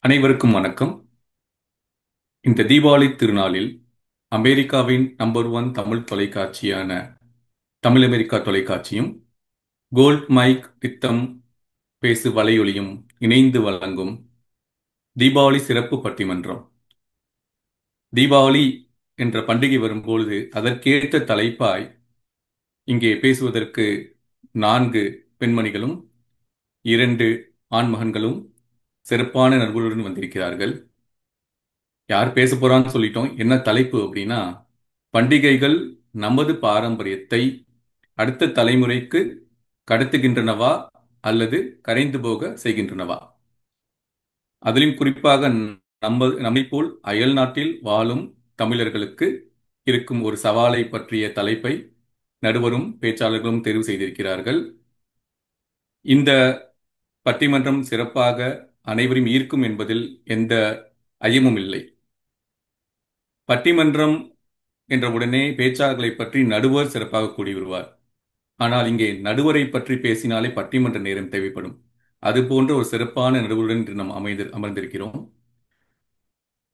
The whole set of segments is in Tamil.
அனைவருக்கும் வணக்கம். இந்த தீபாவளி திருநாளில் அமெரிக்காவின் நம்பர் ஒன் தமிழ் தொலைக்காட்சியான தமிழ் அமெரிக்கா தொலைக்காட்சியும் கோல்ட் மைக் நித்தம் பேசு வலையொலியும் இணைந்து வழங்கும் தீபாவளி சிறப்பு பட்டிமன்றம். தீபாவளி என்ற பண்டிகை வரும்பொழுது அதற்கேற்ற தலைப்பாய் இங்கே பேசுவதற்கு 4 பெண்மணிகளும் 2 ஆண்மகன்களும் சிறப்பான நண்பர்களுடன் வந்திருக்கிறார்கள். யார் பேச போறான்னு சொல்லிட்டோம். என்ன தலைப்பு அப்படின்னா, பண்டிகைகள் நமது பாரம்பரியத்தை அடுத்த தலைமுறைக்கு கடத்துகின்றனவா அல்லது கரைந்து போக செய்கின்றனவா? அதிலும் குறிப்பாக நம்மை போல் அயல் நாட்டில் வாழும் தமிழர்களுக்கு இருக்கும் ஒரு சவாலை பற்றிய தலைப்பை நடுவரும் பேச்சாளர்களும் தேர்வு செய்திருக்கிறார்கள். இந்த பட்டிமன்றம் சிறப்பாக அனைவரையும் ஈர்க்கும் என்பதில் எந்த ஐயமும் இல்லை. பட்டிமன்றம் என்ற உடனே பேச்சாளர்களை பற்றி நடுவர் சிறப்பாக கூடி வருவார். ஆனால் இங்கே நடுவரை பற்றி பேசினாலே பட்டிமன்ற நேரம் தேவைப்படும். அது போன்ற ஒரு சிறப்பான நடுவருடன் இன்று நாம் அமர்ந்திருக்கிறோம்.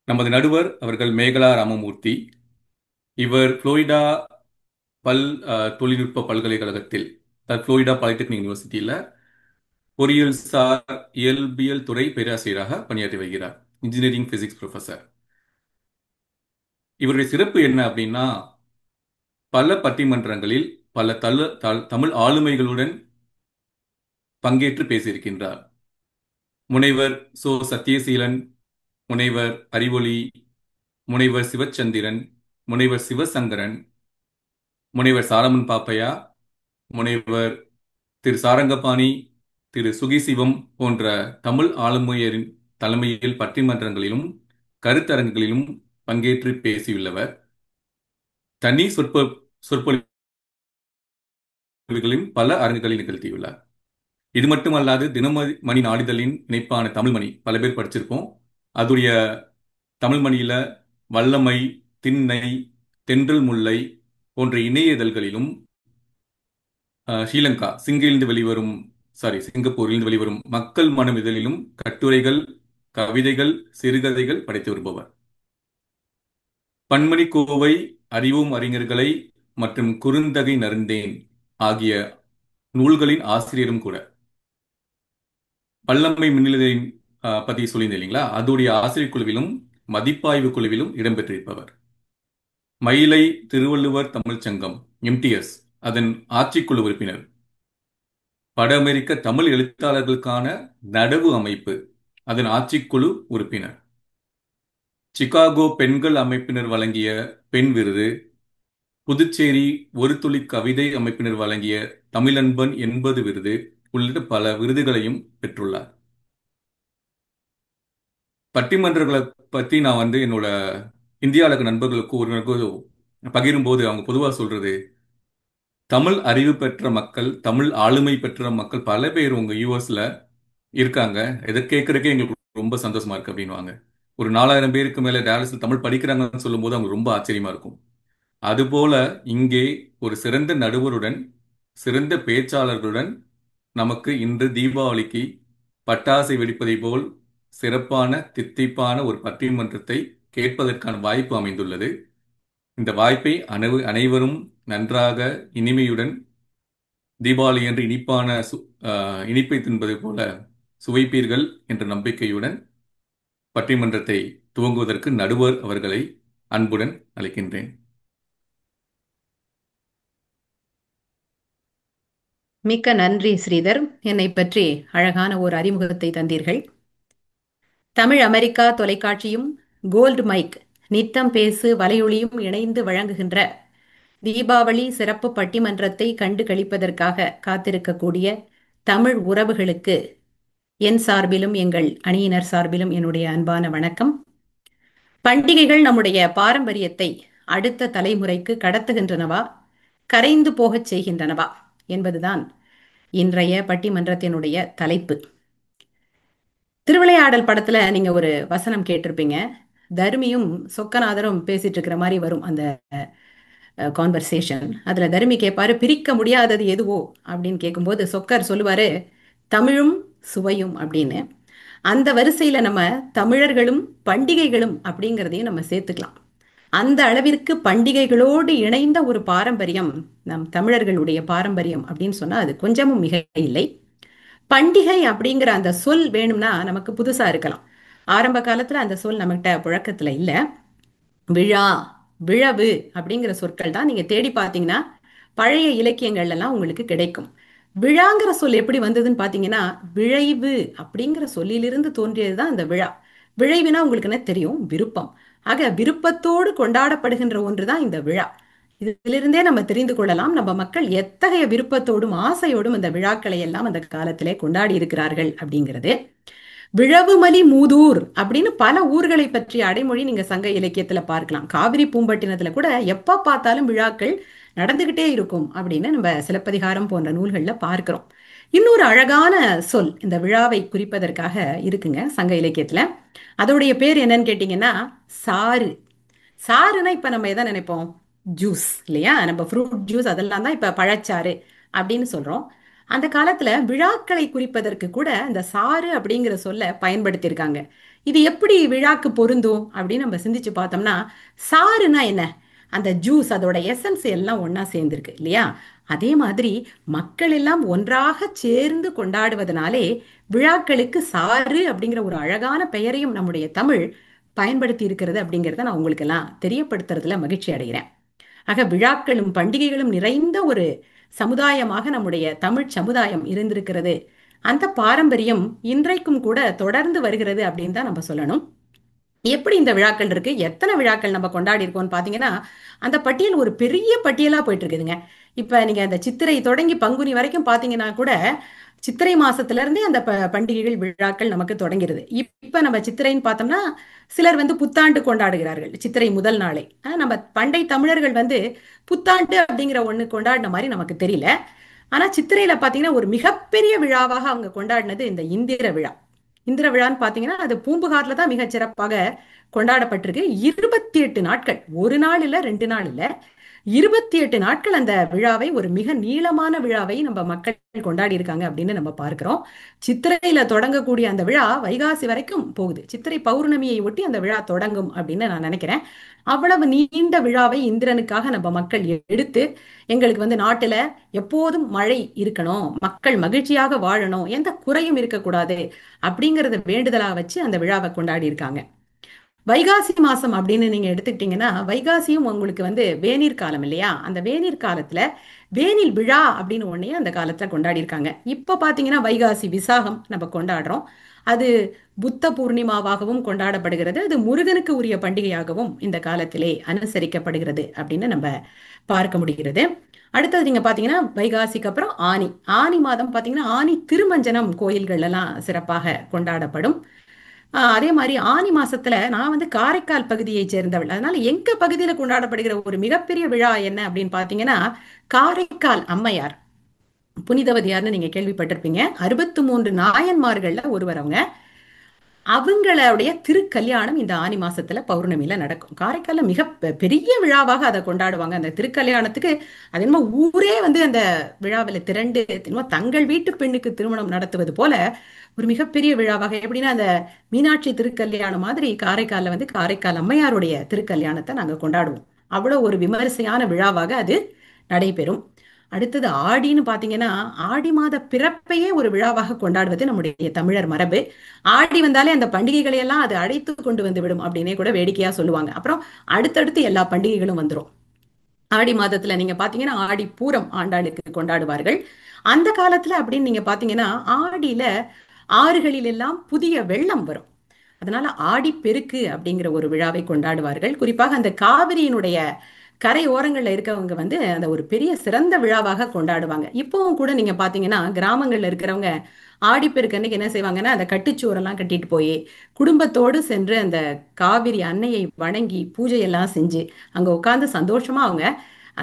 நமது நடுவர் அவர்கள் மேகலா ராமமூர்த்தி. இவர் புளோரிடா தொழில்நுட்ப பல்கலைக்கழகத்தில், புளோரிடா பாலிடெக்னிக் யூனிவர்சிட்டியில் பொறியியல் சார் இயல்பியல் துறை பேராசிரியராக பணியாற்றி வருகிறார். Engineering physics professor. இவருடைய சிறப்பு என்ன அப்படின்னா, பல பட்டிமன்றங்களில் பல தமிழ் ஆளுமைகளுடன் பங்கேற்று பேசியிருக்கின்றார். முனைவர் சத்யசீலன், முனைவர் அறிவொளி, முனைவர் சிவச்சந்திரன், முனைவர் சிவசங்கரன், முனைவர் சாலமன் பாப்பையா, முனைவர் திரு சாரங்கபாணி, திரு சுகிசிவம் போன்ற தமிழ் ஆளுமையரின் தலைமையில் பட்டிமன்றங்களிலும் கருத்தரங்குகளிலும் பங்கேற்று பேசியுள்ளவர். தனி சொற்பொழிவுகளிலும் பல அரங்குகளில் நிகழ்த்தியுள்ளார். இது மட்டுமல்லாது தினமணி நாளிதழின் இணைப்பான தமிழ்மணி பல பேர் படிச்சிருப்போம். அதுடைய தமிழ்மணியில வல்லமை, திண்ணை, தென்றல் முல்லை போன்ற இணைய இதழ்களிலும் ஸ்ரீலங்கா சிங்கப்பூரிலிருந்து வெளிவரும் மக்கள் மனம் இதழிலும் கட்டுரைகள், கவிதைகள், சிறுகதைகள் படைத்து வருபவர். பன்மணி கோவை, அறிவோம் அறிஞர்களை மற்றும் குறுந்தகை நருந்தேன் ஆகிய நூல்களின் ஆசிரியரும் கூட. வல்லமை மின்னிலையின் பத்தி சொல்லியிருந்தேன் இல்லைங்களா, அதோடைய ஆசிரியர் குழுவிலும் மதிப்பாய்வு குழுவிலும் இடம்பெற்றிருப்பவர். மயிலை திருவள்ளுவர் தமிழ்ச்சங்கம் MTS அதன் ஆட்சிக்குழு உறுப்பினர். வட அமெரிக்க தமிழ் எழுத்தாளர்களுக்கான நடவு அமைப்பு அதன் ஆட்சிக்குழு உறுப்பினர். சிகாகோ பெண்கள் அமைப்பினர் வழங்கிய பெண் விருது, புதுச்சேரி ஒரு துளி கவிதை அமைப்பினர் வழங்கிய தமிழன்பன் 80 விருது உள்ளிட்ட பல விருதுகளையும் பெற்றுள்ளார். பட்டிமன்றங்களை பற்றி நான் என்னோட இந்தியாவில் இருக்க நண்பர்களுக்கு ஒருவருக்கு பகிரும்போது அவங்க பொதுவாக சொல்றது, தமிழ் அறிவு பெற்ற மக்கள், தமிழ் ஆளுமை பெற்ற மக்கள் பல பேர் உங்க யூஎஸ்ல இருக்காங்க. இதை கேட்கறதுக்கே எங்களுக்கு ரொம்ப சந்தோஷமா இருக்கு அப்படின்வாங்க. ஒரு 4000 பேருக்கு மேல டேலஸ்ல தமிழ் படிக்கிறாங்கன்னு சொல்லும் போது அவங்க ரொம்ப ஆச்சரியமா இருக்கும். அதுபோல இங்கே ஒரு சிறந்த நடுவருடன், சிறந்த பேச்சாளர்களுடன் நமக்கு இன்று தீபாவளிக்கு பட்டாசை வெடிப்பதை போல் சிறப்பான தித்திப்பான ஒரு பட்டிமன்றத்தை கேட்பதற்கான வாய்ப்பு அமைந்துள்ளது. இந்த வாய்ப்பை அனைவரும் நன்றாக இனிமையுடன் தீபாவளி என்று இனிப்பை தின்பது போல சுவைப்பீர்கள் என்ற நம்பிக்கையுடன் பட்டிமன்றத்தை துவங்குவதற்கு நடுவர் அவர்களை அன்புடன் அழைக்கின்றேன். மிக்க நன்றி ஸ்ரீதர். என்னை பற்றி அழகான ஒரு அறிமுகத்தை தந்தீர்கள். தமிழ் அமெரிக்கா தொலைக்காட்சியும் கோல்டு மைக் நித்தம் பேசு வலையொலியும் இணைந்து வழங்குகின்ற தீபாவளி சிறப்பு பட்டிமன்றத்தை கண்டு களிப்பதற்காக காத்திருக்கக்கூடிய தமிழ் உறவுகளுக்கு என் சார்பிலும் எங்கள் அணியினர் சார்பிலும் என்னுடைய அன்பான வணக்கம். பண்டிகைகள் நம்முடைய பாரம்பரியத்தை அடுத்த தலைமுறைக்கு கடத்துகின்றனவா, கரைந்து போகச் செய்கின்றனவா என்பதுதான் இன்றைய பட்டிமன்றத்தினுடைய தலைப்பு. திருவிளையாடல் படத்துல நீங்க ஒரு வசனம் கேட்டிருப்பீங்க. தர்மியும் சொக்கநாதரும் பேசிட்டு இருக்கிற மாதிரி வரும் அந்த கான்வர்சேஷன். அதுல தர்மி கேட்பாரு, பிரிக்க முடியாதது எதுவோ அப்படின்னு கேட்கும்போது சொக்கர் சொல்லுவாரு, தமிழும் சுவையும் அப்படின்னு. அந்த வரிசையில நம்ம தமிழர்களும் பண்டிகைகளும் அப்படிங்கிறதையும் நம்ம சேர்த்துக்கலாம். அந்த அளவிற்கு பண்டிகைகளோடு இணைந்த ஒரு பாரம்பரியம் நம் தமிழர்களுடைய பாரம்பரியம் அப்படின்னு சொன்னா அது கொஞ்சமும் மிக இல்லை. பண்டிகை அப்படிங்கிற அந்த சொல் வேணும்னா நமக்கு புதுசா இருக்கலாம். ஆரம்ப காலத்துல அந்த சொல் நம்மகிட்ட புழக்கத்துல இல்ல. விழா, விழவு அப்படிங்கிற சொற்கள் தான் நீங்க தேடி பார்த்தீங்கன்னா பழைய இலக்கியங்கள்ல எல்லாம் உங்களுக்கு கிடைக்கும். விழாங்கிற சொல் எப்படி வந்ததுன்னு பார்த்தீங்கன்னா, விழைவு அப்படிங்கிற சொல்லிலிருந்து தோன்றியதுதான் இந்த விழா. விழைவுனா உங்களுக்கு என்ன தெரியும்? விருப்பம். ஆக விருப்பத்தோடு கொண்டாடப்படுகின்ற ஒன்றுதான் இந்த விழா. இதிலிருந்தே நம்ம தெரிந்து கொள்ளலாம் நம்ம மக்கள் எத்தகைய விருப்பத்தோடும் ஆசையோடும் இந்த விழாக்களை எல்லாம் அந்த காலத்திலே கொண்டாடி இருக்கிறார்கள் அப்படிங்கிறது. விழவுமலி மூதூர் அப்படின்னு பல ஊர்களை பற்றிய அடைமொழி நீங்க சங்க இலக்கியத்துல பார்க்கலாம். காவிரி பூம்பட்டினத்துல கூட எப்ப பார்த்தாலும் விழாக்கள் நடந்துகிட்டே இருக்கும் அப்படின்னு நம்ம சிலப்பதிகாரம் போன்ற நூல்கள்ல பார்க்கிறோம். இன்னொரு அழகான சொல் இந்த விழாவை குறிப்பதற்காக இருக்குங்க சங்க இலக்கியத்துல. அதோடைய பேர் என்னன்னு கேட்டீங்கன்னா சாறு. சாறுனா இப்ப நம்ம எதை நினைப்போம்? ஜூஸ் இல்லையா? நம்ம ஃப்ரூட் ஜூஸ் அதெல்லாம் தான் இப்ப பழச்சாறு அப்படின்னு சொல்றோம். அந்த காலத்துல விழாக்களை குறிப்பதற்கு கூட இந்த சாறு அப்படிங்கிற சொல்ல பயன்படுத்தியிருக்காங்க. இது எப்படி விழாக்கு பொருந்தும் அப்படின்னு நம்ம சிந்திச்சு பார்த்தோம்னா, சாறுனா என்ன? அந்த ஜூஸ் அதோட எசன்ஸ் எல்லாம் ஒண்ணா சேர்ந்திருக்கு இல்லையா? அதே மாதிரி மக்கள் எல்லாம் ஒன்றாக சேர்ந்து கொண்டாடுவதனாலே விழாக்களுக்கு சாறு அப்படிங்கிற ஒரு அழகான பெயரையும் நம்முடைய தமிழ் பயன்படுத்தி இருக்கிறது அப்படிங்கிறத நான் உங்களுக்கு எல்லாம் தெரியப்படுத்துறதுல மகிழ்ச்சி அடைகிறேன். ஆக விழாக்களும் பண்டிகைகளும் நிறைந்த ஒரு சமுதாயமாக நம்முடைய தமிழ் சமுதாயம் இருந்திருக்கிறது. அந்த பாரம்பரியம் இன்றைக்கும் கூட தொடர்ந்து வருகிறது அப்படின்னு தான் நம்ம சொல்லணும். எப்படி இந்த விழாக்கள் இருக்கு, எத்தனை விழாக்கள் நம்ம கொண்டாடி இருக்கோம்னு பாத்தீங்கன்னா அந்த பட்டியல் ஒரு பெரிய பட்டியலா போயிட்டு இருக்குதுங்க. இப்ப நீங்க அந்த சித்திரை தொடங்கி பங்குனி வரைக்கும் பாத்தீங்கன்னா கூட சித்திரை மாசத்துல இருந்தே அந்த பண்டிகைகள் விழாக்கள் நமக்கு தொடங்கிறது. இப்ப நம்ம சித்திரைன்னு பார்த்தோம்னா சிலர் வந்து புத்தாண்டு கொண்டாடுகிறார்கள் சித்திரை முதல் நாளை. நம்ம பண்டை தமிழர்கள் வந்து புத்தாண்டு அப்படிங்கிற ஒண்ணு கொண்டாடின மாதிரி நமக்கு தெரியல. ஆனா சித்திரையில பாத்தீங்கன்னா ஒரு மிகப்பெரிய விழாவாக அவங்க கொண்டாடினது இந்த இந்திர விழா. இந்திர விழான்னு பாத்தீங்கன்னா அது பூம்புகார்ல தான் மிகச் சிறப்பாக கொண்டாடப்பட்டிருக்கு. 28 நாட்கள், ஒரு நாள் இல்ல, 2 நாள் இல்ல, 28 நாட்கள் அந்த விழாவை, ஒரு மிக நீளமான விழாவை நம்ம மக்கள் கொண்டாடி இருக்காங்க அப்படின்னு நம்ம பார்க்கிறோம். சித்திரையில தொடங்கக்கூடிய அந்த விழா வைகாசி வரைக்கும் போகுது. சித்திரை பௌர்ணமியை ஒட்டி அந்த விழா தொடங்கும் அப்படின்னு நான் நினைக்கிறேன். அவ்வளவு நீண்ட விழாவை இந்திரனுக்காக நம்ம மக்கள் எடுத்து, எங்களுக்கு வந்து நாட்டுல எப்போதும் மழை இருக்கணும், மக்கள் மகிழ்ச்சியாக வாழணும், எந்த குறையும் இருக்கக்கூடாது அப்படிங்கறத வேண்டுதலா வச்சு அந்த விழாவை கொண்டாடி இருக்காங்க. வைகாசி மாசம் அப்படின்னு நீங்க எடுத்துக்கிட்டீங்கன்னா வைகாசியும் உங்களுக்கு வந்து வேநீர் காலம் இல்லையா? அந்த வேநீர் காலத்துல வேனில் விழா அப்படின்னு ஒன்னே அந்த காலத்துல கொண்டாடி இருக்காங்க. இப்ப பாத்தீங்கன்னா வைகாசி விசாகம் நம்ம கொண்டாடுறோம். அது புத்த பூர்ணிமாவாகவும் கொண்டாடப்படுகிறது. அது முருகனுக்கு உரிய பண்டிகையாகவும் இந்த காலத்திலே அனுசரிக்கப்படுகிறது அப்படின்னு நம்ம பார்க்க முடிகிறது. அடுத்தது நீங்க பாத்தீங்கன்னா வைகாசிக்கு அப்புறம் ஆனி. ஆனி மாதம் பாத்தீங்கன்னா ஆனி திருமஞ்சனம் கோயில்கள் எல்லாம் சிறப்பாக கொண்டாடப்படும். அதே மாதிரி ஆனி மாசத்துல நான் வந்து காரைக்கால் பகுதியை சேர்ந்தவள். அதனால எங்க பகுதியில கொண்டாடப்படுகிற ஒரு மிகப்பெரிய விழா என்ன அப்படின்னு பாத்தீங்கன்னா காரைக்கால் அம்மையார் புனிதவதியார்னு நீங்க கேள்விப்பட்டிருப்பீங்க. 63 நாயன்மார்கள்ல ஒருவர் அவங்க. அவங்களுடைய திருக்கல்யாணம் இந்த ஆனி மாசத்துல பௌர்ணமியில நடக்கும். காரைக்கால்ல மிக பெரிய விழாவாக அதை கொண்டாடுவாங்க. அந்த திருக்கல்யாணத்துக்கு அது என்னமோ ஊரே வந்து அந்த விழாவில் திரண்டு என்னமோ தங்கள் வீட்டு பெண்ணுக்கு திருமணம் நடத்துவது போல ஒரு மிகப்பெரிய விழாவாக, எப்படின்னா அந்த மீனாட்சி திருக்கல்யாணம் மாதிரி காரைக்கால்ல வந்து காரைக்கால் அம்மையாருடைய திருக்கல்யாணத்தை நாங்க கொண்டாடுவோம். அவ்வளவு ஒரு விமரிசையான விழாவாக அது நடைபெறும். அடுத்தது ஆடின்னு பாத்தீங்கன்னா ஆடி மாத பிறப்பையே ஒரு விழாவாக கொண்டாடுவது நம்முடைய தமிழர் மரபு. ஆடி வந்தாலே அந்த பண்டிகைகளை எல்லாம் அது அழைத்து கொண்டு வந்து விடும் அப்படின்னே கூட வேடிக்கையா சொல்லுவாங்க. அப்புறம் அடுத்தடுத்து எல்லா பண்டிகைகளும் வந்துரும். ஆடி மாதத்துல நீங்க பாத்தீங்கன்னா ஆடி பூரம் ஆண்டாளுக்கு கொண்டாடுவார்கள். அந்த காலத்துல அப்படின்னு நீங்க பாத்தீங்கன்னா ஆடியில ஆறுகளில் எல்லாம் புதிய வெள்ளம் வரும். அதனால ஆடி பெருக்கு அப்படிங்கிற ஒரு விழாவை கொண்டாடுவார்கள். குறிப்பாக அந்த காவிரியினுடைய கரை ஓரங்கள்ல இருக்கவங்க வந்து அந்த ஒரு பெரிய சிறந்த விழாவாக கொண்டாடுவாங்க. இப்பவும் கூட நீங்க பாத்தீங்கன்னா கிராமங்கள்ல இருக்கிறவங்க ஆடிப்பெருக்கு அன்னைக்கு என்ன செய்வாங்கன்னா அந்த கட்டுச்சோறெல்லாம் கட்டிட்டு போய் குடும்பத்தோடு சென்று அந்த காவிரி அன்னையை வணங்கி பூஜையெல்லாம் செஞ்சு அங்க உட்கார்ந்து சந்தோஷமா அவங்க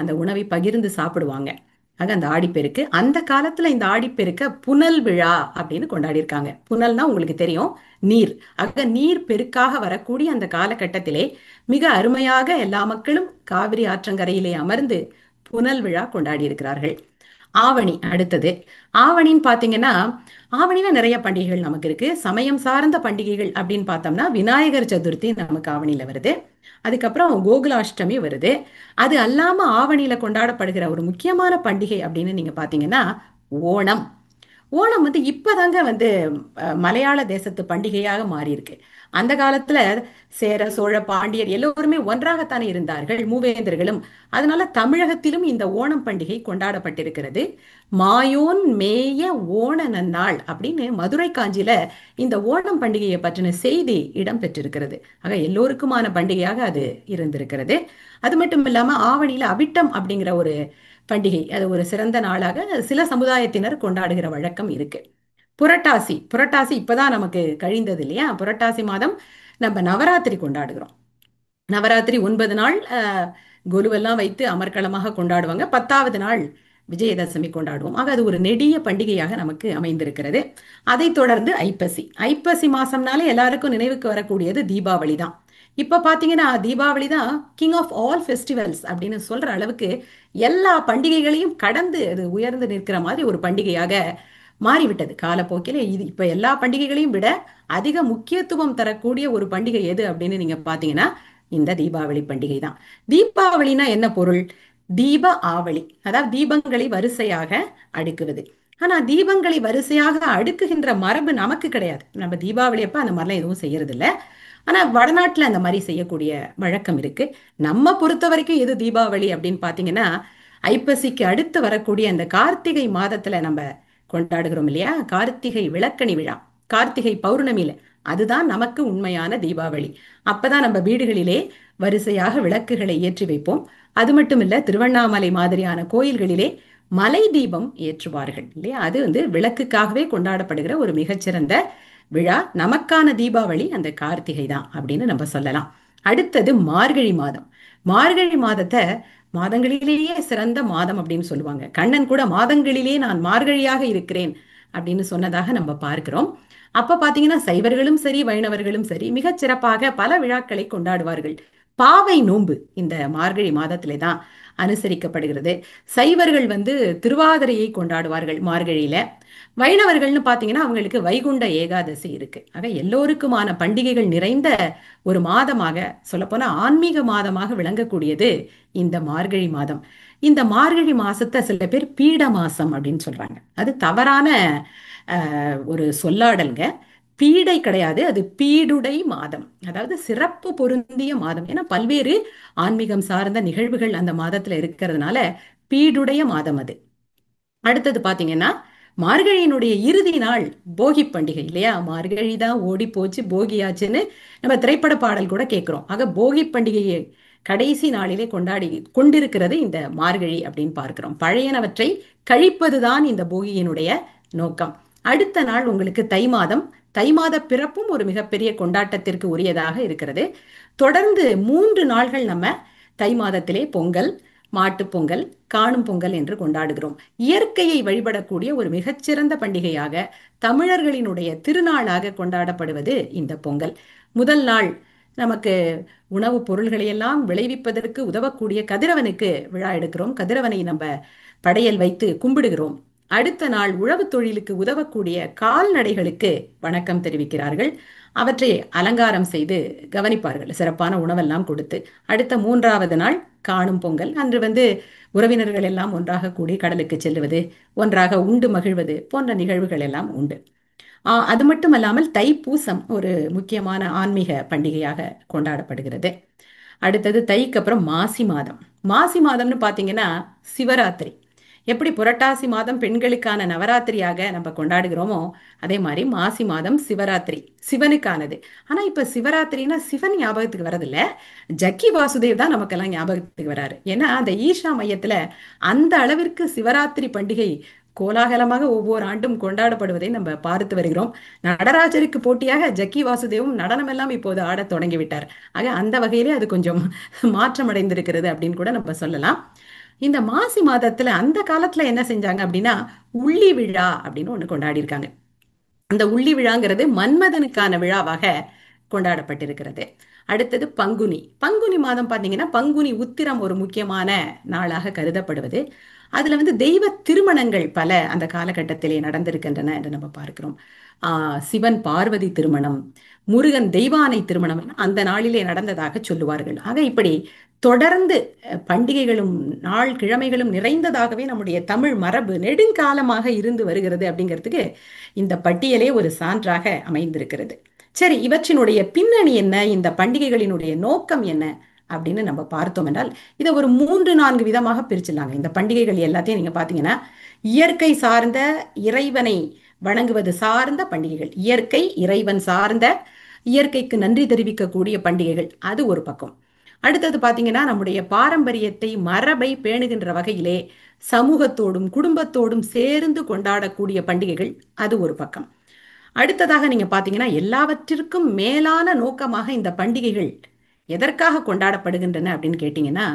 அந்த உணவை பகிர்ந்து சாப்பிடுவாங்க. ஆக அந்த ஆடிப்பெருக்கு, அந்த காலத்துல இந்த ஆடிப்பெருக்க புனல் விழா அப்படின்னு கொண்டாடி இருக்காங்க. புனல்னா உங்களுக்கு தெரியும், நீர். ஆக நீர் பெருக்காக வரக்கூடிய அந்த காலகட்டத்திலே மிக அருமையாக எல்லா மக்களும் காவிரி ஆற்றங்கரையிலே அமர்ந்து புனல் விழா கொண்டாடி இருக்கிறார்கள். ஆவணி அடுத்தது. ஆவணின்னு பாத்தீங்கன்னா, ஆவணில நிறைய பண்டிகைகள் நமக்கு இருக்கு. சமயம் சார்ந்த பண்டிகைகள் அப்படின்னு பார்த்தோம்னா விநாயகர் சதுர்த்தி நமக்கு ஆவணியில வருது. அதுக்கப்புறம் கோகுலாஷ்டமி வருது. அது அல்லாம ஆவணியில கொண்டாடப்படுகிற ஒரு முக்கியமான பண்டிகை அப்படின்னு நீங்க பாத்தீங்கன்னா ஓணம். ஓணம் வந்து இப்பதாங்க வந்து மலையாள தேசத்து பண்டிகையாக மாறி இருக்கு. அந்த காலத்துல சேர சோழ பாண்டியர் எல்லோருமே ஒன்றாகத்தானே இருந்தார்கள், மூவேந்தர்களும். அதனால தமிழகத்திலும் இந்த ஓணம் பண்டிகை கொண்டாடப்பட்டிருக்கிறது. மாயோன் மேய ஓண நன்னாள் அப்படின்னு மதுரை காஞ்சியில இந்த ஓணம் பண்டிகையை பற்றின செய்தி இடம்பெற்றிருக்கிறது. ஆக எல்லோருக்குமான பண்டிகையாக அது இருந்திருக்கிறது. அது மட்டும் இல்லாம ஆவணியில அவிட்டம் அப்படிங்கிற ஒரு பண்டிகை, அது ஒரு சிறந்த நாளாக சில சமுதாயத்தினர் கொண்டாடுகிற வழக்கம் இருக்கு. புரட்டாசி, புரட்டாசி இப்பதான் நமக்கு கழிந்தது இல்லையா? புரட்டாசி மாதம் நம்ம நவராத்திரி கொண்டாடுகிறோம். நவராத்திரி 9 நாள் கொலுவெல்லாம் வைத்து அமர்க்களமாக கொண்டாடுவாங்க. 10வது நாள் விஜயதசமி கொண்டாடுவோம். ஆக அது ஒரு நெடிய பண்டிகையாக நமக்கு அமைந்திருக்கிறது. அதைத் தொடர்ந்து ஐப்பசி. ஐப்பசி மாசம்னாலே எல்லாருக்கும் நினைவுக்கு வரக்கூடியது தீபாவளி தான். இப்ப பாத்தீங்கன்னா தீபாவளி தான் கிங் ஆஃப் ஆல் ஃபெஸ்டிவல்ஸ் அப்படின்னு சொல்ற அளவுக்கு எல்லா பண்டிகைகளையும் கடந்து அது உயர்ந்து நிற்கிற மாதிரி ஒரு பண்டிகையாக மாறிவிட்டது காலப்போக்கில. இது இப்ப எல்லா பண்டிகைகளையும் விட அதிக முக்கியத்துவம் தரக்கூடிய ஒரு பண்டிகை எது அப்படின்னு நீங்க பாத்தீங்கன்னா இந்த தீபாவளி பண்டிகை தான். தீபாவளினா என்ன பொருள்? தீப ஆவளி, அதாவது தீபங்களை வரிசையாக அடுக்குவது. ஆனா தீபங்களை வரிசையாக அடுக்குகின்ற மரபு நமக்கு கிடையாது. நம்ம தீபாவளி அப்ப அந்த மாதிரிலாம் எதுவும் செய்யறது இல்ல. ஆனா வடநாட்டுல அந்த மாதிரி செய்யக்கூடிய வழக்கம் இருக்கு. நம்ம பொறுத்த வரைக்கும் எது தீபாவளி அப்படின்னு பாத்தீங்கன்னா ஐப்பசிக்கு அடுத்து வரக்கூடிய அந்த கார்த்திகை மாதத்துல நம்ம கொண்டாடுகிறோம் இல்லையா? கார்த்திகை விளக்கணி விழா, கார்த்திகை பௌர்ணமியில, அதுதான் நமக்கு உண்மையான தீபாவளி. அப்பதான் நம்ம வீடுகளிலே வரிசையாக விளக்குகளை ஏற்றி வைப்போம். அது மட்டும் இல்ல, திருவண்ணாமலை மாதிரியான கோயில்களிலே மலை தீபம் ஏற்றுவார்கள் இல்லையா? அது வந்து விளக்குக்காகவே கொண்டாடப்படுகிற ஒரு மிகச்சிறந்த விழா. நமக்கான தீபாவளி அந்த கார்த்திகை தான் அப்படின்னு நம்ம சொல்லலாம். அடுத்தது மார்கழி மாதம். மார்கழி மாதத்தை மாதங்களிலேயே சிறந்த மாதம் அப்படின்னு சொல்லுவாங்க. கண்ணன் கூட மாதங்களிலே நான் மார்கழியாக இருக்கிறேன் அப்படின்னு சொன்னதாக நம்ம பார்க்கிறோம். அப்ப பாத்தீங்கன்னா சைவர்களும் சரி வைணவர்களும் சரி மிகச் சிறப்பாக பல விழாக்களை கொண்டாடுவார்கள். பாவை நோன்பு இந்த மார்கழி மாதத்திலே தான் அனுசரிக்கப்படுகிறது. சைவர்கள் வந்து திருவாதிரையை கொண்டாடுவார்கள் மார்கழியில. வைணவர்கள்னு பாத்தீங்கன்னா அவங்களுக்கு வைகுண்ட ஏகாதசி இருக்கு. ஆக எல்லோருக்குமான பண்டிகைகள் நிறைந்த ஒரு மாதமாக, சொல்லப்போனா ஆன்மீக மாதமாக விளங்கக்கூடியது இந்த மார்கழி மாதம். இந்த மார்கழி மாசத்தை சில பேர் பீட மாசம் அப்படின்னு சொல்றாங்க. அது தவறான ஒரு சொல்லாடல்ங்க. பீடை கிடையாது, அது பீடுடை மாதம், அதாவது சிறப்பு பொருந்திய மாதம். ஏன்னா பல்வேறு ஆன்மீகம் சார்ந்த நிகழ்வுகள் அந்த மாதத்துல இருக்கிறதுனால பீடுடைய மாதம் அது. அடுத்தது பாத்தீங்கன்னா மார்கழியினுடைய இறுதி நாள் போகி பண்டிகை இல்லையா? மார்கழி தான் ஓடி போச்சு போகியாச்சுன்னு நம்ம திரைப்பட பாடல் கூட கேட்கிறோம். ஆக போகி பண்டிகையை கடைசி நாளிலே கொண்டாடி கொண்டிருக்கிறது இந்த மார்கழி அப்படின்னு பார்க்கிறோம். பழையனவற்றை கழிப்பதுதான் இந்த போகியினுடைய நோக்கம். அடுத்த நாள் உங்களுக்கு தை மாதம். தை மாத பிறப்பும் ஒரு மிகப்பெரிய கொண்டாட்டத்திற்கு உரியதாக இருக்கிறது. தொடர்ந்து 3 நாள்கள் நம்ம தை மாதத்திலே பொங்கல், மாட்டுப் பொங்கல், காணும் பொங்கல் என்று கொண்டாடுகிறோம். இயற்கையை வழிபடக்கூடிய ஒரு மிகச்சிறந்த பண்டிகையாக, தமிழர்களினுடைய திருநாளாக கொண்டாடப்படுவது இந்த பொங்கல். முதல் நாள் நமக்கு உணவுப் பொருள்களை எல்லாம் விளைவிப்பதற்கு உதவக்கூடிய கதிரவனுக்கு விழா எடுக்கிறோம். கதிரவனை நம்ம படையல் வைத்து கும்பிடுகிறோம். அடுத்த நாள் உழவுத் தொழிலுக்கு உதவக்கூடிய கால்நடைகளுக்கு வணக்கம் தெரிவிக்கிறார்கள். அவற்றை அலங்காரம் செய்து கவனிப்பார்கள், சிறப்பான உணவெல்லாம் கொடுத்து. அடுத்த 3வது நாள் காணும் பொங்கல். அன்று வந்து உறவினர்கள் எல்லாம் ஒன்றாக கூடி கடலுக்கு செல்லுவது, ஒன்றாக உண்டு மகிழ்வது போன்ற நிகழ்வுகள் எல்லாம் உண்டு. அது மட்டுமல்லாமல் தைப்பூசம் ஒரு முக்கியமான ஆன்மீக பண்டிகையாக கொண்டாடப்படுகிறது. அடுத்தது தைக்கு அப்புறம் மாசி மாதம். மாசி மாதம்னு பாத்தீங்கன்னா சிவராத்திரி. எப்படி புரட்டாசி மாதம் பெண்களுக்கான நவராத்திரியாக நம்ம கொண்டாடுகிறோமோ அதே மாதிரி மாசி மாதம் சிவராத்திரி, சிவனுக்கானது. ஆனா இப்ப சிவராத்திரினா சிவன் ஞாபகத்துக்கு வரதில்ல, ஜக்கி வாசுதேவ் தான் நமக்கெல்லாம் ஞாபகத்துக்கு வராரு. ஏன்னா அந்த ஈஷா மையத்துல அந்த அளவிற்கு சிவராத்திரி பண்டிகை கோலாகலமாக ஒவ்வொரு ஆண்டும் கொண்டாடப்படுவதை நம்ம பார்த்து வருகிறோம். நடராஜருக்கு போட்டியாக ஜக்கி வாசுதேவும் நடனம் எல்லாம் இப்போது ஆடத் தொடங்கிவிட்டார். ஆக அந்த வகையிலே அது கொஞ்சம் மாற்றம் அடைந்திருக்கிறது அப்படின்னு கூட நம்ம சொல்லலாம். இந்த மாசி மாதத்துல அந்த காலத்துல என்ன செஞ்சாங்க அப்படின்னா உள்ளி விழா அப்படின்னு ஒண்ணு கொண்டாடி இருக்காங்க. அந்த உள்ளி விழாங்கிறது மன்மதனுக்கான விழாவாக கொண்டாடப்பட்டிருக்கிறது. அடுத்தது பங்குனி. பங்குனி மாதம் பார்த்தீங்கன்னா பங்குனி உத்திரம் ஒரு முக்கியமான நாளாக கருதப்படுவது. அதுல வந்து தெய்வ திருமணங்கள் பல அந்த காலகட்டத்திலே நடந்திருக்கின்றன என்று நம்ம பார்க்கிறோம். சிவன் பார்வதி திருமணம், முருகன் தெய்வானை திருமணம் அந்த நாளிலே நடந்ததாக சொல்லுவார்கள். ஆக இப்படி தொடர்ந்து பண்டிகைகளும் நாள் கிழமைகளும் நிறைந்ததாகவே நம்முடைய தமிழ் மரபு நெடுங்காலமாக இருந்து வருகிறது அப்படிங்கிறதுக்கு இந்த பட்டியலே ஒரு சான்றாக அமைந்திருக்கிறது. சரி, இவற்றினுடைய பின்னணி என்ன, இந்த பண்டிகைகளினுடைய நோக்கம் என்ன அப்படின்னு நம்ம பார்த்தோம் என்றால் இதை ஒரு 3-4 விதமாக பிரிச்சிடலாங்க. இந்த பண்டிகைகள் எல்லாத்தையும் நீங்க பாத்தீங்கன்னா இயற்கை சார்ந்த, இறைவனை வணங்குவது சார்ந்த பண்டிகைகள், இயற்கை இறைவன் சார்ந்த, இயற்கைக்கு நன்றி தெரிவிக்கக்கூடிய பண்டிகைகள், அது ஒரு பக்கம். அடுத்தது பாத்தீங்கன்னா நம்முடைய பாரம்பரியத்தை மரபை பேணுகின்ற வகையிலே சமூகத்தோடும் குடும்பத்தோடும் சேர்ந்து கொண்டாடக்கூடிய பண்டிகைகள், அது ஒரு பக்கம். அடுத்ததாக நீங்க பாத்தீங்கன்னா எல்லாவற்றிற்கும் மேலான நோக்கமாக இந்த பண்டிகைகள் எதற்காக கொண்டாடப்படுகின்றன அப்படின்னு கேட்டீங்கன்னா,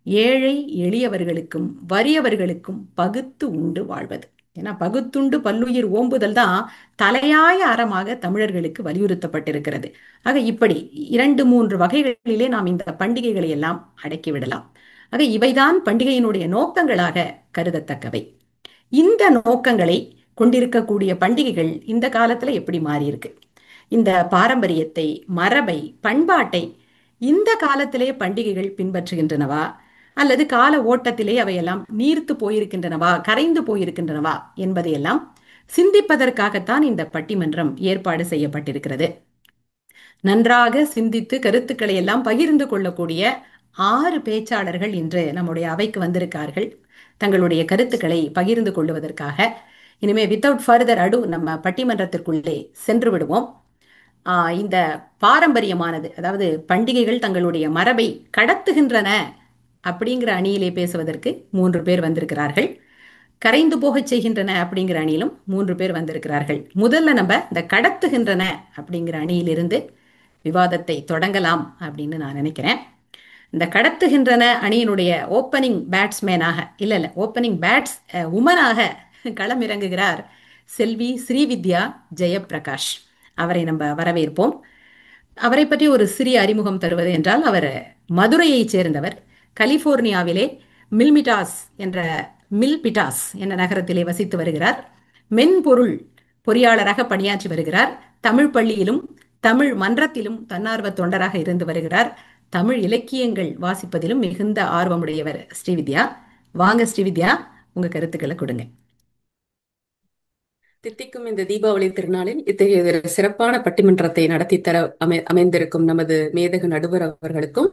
ஏழை எளியவர்களுக்கும் வறியவர்களுக்கும் பகுத்து உண்டு வாழ்வது. ஏன்னா பகுத்துண்டு பல்லுயிர் ஓம்புதல் தான் தலையாய அறமாக தமிழர்களுக்கு வலியுறுத்தப்பட்டிருக்கிறது. ஆக இப்படி 2-3 வகைகளிலே நாம் இந்த பண்டிகைகளை எல்லாம் அடக்கிவிடலாம். ஆக இவைதான் பண்டிகையினுடைய நோக்கங்களாக கருதத்தக்கவை. இந்த நோக்கங்களை கொண்டிருக்கக்கூடிய பண்டிகைகள் இந்த காலத்துல எப்படி மாறி இருக்கு? இந்த பாரம்பரியத்தை, மரபை, பண்பாட்டை இந்த காலத்திலே பண்டிகைகள் பின்பற்றுகின்றனவா, அல்லது கால ஓட்டத்திலே அவையெல்லாம் நீர்த்து போயிருக்கின்றனவா, கரைந்து போயிருக்கின்றனவா என்பதையெல்லாம் சிந்திப்பதற்காகத்தான் இந்த பட்டிமன்றம் ஏற்பாடு செய்யப்பட்டிருக்கிறது. நன்றாக சிந்தித்து கருத்துக்களை எல்லாம் பகிர்ந்து கொள்ளக்கூடிய 6 பேச்சாளர்கள் இன்று நம்முடைய அவைக்கு வந்திருக்கார்கள் தங்களுடைய கருத்துக்களை பகிர்ந்து கொள்வதற்காக. இனிமே வித்தவுட் ஃபர்தர் அடு நம்ம பட்டிமன்றத்திற்குள்ளே சென்று விடுவோம். இந்த பாரம்பரியமானது, அதாவது பண்டிகைகள் தங்களுடைய மரபை கடத்துகின்றன அப்படிங்கிற அணியிலே பேசுவதற்கு 3 பேர் வந்திருக்கிறார்கள். கரைந்து போகச் செய்கின்றன அப்படிங்கிற அணியிலும் 3 பேர் வந்திருக்கிறார்கள். முதல்ல நம்ம இந்த கடத்துகின்றன அப்படிங்கிற அணியிலிருந்து விவாதத்தை தொடங்கலாம் அப்படின்னு நான் நினைக்கிறேன். இந்த கடத்துகின்றன அணியினுடைய ஓப்பனிங் பேட்ஸ்மேனாக, இல்ல ஓப்பனிங் பேட்ஸ் உமனாக களமிறங்குகிறார் செல்வி ஸ்ரீவித்யா ஜெயப்பிரகாஷ். அவரை நம்ம வரவேற்போம். அவரை பற்றி ஒரு சிறிய அறிமுகம் தருவது என்றால், அவர் மதுரையைச் சேர்ந்தவர். கலிபோர்னியாவிலே மில்மிட்டாஸ் என்ற மில்பிட்டாஸ் என்ற நகரத்திலே வசித்து வருகிறார். மென்பொருள் பொறியாளராக பணியாற்றி வருகிறார். தமிழ் பள்ளியிலும் தமிழ் மன்றத்திலும் தன்னார்வ தொண்டராக இருந்து வருகிறார். தமிழ் இலக்கியங்கள் வாசிப்பதிலும் மிகுந்த ஆர்வமுடையவர் ஸ்ரீவித்யா. வாங்க ஸ்ரீவித்யா, உங்க கருத்துக்களை கொடுங்க. தித்திக்கும் இந்த தீபாவளி திருநாளில் இத்தகைய ஒரு சிறப்பான பட்டிமன்றத்தை நடத்தி தர அமைந்திருக்கும் நமது மேதகு நடுவர் அவர்களுக்கும்,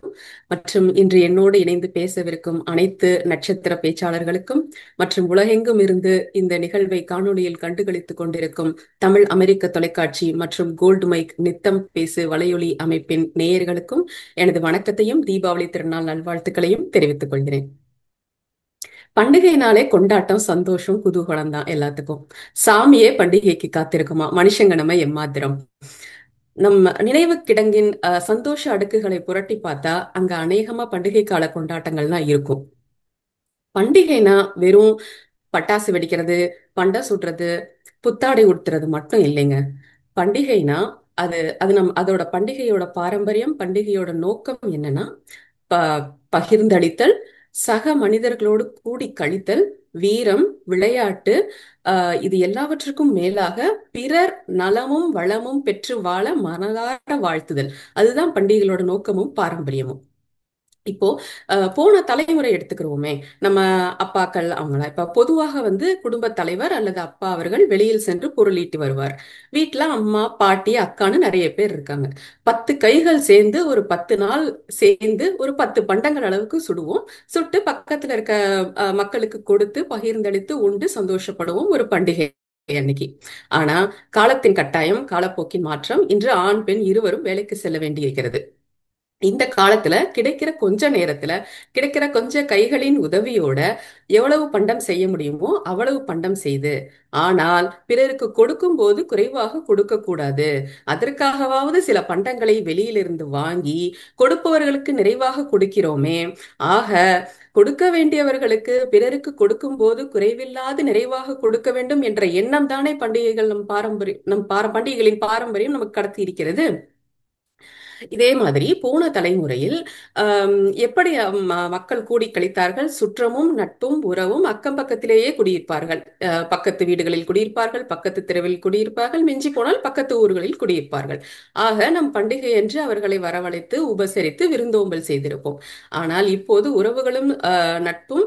மற்றும் இன்று என்னோடு இணைந்து பேசவிருக்கும் அனைத்து நட்சத்திர பேச்சாளர்களுக்கும், மற்றும் உலகெங்கும் இருந்து இந்த நிகழ்வை காணொளியில் கண்டுகளித்துக் கொண்டிருக்கும் தமிழ் அமெரிக்க தொலைக்காட்சி மற்றும் கோல்டு மைக் நித்தம் பேசு வலையொலி அமைப்பின் நேயர்களுக்கும் எனது வணக்கத்தையும் தீபாவளி திருநாள் நல்வாழ்த்துக்களையும் தெரிவித்துக் கொள்கிறேன். பண்டிகைனாலே கொண்டாட்டம், சந்தோஷம், குதூகலம் தான் எல்லாத்துக்கும். சாமியே பண்டிகைக்கு காத்திருக்குமா, மனுஷங்க நம்ம எம்மாத்திரம். நம்ம நினைவு கிடங்கின் சந்தோஷ அடுக்குகளை புரட்டி பார்த்தா அங்க அநேகமா பண்டிகை கால கொண்டாட்டங்கள்லாம் இருக்கும். பண்டிகைனா வெறும் பட்டாசு வெடிக்கிறது, பண்டை சுடுறது, புத்தாடை உடுத்துறது மட்டும் இல்லைங்க. பண்டிகைனா அது அது அதோட பண்டிகையோட பாரம்பரியம், பண்டிகையோட நோக்கம் என்னன்னா ப பகிர்ந்தளித்தல், சக மனிதர்களோடு கூடி கழித்தல், வீரம், விளையாட்டு, இது எல்லாவற்றுக்கும் மேலாக பிறர் நலமும் வளமும் பெற்று வாழ மனதார வாழ்த்துதல். அதுதான் பண்டிகைகளோட நோக்கமும் பாரம்பரியமும். இப்போ போன தலைமுறை எடுத்துக்கிறோமே, நம்ம அப்பாக்கள் அவங்களா இப்ப பொதுவாக குடும்ப தலைவர் அல்லது அப்பா அவர்கள் வெளியில் சென்று பொருளீட்டி வருவார். வீட்டுல அம்மா, பாட்டி, அக்கான்னு நிறைய பேர் இருக்காங்க. 10 கைகள் சேர்ந்து ஒரு 10 நாள் சேர்ந்து ஒரு 10 பண்டங்கள் அளவுக்கு சுடுவோம். சுட்டு பக்கத்துல இருக்க மக்களுக்கு கொடுத்து பகிர்ந்தளித்து உண்டு சந்தோஷப்படுவோம் ஒரு பண்டிகை அன்னைக்கு. ஆனா காலத்தின் கட்டாயம், காலப்போக்கின் மாற்றம், இன்று ஆண் பெண் இருவரும் வேலைக்கு செல்ல வேண்டியிருக்கிறது. இந்த காலத்துல கிடைக்கிற கொஞ்ச நேரத்துல, கிடைக்கிற கொஞ்ச கைகளின் உதவியோட எவ்வளவு பண்டம் செய்ய முடியுமோ அவ்வளவு பண்டம் செய்து, ஆனால் பிறருக்கு கொடுக்கும் போது குறைவாக கொடுக்க கூடாது. அதற்காகவாவது சில பண்டங்களை வெளியிலிருந்து வாங்கி கொடுப்பவர்களுக்கு நிறைவாக கொடுக்கிறோமே. ஆக கொடுக்க வேண்டியவர்களுக்கு பிறருக்கு கொடுக்கும் போது குறைவில்லாது நிறைவாக கொடுக்க வேண்டும் என்ற எண்ணம் தானே பண்டிகைகள், நம் பண்டிகைகளின் பாரம்பரியம் நமக்கு கடத்தி இருக்கிறது. இதே மாதிரி போன தலைமுறையில் ஆம், எப்படி மக்கள் கூடி கழித்தார்கள்? சுற்றமும் நட்பும் உறவும் அக்கம் பக்கத்திலேயே குடியிருப்பார்கள். பக்கத்து வீடுகளில் குடியிருப்பார்கள், பக்கத்து தெருவில் குடியிருப்பார்கள், மிஞ்சி போனால் பக்கத்து ஊர்களில் குடியிருப்பார்கள். ஆக நம் பண்டிகை என்று அவர்களை வரவழைத்து உபசரித்து விருந்தோம்பல் செய்திருப்போம். ஆனால் இப்போது உறவுகளும் நட்பும்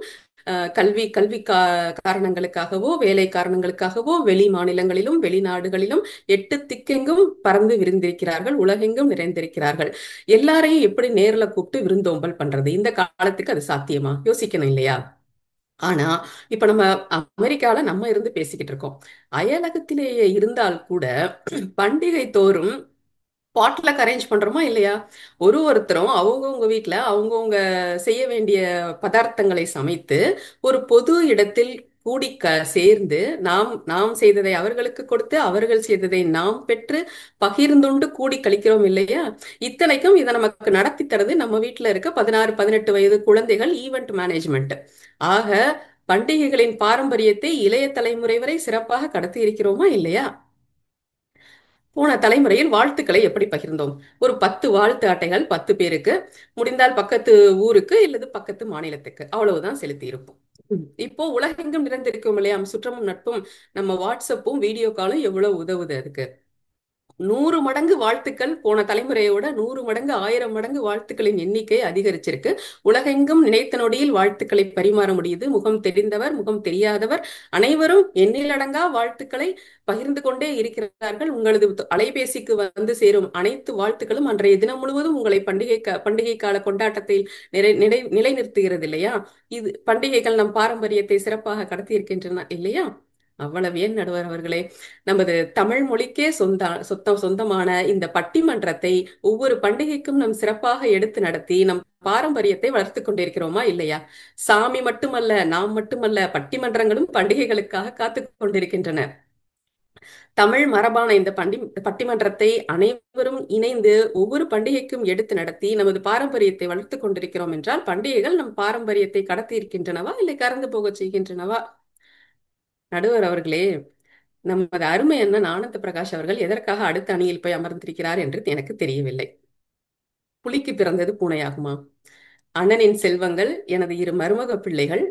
கல்வி கல்வி காரணங்களுக்காகவோ வேலை காரணங்களுக்காகவோ வெளி மாநிலங்களிலும் வெளிநாடுகளிலும் எட்டு திக்கெங்கும் பறந்து விருந்திருக்கிறார்கள், உலகெங்கும் நிறைந்திருக்கிறார்கள். எல்லாரையும் எப்படி நேர்ல கூப்பிட்டு விருந்தோம்பல் பண்றது? இந்த காலத்துக்கு அது சாத்தியமா? யோசிக்கணும் இல்லையா? ஆனா இப்ப நம்ம அமெரிக்கால நம்ம இருந்து பேசிக்கிட்டு இருக்கோம். அயலகத்திலேயே இருந்தால் கூட பண்டிகை தோறும் பாட்லக் அரேஞ்ச் பண்றோமா இல்லையா? ஒருத்தரும் அவங்கவுங்க வீட்ல அவங்கவுங்க செய்ய வேண்டிய பதார்த்தங்களை சமைத்து ஒரு பொது இடத்தில் கூடி சேர்ந்து நாம் நாம் செய்ததை அவர்களுக்கு கொடுத்து அவர்கள் செய்ததை நாம் பெற்று பகிர்ந்துண்டு கூடி கழிக்கிறோம் இல்லையா? இத்தனைக்கும் இதை நமக்கு நடத்தி தரது நம்ம வீட்ல இருக்க 16 18 வயது குழந்தைகள் ஈவெண்ட் மேனேஜ்மெண்ட். ஆக பண்டிகைகளின் பாரம்பரியத்தை இளைய தலைமுறை வரை சிறப்பாக கடத்தி இருக்கிறோமா இல்லையா? போன தலைமுறையில் வாழ்த்துக்களை எப்படி பகிர்ந்தோம்? ஒரு 10 வாழ்த்து அட்டைகள் 10 பேருக்கு, முடிந்தால் பக்கத்து ஊருக்கு இல்லது பக்கத்து மாநிலத்துக்கு, அவ்வளவுதான் செலுத்தி இருப்போம். இப்போ உலகெங்கும் நிறைந்திருக்கும் இல்லையா சுற்றமும் நட்பும். நம்ம வாட்ஸ்அப்பும் வீடியோ காலும் எவ்வளவு உதவுது அதுக்கு. 100 மடங்கு வாழ்த்துக்கள், போன தலைமுறையோட 100 மடங்கு 1000 மடங்கு வாழ்த்துக்களின் எண்ணிக்கை அதிகரிச்சிருக்கு. உலகெங்கும் நினைத்த நொடியில் வாழ்த்துக்களை பரிமாற முடியுது. முகம் தெரிந்தவர் முகம் தெரியாதவர் அனைவரும் எண்ணிலடங்கா வாழ்த்துக்களை பகிர்ந்து கொண்டே இருக்கிறார்கள். உங்களது அலைபேசிக்கு வந்து சேரும் அனைத்து வாழ்த்துக்களும் அன்றைய தினம் முழுவதும் உங்களை பண்டிகை கால கொண்டாட்டத்தில் நிலைநிறுத்துகிறது இல்லையா? இது பண்டிகைகள் நம் பாரம்பரியத்தை சிறப்பாக கடத்தி இருக்கின்றன இல்லையா? அவ்வளவு ஏன் நடுவர் அவர்களே, நமது தமிழ் மொழிக்கே சொந்தமான இந்த பட்டிமன்றத்தை ஒவ்வொரு பண்டிகைக்கும் நம் சிறப்பாக எடுத்து நடத்தி நம் பாரம்பரியத்தை வளர்த்து கொண்டிருக்கிறோமா இல்லையா? சாமி மட்டுமல்ல, நாம் மட்டுமல்ல, பட்டிமன்றங்களும் பண்டிகைகளுக்காக காத்து கொண்டிருக்கின்றன. தமிழ் மரபான இந்த பட்டிமன்றத்தை அனைவரும் இணைந்து ஒவ்வொரு பண்டிகைக்கும் எடுத்து நடத்தி நமது பாரம்பரியத்தை வளர்த்து கொண்டிருக்கிறோம் என்றால் பண்டிகைகள் நம் பாரம்பரியத்தை கடத்தி இருக்கின்றனவா இல்லை கறந்து போக செய்கின்றனவா? நடுவர் அவர்களே, நமது அருமை அண்ணன் ஆனந்த பிரகாஷ் அவர்கள் எதற்காக அடுத்த அணியில் போய் அமர்ந்திருக்கிறார் என்று எனக்கு தெரியவில்லை. புலிக்கு பிறந்தது பூனையாகுமா? அண்ணனின் செல்வங்கள் எனது 2 மருமக பிள்ளைகள்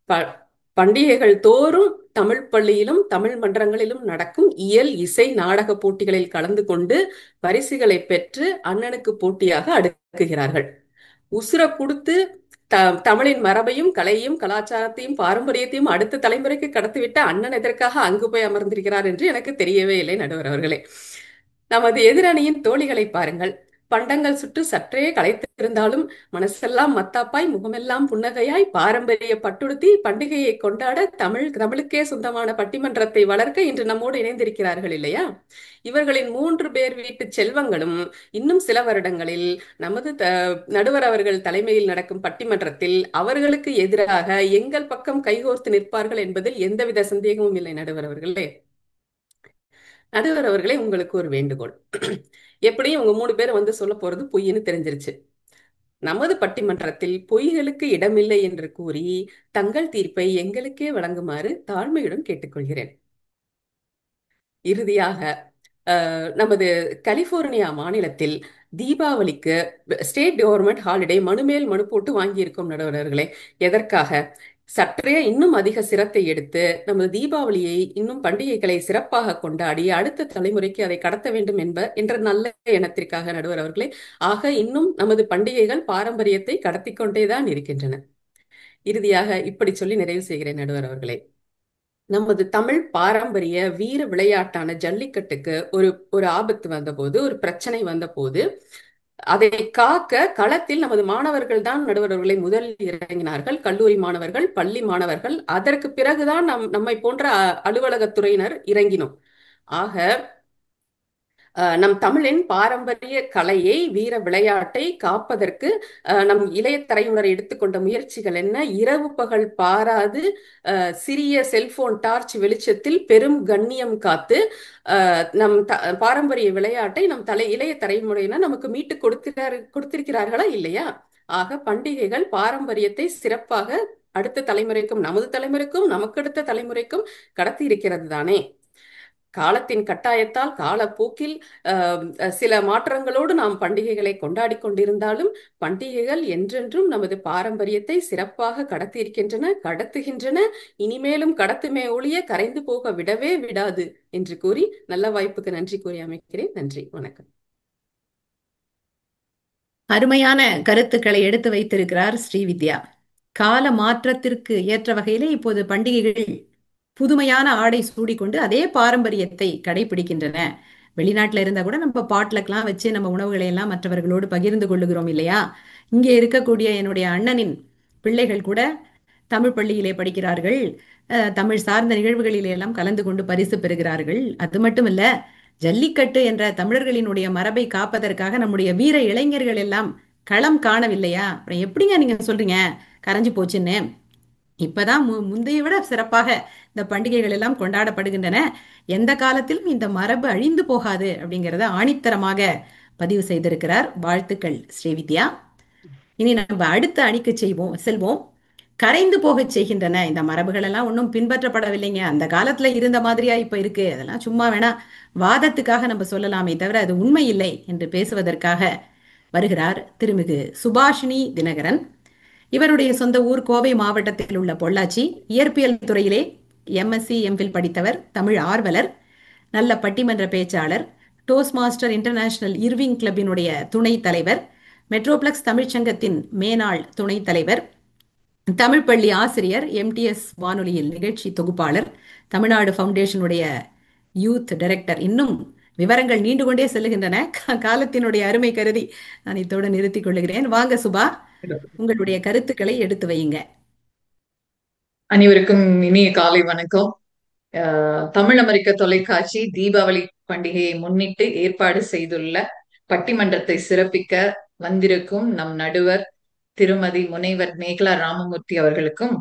ப பண்டிகைகள் தோறும் தமிழ் பள்ளியிலும் தமிழ் மன்றங்களிலும் நடக்கும் இயல் இசை நாடக போட்டிகளில் கலந்து கொண்டு பரிசுகளை பெற்று அண்ணனுக்கு போட்டியாக அடுக்குகிறார்கள். உசுர கொடுத்து தமிழின் மரபையும் கலையும் கலாச்சாரத்தையும் பாரம்பரியத்தையும் அடுத்த தலைமுறைக்கு கடத்திவிட்ட அண்ணன் எதற்காக அங்கு போய் அமர்ந்திருக்கிறார் என்று எனக்கு தெரியவே இல்லை நடுவர் அவர்களே. நமது எதிரணியின் தோழிகளை பாருங்கள். பண்டங்கள் சுட்டு சற்றே களைத்திருந்தாலும் மனசெல்லாம் மத்தாப்பாய் முகமெல்லாம் புன்னகையாய் பாரம்பரிய பட்டுடுத்தி பண்டிகையை கொண்டாட தமிழுக்கே சொந்தமான பட்டிமன்றத்தை வளர்க்க இன்று நம்மோடு இணைந்திருக்கிறார்கள் இல்லையா? இவர்களின் 3 பேர் வீட்டு செல்வங்களும் இன்னும் சில வருடங்களில் நமது நடுவர் அவர்கள் தலைமையில் நடக்கும் பட்டிமன்றத்தில் அவர்களுக்கு எதிராக எங்கள் பக்கம் கைகோர்த்து நிற்பார்கள் என்பதில் எந்தவித சந்தேகமும் இல்லை நடுவர் அவர்களே. நடுவர் அவர்களே, உங்களுக்கு ஒரு வேண்டுகோள். எப்படியும் உங்க 3 பேர் வந்து சொல்ல போறது பொய்ன்னு தெரிஞ்சிருச்சு. நமது பட்டிமன்றத்தில் பொய்களுக்கு இடமில்லை என்று கூறி தங்கள் தீர்ப்பை எங்களுக்கே வழங்குமாறு தாழ்மையுடன் கேட்டுக்கொள்கிறேன். இறுதியாக நமது கலிபோர்னியா மாநிலத்தில் தீபாவளிக்கு ஸ்டேட் கவர்மெண்ட் ஹாலிடே மனுமேல் மனு போட்டு வாங்கியிருக்கும் நடுவர்களே. எதற்காக? சற்றே இன்னும் அதிக சிரத்தை எடுத்து நமது தீபாவளியை இன்னும் பண்டிகைகளை சிறப்பாக கொண்டாடி அடுத்த தலைமுறைக்கு அதை கடத்த வேண்டும் என்ற நல்ல எண்ணத்திற்காக நடுவர் அவர்களே. ஆக இன்னும் நமது பண்டிகைகள் பாரம்பரியத்தை கடத்தி கொண்டேதான் இருக்கின்றன. இறுதியாக இப்படி சொல்லி நிறைவு செய்கிறேன் நடுவர் அவர்களே. நமது தமிழ் பாரம்பரிய வீர விளையாட்டான ஜல்லிக்கட்டுக்கு ஒரு ஆபத்து வந்தபோது, ஒரு பிரச்சனை வந்தபோது அதை காக்க களத்தில் நமது மாணவர்கள் தான் நடுவர்களை முதலில் இறங்கினார்கள். கல்லூரி மாணவர்கள், பள்ளி மாணவர்கள், அதற்கு பிறகுதான் நம்மை போன்ற அலுவலகத்துறையினர் இறங்கினோம். ஆக நம் தமிழின் பாரம்பரிய கலையை வீர விளையாட்டை காப்பதற்கு நம் இளைய தலைமுறை எடுத்துக்கொண்ட முயற்சிகள் என்ன? இரவு பகல் பாராது சிறிய செல்போன் டார்ச் வெளிச்சத்தில் பெரும் கண்ணியம் காத்து நம் பாரம்பரிய விளையாட்டை நம் இளைய தலைமுறையினர் நமக்கு மீட்டு கொடுத்திருக்கிறார்களா இல்லையா? ஆக பண்டிகைகள் பாரம்பரியத்தை சிறப்பாக அடுத்த தலைமுறைக்கும் நமது தலைமுறைக்கும் நமக்கு அடுத்த தலைமுறைக்கும் கடத்தி இருக்கிறது தானே. காலத்தின் கட்டாயத்தால் காலப்போக்கில் சில மாற்றங்களோடு நாம் பண்டிகைகளை கொண்டாடி கொண்டிருந்தாலும் பண்டிகைகள் என்றென்றும் நமது பாரம்பரியத்தை சிறப்பாக கடத்தியிருக்கின்றன, கடத்துகின்றன, இனிமேலும் கடத்துமே ஒழிய கரைந்து போக விடவே விடாது என்று கூறி நல்ல வாய்ப்புக்கு நன்றி கூறி அமைக்கிறேன். நன்றி, வணக்கம். அருமையான கருத்துக்களை எடுத்து வைத்திருக்கிறார் ஸ்ரீவித்யா. கால மாற்றத்திற்கு ஏற்ற வகையிலே இப்போது பண்டிகைகள் புதுமையான ஆடை சூடிக்கொண்டு அதே பாரம்பரியத்தை கடைபிடிக்கின்றன. வெளிநாட்டுல இருந்தா கூட நம்ம பாட்லக்கெல்லாம் வச்சு நம்ம உணவுகளை எல்லாம் மற்றவர்களோடு பகிர்ந்து கொள்ளுகிறோம் இல்லையா? இங்கே இருக்கக்கூடிய என்னுடைய அண்ணனின் பிள்ளைகள் கூட தமிழ் பள்ளியிலே படிக்கிறார்கள். தமிழ் சார்ந்த நிகழ்வுகளிலே எல்லாம் கலந்து கொண்டு பரிசு பெறுகிறார்கள். அது மட்டுமல்ல, ஜல்லிக்கட்டு என்ற தமிழர்களினுடைய மரபை காப்பதற்காக நம்முடைய வீர இளைஞர்கள் எல்லாம் களம் காணவில்லையா? அப்புறம் எப்படிங்க நீங்க சொல்றீங்க கரைஞ்சு போச்சுன்னு? இப்பதான் முந்தைய விட சிறப்பாக இந்த பண்டிகைகள் எல்லாம் கொண்டாடப்படுகின்றன. எந்த காலத்திலும் இந்த மரபு அழிந்து போகாது அப்படிங்கிறத ஆணித்தரமாக பதிவு செய்திருக்கிறார். வாழ்த்துக்கள் ஸ்ரீவித்யா. இனி நம்ம அடுத்த அணிக்கு செல்வோம். கரைந்து போகச் செய்கின்றன இந்த மரபுகள் எல்லாம் ஒன்றும் பின்பற்றப்படவில்லைங்க, அந்த காலத்துல இருந்த மாதிரியா இப்ப இருக்கு, அதெல்லாம் சும்மா வேணா வாதத்துக்காக நம்ம சொல்லலாமே தவிர அது உண்மை இல்லை என்று பேசுவதற்காக வருகிறார் திருமிகு சுபாஷினி தினகரன். இவருடைய சொந்த ஊர் கோவை மாவட்டத்தில் உள்ள பொள்ளாச்சி. இயற்பியல் துறையிலே எம்எஸ்சி எம்பில் படித்தவர், தமிழ் ஆர்வலர், நல்ல பட்டிமன்ற பேச்சாளர், டோஸ்ட் மாஸ்டர் இன்டர்நேஷனல் இர்விங் கிளப்பினுடைய துணைத் தலைவர், மெட்ரோபிளக்ஸ் தமிழ்ச்சங்கத்தின் மேனாள் துணைத் தலைவர், தமிழ் பள்ளி ஆசிரியர், எம்டிஎஸ் வானொலியில் நிகழ்ச்சி தொகுப்பாளர், தமிழ்நாடு ஃபவுண்டேஷனுடைய யூத் டைரக்டர். இன்னும் விவரங்கள் நீண்டு கொண்டே செல்லுகின்றன. காலத்தினுடைய அருமை கருதி நான் இத்தோடு நிறுத்திக் கொள்ளுகிறேன். வாங்க சுபா, உங்களுடைய கருத்துக்களை எடுத்து வையுங்க. அனைவருக்கும் இனிய காலை வணக்கம். தமிழ் அமெரிக்க தொலைக்காட்சி தீபாவளி பண்டிகையை முன்னிட்டு ஏற்பாடு செய்துள்ள பட்டிமன்றத்தை சிறப்பிக்க வந்திருக்கும் நம் நடுவர் திருமதி முனைவர் மேகலா ராமமூர்த்தி அவர்களுக்கும்,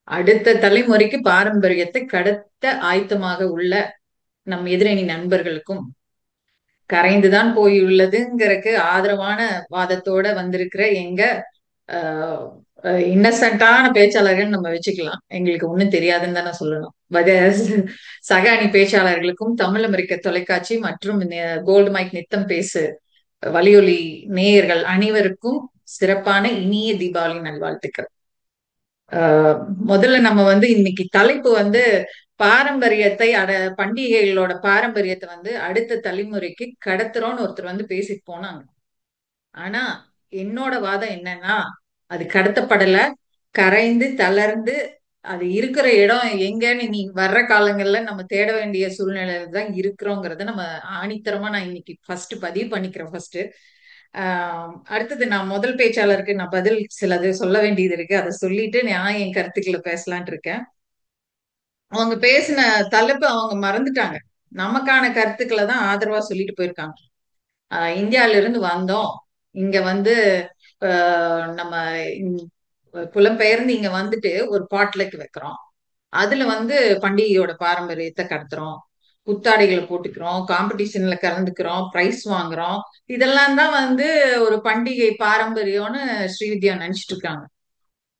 அடுத்த தலைமுறைக்கு பாரம்பரியத்தை கடத்த ஆயத்தமாக உள்ள நம் எதிரணி நண்பர்களுக்கும், கரைந்துதான் போயுள்ளதுங்கிறதுக்கு ஆதரவான வாதத்தோட வந்திருக்கிற எங்க இன்னசென்டான பேச்சாளர்கள் நம்ம வச்சுக்கலாம், எங்களுக்கு ஒண்ணும் தெரியாதுன்னு தான் நான் சொல்லணும். சக அணி பேச்சாளர்களுக்கும், தமிழ் அமெரிக்க தொலைக்காட்சி மற்றும் கோல்டு மைக் நித்தம் பேசு வலியொலி நேயர்கள் அனைவருக்கும் சிறப்பான இனிய தீபாவளி நல்வாழ்த்துக்கள். முதல்ல நம்ம இன்னைக்கு தலைப்பு பாரம்பரியத்தை பண்டிகைகளோட பாரம்பரியத்தை அடுத்த தலைமுறைக்கு கடத்துறோம்னு ஒருத்தர் பேசிட்டு போனாங்க. ஆனா என்னோட வாதம் என்னன்னா, அது கடத்தப்படல, கரைந்து தளர்ந்து அது இருக்கிற இடம் எங்கன்னு நீ வர்ற காலங்கள்ல நம்ம தேட வேண்டிய சூழ்நிலையில தான் இருக்கிறோங்கிறத நம்ம ஆணித்தரமா நான் இன்னைக்கு ஃபர்ஸ்ட் பதிவு பண்ணிக்கிறேன். ஃபர்ஸ்ட் அடுத்தது நான் முதல் பேச்சாளருக்கு நான் பதில் சிலது சொல்ல வேண்டியது இருக்கு, அதை சொல்லிட்டு நான் என் கருத்துக்களை பேசலான் இருக்கேன். அவங்க பேசின தலைப்பு அவங்க மறந்துட்டாங்க, நமக்கான கருத்துக்களை தான் ஆதரவா சொல்லிட்டு போயிருக்காங்க. இந்தியால இருந்து வந்தோம், இங்க நம்ம புலம்பெயர்ந்து இங்க வந்துட்டு ஒரு பாட்லக்கு வைக்கிறோம், அதுல பண்டிகையோட பாரம்பரியத்தை கடத்துறோம், புத்தாடைகளை போட்டுக்கிறோம், காம்படிஷன்ல கலந்துக்கிறோம், பிரைஸ் வாங்குறோம், இதெல்லாம் தான் ஒரு பண்டிகை பாரம்பரியம்னு ஸ்ரீவித்யா நினைச்சிட்டு இருக்காங்க.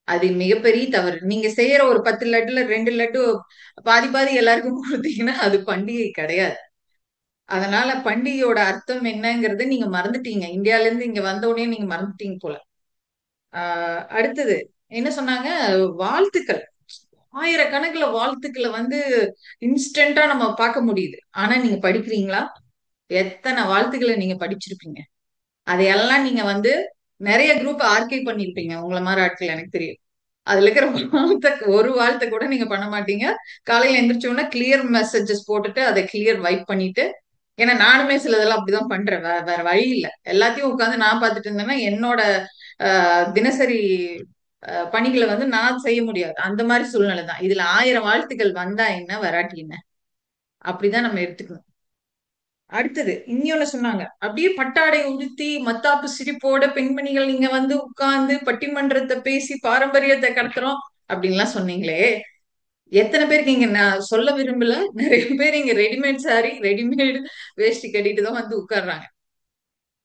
அது மிகப்பெரிய தவறு. நீங்க செய்யற ஒரு 10 லட்டுல 2 லட்டு பாதி பாதி எல்லாருக்கும் கொடுத்தீங்கன்னா அது பண்டிகை கிடையாது. அதனால பண்டிகையோட அர்த்தம் என்னங்கறத நீங்க மறந்துட்டீங்க, இந்தியால இருந்து இங்க வந்த உடனே நீங்க மறந்துட்டீங்க போல. அடுத்தது என்ன சொன்னாங்க, வாழ்த்துக்கள், ஆயிரக்கணக்குல வாழ்த்துக்களை இன்ஸ்டன்டா நம்ம பார்க்க முடியுது. ஆனா நீங்க படிக்கிறீங்களா? எத்தனை வாழ்த்துக்களை நீங்க படிச்சிருப்பீங்க? அதையெல்லாம் நீங்க நிறைய குரூப் ஆர்கைவ் பண்ணிருப்பீங்க, உங்களை மாதிரி ஆட்கள் எனக்கு தெரியும். அதுல இருக்கிற ஒரு வாழ்த்தை கூட நீங்க பண்ண மாட்டீங்க. காலையில எந்திரிச்சோன்னா கிளியர் மெசேஜஸ் போட்டுட்டு அதை கிளியர் வைப் பண்ணிட்டு, ஏன்னா நானுமே சிலதெல்லாம் அப்படிதான் பண்றேன், வேற வழி இல்லை. எல்லாத்தையும் உட்காந்து நான் பார்த்துட்டு இருந்தேன்னா என்னோட தினசரி பணிகளை நான் செய்ய முடியாது. அந்த மாதிரி சூழ்நிலை தான். இதுல 1000 வாழ்த்துக்கள் வந்தா என்ன, வராட்டி என்ன, அப்படிதான் நம்ம எடுத்துக்கணும். அடுத்தது இன்னொன்னு சொன்னாங்க, அப்படியே பட்டாடை உடுத்தி மத்தாப்பு சிரிப்போட பெண்மணிகள் நீங்க உட்கார்ந்து பட்டிமன்றத்தை பேசி பாரம்பரியத்தை கடத்துறோம் அப்படின்லாம் சொன்னீங்களே, எத்தனை பேருக்கு இங்க நான் சொல்ல விரும்பல, நிறைய பேர் இங்க ரெடிமேட் சாரி ரெடிமேட் வேஷ்டி கட்டிட்டு தான் உட்கார்றாங்க.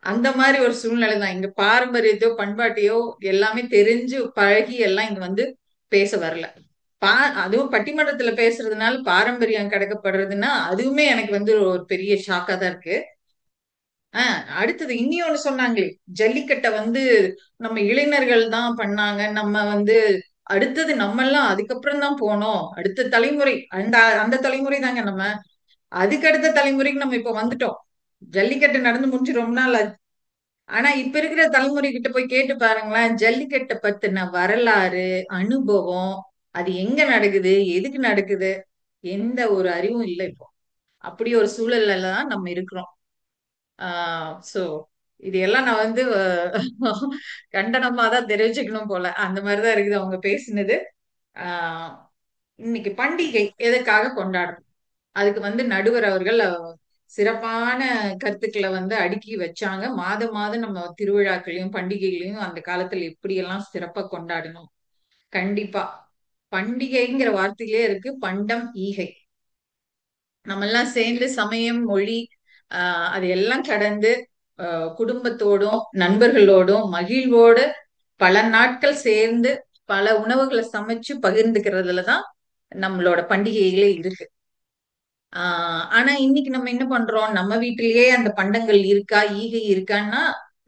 அந்த மாதிரி ஒரு சூழ்நிலை தான். இங்க பாரம்பரியத்தையோ பண்பாட்டையோ எல்லாமே தெரிஞ்சு பழகி எல்லாம் இங்க பேச வரல. பா அதுவும் பட்டிமன்றத்துல பேசுறதுனால பாரம்பரியம் கடக்கப்படுறதுன்னா அதுவுமே எனக்கு வந்து ஒரு பெரிய ஷாக்கா தான் இருக்கு. அடுத்தது இன்னியொன்னு சொன்னாங்களே, ஜல்லிக்கட்டை வந்து நம்ம இளைஞர்கள் தான் பண்ணாங்க. நம்ம வந்து அடுத்தது நம்ம எல்லாம் அதுக்கப்புறம் தான் போனோம். அடுத்த தலைமுறை அந்த அந்த தலைமுறை தாங்க நம்ம. அதுக்கு அடுத்த தலைமுறைக்கு நம்ம இப்ப வந்துட்டோம். ஜல்லிக்கட்டு நடந்து முடிஞ்சு ரொம்ப நாள் ஆச்சு. ஆனா இப்ப இருக்கிற தலைமுறை கிட்ட போய் கேட்டு பாருங்களேன், ஜல்லிக்கட்டை பத்தின வரலாறு, அனுபவம், அது எங்க நடக்குது, எதுக்கு நடக்குது, எந்த ஒரு அறிவும் இல்லை இப்போ. அப்படி ஒரு சூழல்ல தான் நம்ம இருக்கிறோம். சோ இது எல்லாம் நான் வந்து கண்டனமா தான் தெரிவிச்சுக்கணும் போல. அந்த மாதிரிதான் இருக்குது அவங்க பேசினது. ஆஹ் இன்னைக்கு பண்டிகை எதுக்காக கொண்டாடுறோம்? அதுக்கு வந்து நடுவர் அவர்கள் சிறப்பான கருத்துக்களை வந்து அடுக்கி வச்சாங்க. மாதம் மாதம் நம்ம திருவிழாக்களையும் பண்டிகைகளையும் அந்த காலத்துல எப்படியெல்லாம் சிறப்பா கொண்டாடணும். கண்டிப்பா பண்டிகைங்கிற வார்த்தையிலே இருக்கு பண்டம் ஈகை. நம்ம எல்லாம் சேர்ந்து சமயம் மொழி அது எல்லாம் கடந்து குடும்பத்தோடும் நண்பர்களோடும் மகிழ்வோடு பல நாட்கள் சேர்ந்து பல உணவுகளை சமைச்சு பகிர்ந்துக்கிறதுலதான் நம்மளோட பண்டிகைகளே இருக்கு. ஆனா இன்னைக்கு நம்ம என்ன பண்றோம்? நம்ம வீட்டிலேயே அந்த பண்டங்கள் இருக்கா, ஈகை இருக்கான்னா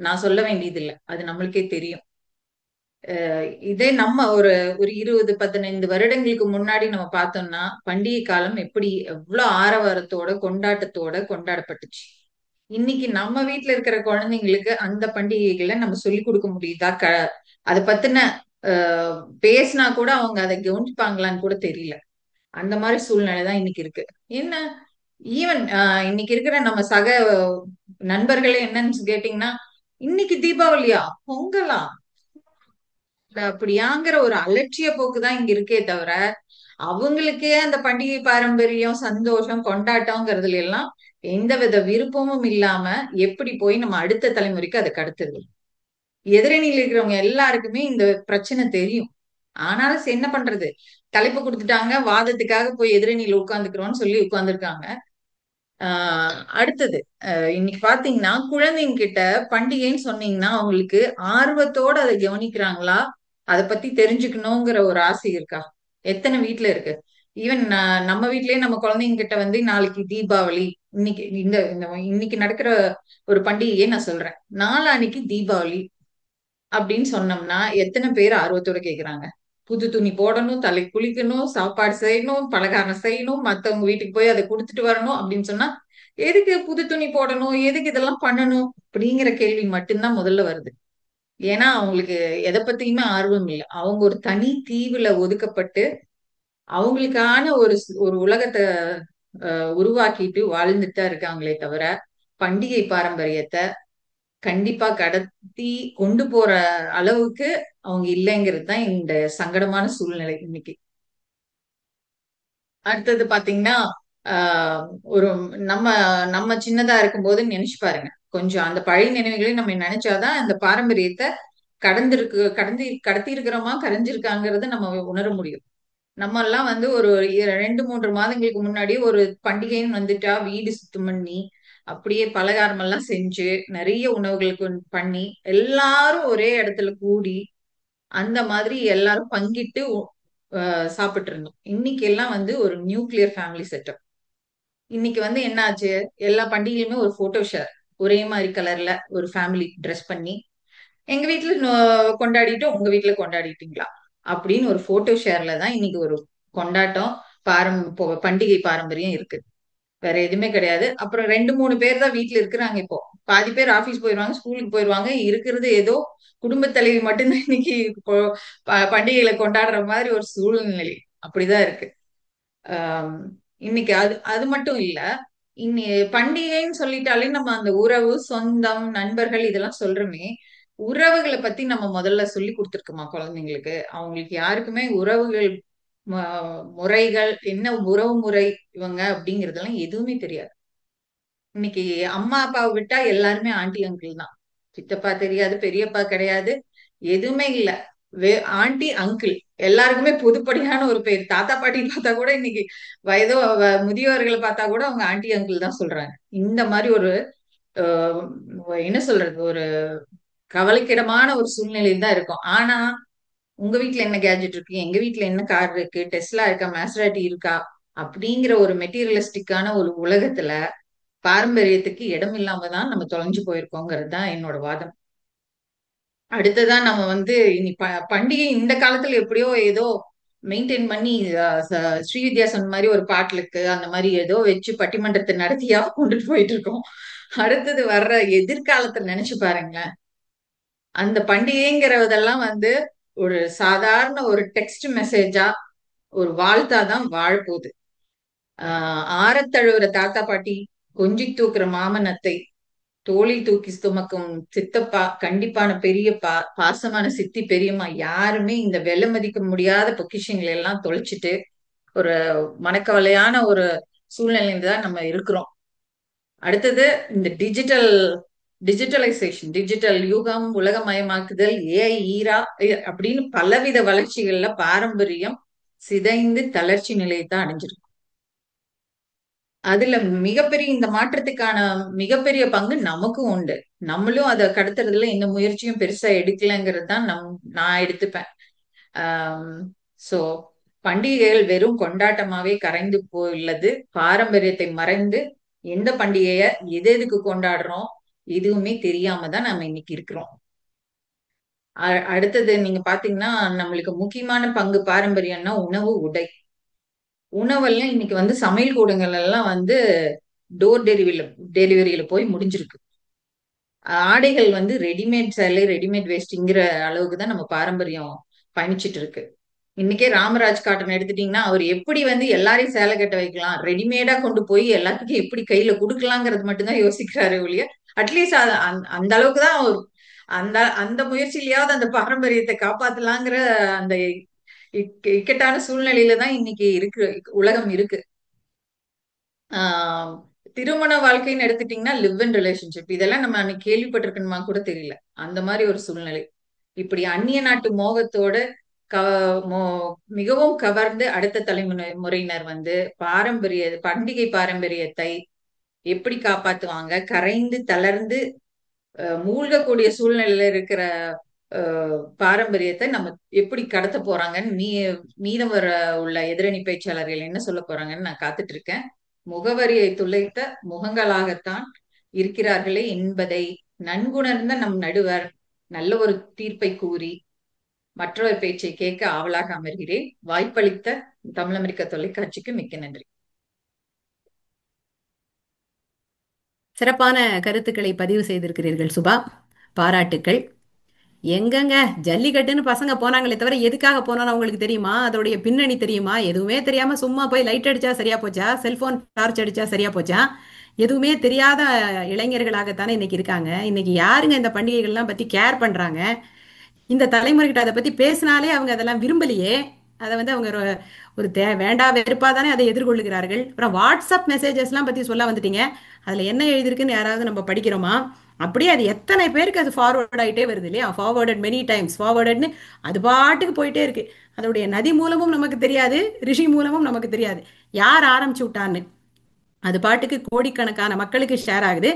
நான் சொல்ல வேண்டியது இல்லை, அது நம்மளுக்கே தெரியும். இதே நம்ம ஒரு ஒரு 20-15 வருடங்களுக்கு முன்னாடி நம்ம பார்த்தோம்னா பண்டிகை காலம் எப்படி எவ்வளவு ஆரவாரத்தோட கொண்டாட்டத்தோட கொண்டாடப்பட்டுச்சு. இன்னைக்கு நம்ம வீட்டுல இருக்கிற குழந்தைங்களுக்கு அந்த பண்டிகைகளை நம்ம சொல்லி கொடுக்க முடியுதா? அதை பத்தின பேசினா கூட அவங்க அதை கவனிப்பாங்களான்னு கூட தெரியல. அந்த மாதிரி சூழ்நிலை தான் இன்னைக்கு இருக்கு. என்ன ஈவன் இன்னைக்கு இருக்கிற நம்ம சக நண்பர்களே என்னன்னு கேட்டீங்கன்னா, இன்னைக்கு தீபாவளியா, பொங்கலா, அப்படியாங்கிற ஒரு அலட்சிய போக்குதான் இங்க இருக்கே தவிர அவங்களுக்கே அந்த பண்டிகை பாரம்பரியம் சந்தோஷம் கொண்டாட்டம்ங்கிறதுல எல்லாம் எந்தவித விருப்பமும் இல்லாம எப்படி போய் நம்ம அடுத்த தலைமுறைக்கு அதை கடத்துது. எதிரணியில் இருக்கிறவங்க எல்லாருக்குமே இந்த பிரச்சனை தெரியும். ஆனாலும் என்ன பண்றது? தலைப்பு கொடுத்துட்டாங்க, வாதத்துக்காக போய் எதிரணியில உட்கார்ந்துக்கிறோம்னு சொல்லி உட்கார்ந்துருக்காங்க. அடுத்தது இன்னைக்கு பாத்தீங்கன்னா குழந்தைங்க கிட்ட பண்டிகைன்னு சொன்னீங்கன்னா அவங்களுக்கு ஆர்வத்தோட அதை கவனிக்கிறாங்களா, அதை பத்தி தெரிஞ்சுக்கணுங்கிற ஒரு ஆசை இருக்கா? எத்தனை வீட்டுல இருக்கு? ஈவன் நம்ம வீட்லயே நம்ம குழந்தைங்க கிட்ட வந்து நாளைக்கு தீபாவளி, இன்னைக்கு இன்னைக்கு நடக்கிற ஒரு பண்டிகையே நான் சொல்றேன், நாளான்னைக்கு தீபாவளி அப்படின்னு சொன்னோம்னா எத்தனை பேர் ஆர்வத்தோட கேக்குறாங்க? புது துணி போடணும், தலை குளிக்கணும், சாப்பாடு செய்யணும், பலகாரம் செய்யணும், மத்தவங்க வீட்டுக்கு போய் அதை கொடுத்துட்டு வரணும் அப்படின்னு சொன்னா எதுக்கு புது துணி போடணும், எதுக்கு இதெல்லாம் பண்ணணும் அப்படிங்கிற கேள்வி மட்டும்தான் முதல்ல வருது. ஏன்னா அவங்களுக்கு எதை பத்தியுமே ஆர்வம் இல்லை. அவங்க ஒரு தனி தீவுல ஒதுக்கப்பட்டு அவங்களுக்கான ஒரு உலகத்தை உருவாக்கிட்டு வாழ்ந்துட்டு தான் இருக்காங்களே தவிர பண்டிகை பாரம்பரியத்தை கண்டிப்பா கடத்தி கொண்டு போற அளவுக்கு அவங்க இல்லைங்கிறது தான் இந்த சங்கடமான சூழ்நிலை இன்னைக்கு. அடுத்தது பாத்தீங்கன்னா ஆஹ் ஒரு நம்ம நம்ம சின்னதா இருக்கும்போது நினைச்சு பாருங்க, கொஞ்சம் அந்த பழைய நினைவுகளையும் நம்ம நினைச்சாதான் அந்த பாரம்பரியத்தை கடத்தி இருக்கிறோமா கரைஞ்சிருக்காங்கிறத நம்ம உணர முடியும். நம்ம எல்லாம் வந்து ஒரு 2-3 மாதங்களுக்கு முன்னாடி ஒரு பண்டிகைன்னு வந்துட்டா வீடு சுத்தம் பண்ணி அப்படியே பலகாரம் எல்லாம் செஞ்சு நிறைய உணவுகளுக்கு பண்ணி எல்லாரும் ஒரே இடத்துல கூடி அந்த மாதிரி எல்லாரும் பங்கிட்டு சாப்பிட்டு இருந்தோம். இன்னைக்கு எல்லாம் வந்து ஒரு நியூக்ளியர் ஃபேமிலி செட்டப். இன்னைக்கு வந்து என்ன ஆச்சு? எல்லா பண்டிகையுமே ஒரு போட்டோ ஷேர், ஒரே மாதிரி கலர்ல ஒரு ஃபேமிலி ட்ரெஸ் பண்ணி எங்க வீட்டுல கொண்டாடிட்டு உங்க வீட்டுல கொண்டாடிட்டீங்களா அப்படின்னு ஒரு போட்டோ ஷேர்ல தான் இன்னைக்கு ஒரு கொண்டாட்டம், பண்டிகை பாரம்பரியம் இருக்கு. வேற எதுவுமே கிடையாது. அப்புறம் 2-3 பேர் தான் வீட்டுல இருக்கிறாங்க. இப்போ பாதி பேர் ஆபீஸ் போயிருவாங்க, ஸ்கூலுக்கு போயிருவாங்க. இருக்கிறது ஏதோ குடும்ப தலைவி மட்டும்தான் இன்னைக்கு பண்டிகைகளை கொண்டாடுற மாதிரி ஒரு சூழ்நிலை அப்படிதான் இருக்கு. ஆஹ் இன்னைக்கு அது அது மட்டும் இல்ல. இன்னி பண்டிகைன்னு சொல்லிட்டாலே நம்ம அந்த உறவு சொந்தம் நண்பர்கள் இதெல்லாம் சொல்றோமே, உறவுகளை பத்தி நம்ம முதல்ல சொல்லி கொடுத்துருக்கோமா குழந்தைங்களுக்கு? அவங்களுக்கு யாருக்குமே உறவுகள் முறைகள் என்ன, உறவு முறை இவங்க அப்படிங்கறதெல்லாம் எதுவுமே தெரியாது. இன்னைக்கு அம்மா அப்பாவை விட்டா எல்லாருமே ஆண்டி அங்கிள் தான். சித்தப்பா தெரியாது, பெரியப்பா கிடையாது, எதுவுமே இல்ல. ஆண்டி அங்கிள் எல்லாருக்குமே பொதுப்படியான ஒரு பேர். தாத்தா பாட்டி பார்த்தா கூட இன்னைக்கு வயதோ முதியோர்களை பார்த்தா கூட அவங்க ஆண்டி அங்கிள் தான் சொல்றாங்க. இந்த மாதிரி ஒரு என்ன சொல்றது, ஒரு கவலைக்கிடமான ஒரு சூழ்நிலையில் தான் இருக்கும். ஆனா உங்க வீட்ல என்ன கேஜெட் இருக்கு, எங்க வீட்ல என்ன கார் இருக்கு, டெஸ்லா இருக்கா, மேசராட்டி இருக்கா, அப்படிங்கிற ஒரு மெட்டீரியலிஸ்டிக்கான ஒரு உலகத்துல பாரம்பரியத்துக்கு இடம் இல்லாம தான் நம்ம தொலைஞ்சு போயிருக்கோங்கிறது தான் என்னோட வாதம். அடுத்ததான் நம்ம வந்து இனி பண்டிகை இந்த காலத்துல எப்படியோ ஏதோ மெயின்டைன் பண்ணி ஸ்ரீவித்யா சொன்ன மாதிரி ஒரு பாட்டுக்கு அந்த மாதிரி ஏதோ வச்சு பட்டிமன்றத்தை நடத்தியா கொண்டுட்டு போயிட்டு இருக்கோம். அடுத்தது வர்ற எதிர்காலத்தை நினைச்சு பாருங்களேன். அந்த பண்டிகைங்கிறதெல்லாம் வந்து ஒரு சாதாரண ஒரு டெக்ஸ்ட் மெசேஜா ஒரு வாழ்த்தா தான் வாழப்போகுது. ஆரத்தழுவுற தாத்தா பாட்டி, கொஞ்சி தூக்குற மாமன் அத்தை, தோளில் தூக்கி சுமக்கும் சித்தப்பா, கண்டிப்பான பெரியப்பா, பாசமான சித்தி பெரியம்மா, யாருமே இந்த விலை மதிக்க முடியாத பொக்கிஷங்களை எல்லாம் தொலைச்சிட்டு ஒரு மனக்கவலையான ஒரு சூழ்நிலையில தான் நம்ம இருக்கிறோம். அடுத்தது இந்த டிஜிட்டலைசேஷன், டிஜிட்டல் யுகம், உலகமயமாக்குதல், ஏஐ ஈரா அப்படின்னு பலவித வளர்ச்சிகள்ல பாரம்பரியம் சிதைந்து தளர்ச்சி நிலையை தான் அடைஞ்சிருக்கு. அதுல மிகப்பெரிய இந்த மாற்றத்துக்கான மிகப்பெரிய பங்கு நமக்கும் உண்டு. நம்மளும் அதை கடத்துறதுல எந்த முயற்சியும் பெருசா எடுக்கலைங்கிறது தான் நான் எடுத்துப்பேன். சோ பண்டிகைகள் வெறும் கொண்டாட்டமாவே கரைந்து போயுள்ளது. பாரம்பரியத்தை மறைந்து எந்த பண்டிகைய எதுக்கு கொண்டாடுறோம் எதுவுமே தெரியாம தான் நம்ம இன்னைக்கு இருக்கிறோம். அடுத்தது நீங்க பாத்தீங்கன்னா, நம்மளுக்கு முக்கியமான பங்கு பாரம்பரியம்னா உணவு, உடை. உணவெல்லாம் இன்னைக்கு வந்து சமையல் கூடங்கள் எல்லாம் வந்து டோர் டெலிவரியில போய் முடிஞ்சிருக்கு. ஆடைகள் வந்து ரெடிமேட் சேலை, ரெடிமேட் வேஸ்ட்ங்கிற அளவுக்கு தான் நம்ம பாரம்பரியம் பயணிச்சிட்டு இருக்கு. இன்னைக்கே ராமராஜ் காட்டன் எடுத்துட்டீங்கன்னா, அவர் எப்படி வந்து எல்லாரையும் சேலை கட்ட வைக்கலாம், ரெடிமேடா கொண்டு போய் எல்லாத்துக்கும் எப்படி கையில கொடுக்கலாங்கிறது மட்டும்தான் யோசிக்கிறாரு ஒழிய, அட்லீஸ்ட் அந்த அளவுக்கு தான் அவர் அந்த அந்த முயற்சியிலயாவது அந்த பாரம்பரியத்தை காப்பாத்தலாங்கிற அந்த இக்கட்டான சூழ்நிலையில தான் இன்னைக்கு இருக்கு, உலகம் இருக்கு. ஆஹ் திருமண வாழ்க்கைன்னு எடுத்துட்டீங்கன்னா, லிவ் இன் ரிலேஷன்ஷிப், இதெல்லாம் நம்ம அன்னைக்கு கேள்விப்பட்டிருக்கணுமா கூட தெரியல. அந்த மாதிரி ஒரு சூழ்நிலை. இப்படி அந்நிய நாட்டு மோகத்தோட க மிகவும் கவர்ந்து அடுத்த தலைமுறையினர் வந்து பண்டிகை பாரம்பரியத்தை எப்படி காப்பாத்துவாங்க, கரைந்து தளர்ந்து மூழ்கக்கூடிய சூழ்நிலையில இருக்கிற பாரம்பரியத்தை நம்ம எப்படி கடத்த போறாங்கன்னு மீதம் வர உள்ள எதிரணி பேச்சாளர்கள் என்ன சொல்ல போறாங்கன்னு நான் காத்துட்டு இருக்கேன். முகவரியை துளைத்த முகங்களாகத்தான் இருக்கிறார்களே என்பதை நன்குணர்ந்த நம் நடுவர் நல்ல ஒரு தீர்ப்பை கூறி மற்றவர் பேச்சை கேட்க ஆவலாக அமர்கிறேன். வாய்ப்பளித்த தமிழ் அமெரிக்க தொலைக்காட்சிக்கு மிக்க நன்றி. சிறப்பான கருத்துக்களை பதிவு செய்திருக்கிறீர்கள் சுபா, பாராட்டுக்கள். எங்கங்க ஜல்லிக்கட்டுன்னு பசங்க போனாங்களே தவிர எதுக்காக போனோம்னு அவங்களுக்கு தெரியுமா? அதோடைய பின்னணி தெரியுமா? எதுவுமே தெரியாம சும்மா போய் லைட் அடிச்சா சரியா போச்சா, செல்போன் டார்ச் அடிச்சா சரியா போச்சா? எதுவுமே தெரியாத இளைஞர்களாகத்தானே இன்னைக்கு இருக்காங்க. இன்னைக்கு யாருங்க இந்த பண்டிகைகள்லாம் பத்தி கேர் பண்றாங்க? இந்த தலைமுறைகிட்ட அதை பத்தி பேசினாலே அவங்க அதெல்லாம் விரும்பலையே. அதை வந்து அவங்க ஒரு வேண்டா வெறுப்பா தானே அதை எதிர்கொள்ளுகிறார்கள். அப்புறம் வாட்ஸ்அப் மெசேஜஸ்லாம் பத்தி சொல்ல வந்துட்டீங்க. அதுல என்ன எழுதிருக்குன்னு யாராவது நம்ம படிக்கிறோமா? அப்படியே அது எத்தனை பேருக்கு அது ஃபார்வர்ட் ஆகிட்டே வருது இல்லையா? ஃபார்வர்டட் மெனி டைம்ஸ் ஃபார்வர்டட்னு அது பாட்டுக்கு போயிட்டே இருக்கு. அதோடைய நதி மூலமும் நமக்கு தெரியாது, ரிஷி மூலமும் நமக்கு தெரியாது யார் ஆரம்பிச்சு விட்டான்னு. அது பாட்டுக்கு கோடிக்கணக்கான மக்களுக்கு ஷேர் ஆகுது.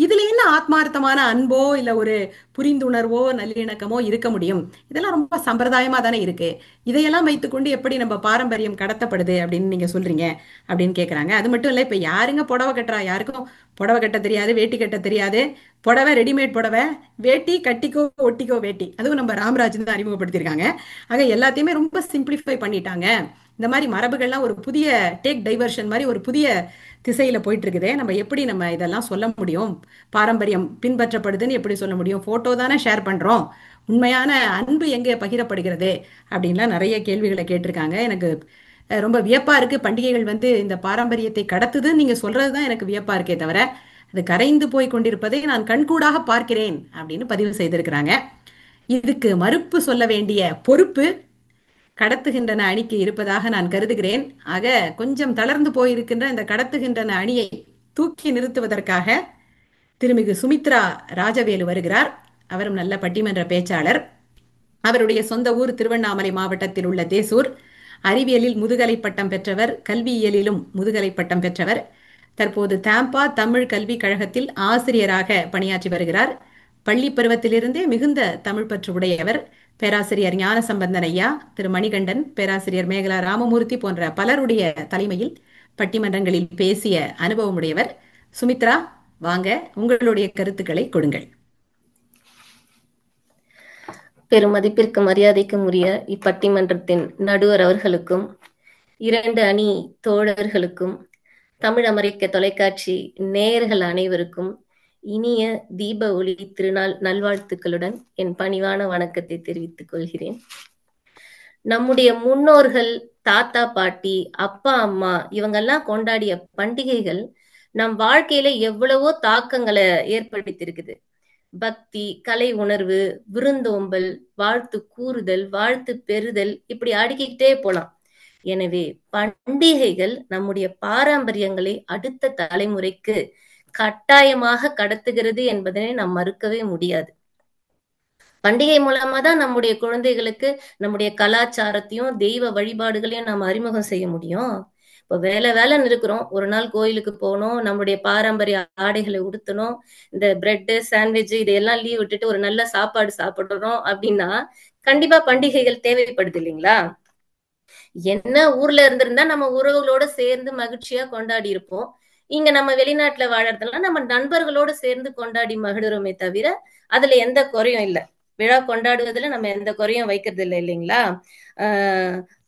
இதுல என்ன ஆத்மார்த்தமான அன்போ இல்ல ஒரு புரிந்துணர்வோ நல்லிணக்கமோ இருக்க முடியும்? இதெல்லாம் ரொம்ப சம்பிரதாயமா தானே இருக்கு. இதையெல்லாம் வைத்துக்கொண்டு எப்படி நம்ம பாரம்பரியம் கடத்தப்படுது அப்படின்னு நீங்க சொல்றீங்க அப்படின்னு கேக்குறாங்க. அது மட்டும் இல்ல, இப்ப யாருங்க புடவை கட்டுறா? யாருக்கும் புடவை கட்ட தெரியாது, வேட்டி கட்ட தெரியாது. புடவை ரெடிமேட் புடவை, வேட்டி கட்டிக்கோ ஒட்டிக்கோ வேட்டி, அதுவும் நம்ம ராமராஜ் தான் அறிமுகப்படுத்தியிருக்காங்க. ஆக எல்லாத்தையுமே ரொம்ப சிம்பிளிஃபை பண்ணிட்டாங்க. இந்த மாதிரி மரபுகள்லாம் ஒரு புதிய டேக் டைவர்ஷன் மாதிரி ஒரு புதிய திசையில போயிட்டு இருக்குதே. நம்ம எப்படி நம்ம இதெல்லாம் சொல்ல முடியும்? பாரம்பரியம் பின்பற்றப்படுதுன்னு எப்படி சொல்ல முடியும்? போட்டோ தானே ஷேர் பண்றோம். உண்மையான அன்பு எங்கே பகிரப்படுகிறது அப்படின்லாம் நிறைய கேள்விகளை கேட்டிருக்காங்க. எனக்கு ரொம்ப வியப்பா இருக்கு. பண்டிகைகள் வந்து இந்த பாரம்பரியத்தை கடத்துதுன்னு நீங்க சொல்றதுதான் எனக்கு வியப்பா இருக்கே தவிர அது கரைந்து போய் கொண்டிருப்பதை நான் கண்கூடாக பார்க்கிறேன் அப்படின்னு பதிவு செய்திருக்கிறாங்க. இதுக்கு மறுப்பு சொல்ல வேண்டிய பொறுப்பு கடத்துகின்றன அணிக்கு இருப்பதாக நான் கருதுகிறேன். ஆக கொஞ்சம் தளர்ந்து போயிருக்கின்ற இந்த கடத்துகின்றன அணியை தூக்கி நிறுத்துவதற்காக திருமிகு சுமித்ரா ராஜவேலு வருகிறார். அவரும் நல்ல பட்டிமன்ற பேச்சாளர். அவருடைய சொந்த ஊர் திருவண்ணாமலை மாவட்டத்தில் உள்ள தேசூர். அறிவியலில் முதுகலை பட்டம் பெற்றவர், கல்வியியலிலும் முதுகலை பட்டம் பெற்றவர். தற்போது தாம்பா தமிழ் கல்விக் கழகத்தில் ஆசிரியராக பணியாற்றி வருகிறார். பள்ளி பருவத்திலிருந்தே மிகுந்த தமிழ் பற்று உடையவர். பேராசிரியர் ஞானசம்பந்தன் ஐயா, திரு மணிகண்டன், பேராசிரியர் மேகலா ராமமூர்த்தி போன்ற பலருடைய தலைமையில் பட்டிமன்றங்களில் பேசிய அனுபவமுடையவர். சுமித்ரா, வாங்க, உங்களுடைய கருத்துக்களை கொடுங்கள். பெருமதிப்பிற்கு மரியாதைக்கும் உரிய இப்பட்டிமன்றத்தின் நடுவர் அவர்களுக்கும், 2 அணி தோழர்களுக்கும், தமிழ் அமெரிக்க தொலைக்காட்சி நேயர்கள் அனைவருக்கும் இனிய தீப ஒளி திருநாள் நல்வாழ்த்துக்களுடன் என் பணிவான வணக்கத்தை தெரிவித்துக் கொள்கிறேன். நம்முடைய முன்னோர்கள், தாத்தா பாட்டி, அப்பா அம்மா இவங்கெல்லாம் கொண்டாடிய பண்டிகைகள் நம் வாழ்க்கையில எவ்வளவோ தாக்கங்களை ஏற்படுத்தியிருக்குது. பக்தி, கலை உணர்வு, விருந்தோம்பல், வாழ்த்து கூறுதல், வாழ்த்து பெறுதல், இப்படி அடுக்கிக்கிட்டே போலாம். எனவே பண்டிகைகள் நம்முடைய பாரம்பரியங்களை அடுத்த தலைமுறைக்கு கட்டாயமாக கடத்துகிறது என்பதனை நாம் மறுக்கவே முடியாது. பண்டிகை மூலமா தான் நம்முடைய குழந்தைகளுக்கு நம்முடைய கலாச்சாரத்தையும் தெய்வ வழிபாடுகளையும் நாம் அறிமுகம் செய்ய முடியும். இப்போ வேலைன்னு இருக்கிறோம், ஒரு நாள் கோயிலுக்கு போகணும், நம்முடைய பாரம்பரிய ஆடைகளை உடுத்தணும், இந்த பிரெட்டு சாண்ட்விச் இதையெல்லாம் லீவ் விட்டுட்டு ஒரு நல்ல சாப்பாடு சாப்பிடுறோம் அப்படின்னா கண்டிப்பா பண்டிகைகள் தேவைப்படுது இல்லைங்களா? என்ன ஊர்ல இருந்திருந்தா நம்ம உறவுகளோட சேர்ந்து மகிழ்ச்சியா கொண்டாடி இருப்போம். இங்க நம்ம வெளிநாட்டுல வாழறதெல்லாம் நம்ம நண்பர்களோடு சேர்ந்து கொண்டாடி மகிழ்றோமே தவிர அதுல எந்த குறையும் இல்லை. விழா கொண்டாடுவதுல நம்ம எந்த குறையும் வைக்கிறது இல்லை இல்லைங்களா?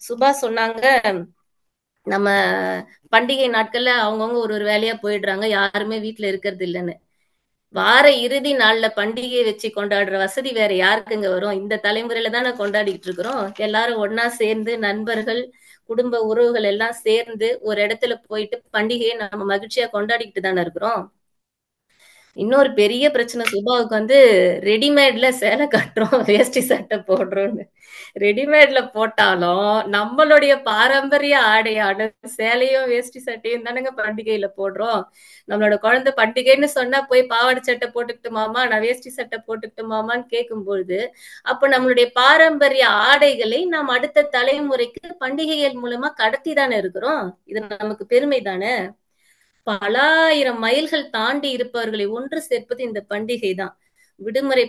சுபா சொன்னாங்க, நம்ம பண்டிகை நாட்கள்ல அவங்கவுங்க ஒரு வேலையா போயிடுறாங்க, யாருமே வீட்டுல இருக்கிறது இல்லைன்னு. வார இறுதி நாள்ல பண்டிகையை வச்சு கொண்டாடுற வசதி வேற யாருக்குங்க வரும்? இந்த தலைமுறையில தானே கொண்டாடிட்டு இருக்கிறோம். எல்லாரும் ஒன்னா சேர்ந்து நண்பர்கள், குடும்ப உறவுகள் எல்லாம் சேர்ந்து ஒரு இடத்துல போயிட்டு பண்டிகையை நம்ம மகிழ்ச்சியா கொண்டாடிக்கிட்டு தானே இருக்கிறோம். இன்னொரு பெரிய பிரச்சனை சுபாவுக்கு வந்து ரெடிமேட்ல சேலை கட்டுறோம், வேஷ்டி சட்டை போடுறோம்னு. ரெடிமேட்ல போட்டாலும் நம்மளுடைய பாரம்பரிய ஆடையான சேலையும் வேஷ்டி சட்டையும் தானேங்க பண்டிகையில போடுறோம். நம்மளோட குழந்தை பண்டிகைன்னு சொன்னா போய் பாவாடை சட்டை போட்டுக்கிட்டுமாமா, நான் வேஷ்டி சட்டை போட்டுக்கிட்டுமாமான்னு கேட்கும்பொழுது அப்ப நம்மளுடைய பாரம்பரிய ஆடைகளை நாம் அடுத்த தலைமுறைக்கு பண்டிகைகள் மூலமா கடத்தி தானே இருக்கிறோம். இது நமக்கு பெருமை தானே. பல ஆயிரம் மைல்கள் தாண்டி இருப்பவர்களை ஒன்று சேர்ப்பது இந்த பண்டிகை தான்.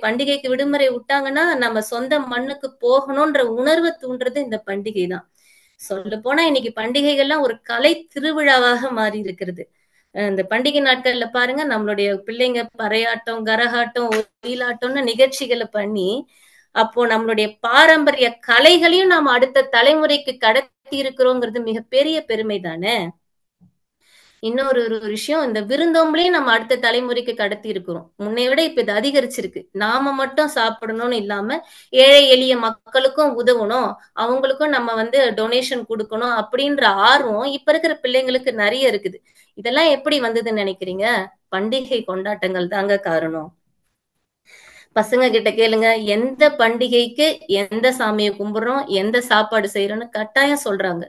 பண்டிகைக்கு விடுமுறை விட்டாங்கன்னா நம்ம சொந்த மண்ணுக்கு போகணும்ன்ற உணர்வை தூண்டுறது இந்த பண்டிகை தான். சொல்ல போனா இன்னைக்கு பண்டிகைகள்லாம் ஒரு கலை திருவிழாவாக மாறி இருக்கிறது. இந்த பண்டிகை நாட்கள்ல பாருங்க, நம்மளுடைய பிள்ளைங்க பறையாட்டம், கரகாட்டம், ஒயிலாட்டம்னு நிகழ்ச்சிகளை பண்ணி அப்போ நம்மளுடைய பாரம்பரிய கலைகளையும் நாம் அடுத்த தலைமுறைக்கு கடத்தி இருக்கிறோங்கிறது மிகப்பெரிய பெருமை தானே. இன்னொரு ஒரு விஷயம், இந்த விருந்தோம்பலையும் நம்ம அடுத்த தலைமுறைக்கு கடத்தி இருக்கிறோம். முன்னை விட இப்ப இது அதிகரிச்சிருக்கு. நாம மட்டும் சாப்பிடணும்னு இல்லாம ஏழை எளிய மக்களுக்கும் உதவணும், அவங்களுக்கும் நம்ம வந்து டொனேஷன் கொடுக்கணும் அப்படின்ற ஆர்வம் இப்ப இருக்கிற பிள்ளைங்களுக்கு நிறைய இருக்குது. இதெல்லாம் எப்படி வந்ததுன்னு நினைக்கிறீங்க? பண்டிகை கொண்டாட்டங்கள் தாங்க காரணம். பசங்க கிட்ட கேளுங்க, எந்த பண்டிகைக்கு எந்த சாமியை கும்பிடுறோம், எந்த சாப்பாடு செய்யறோம்னு கட்டாயம் சொல்றாங்க.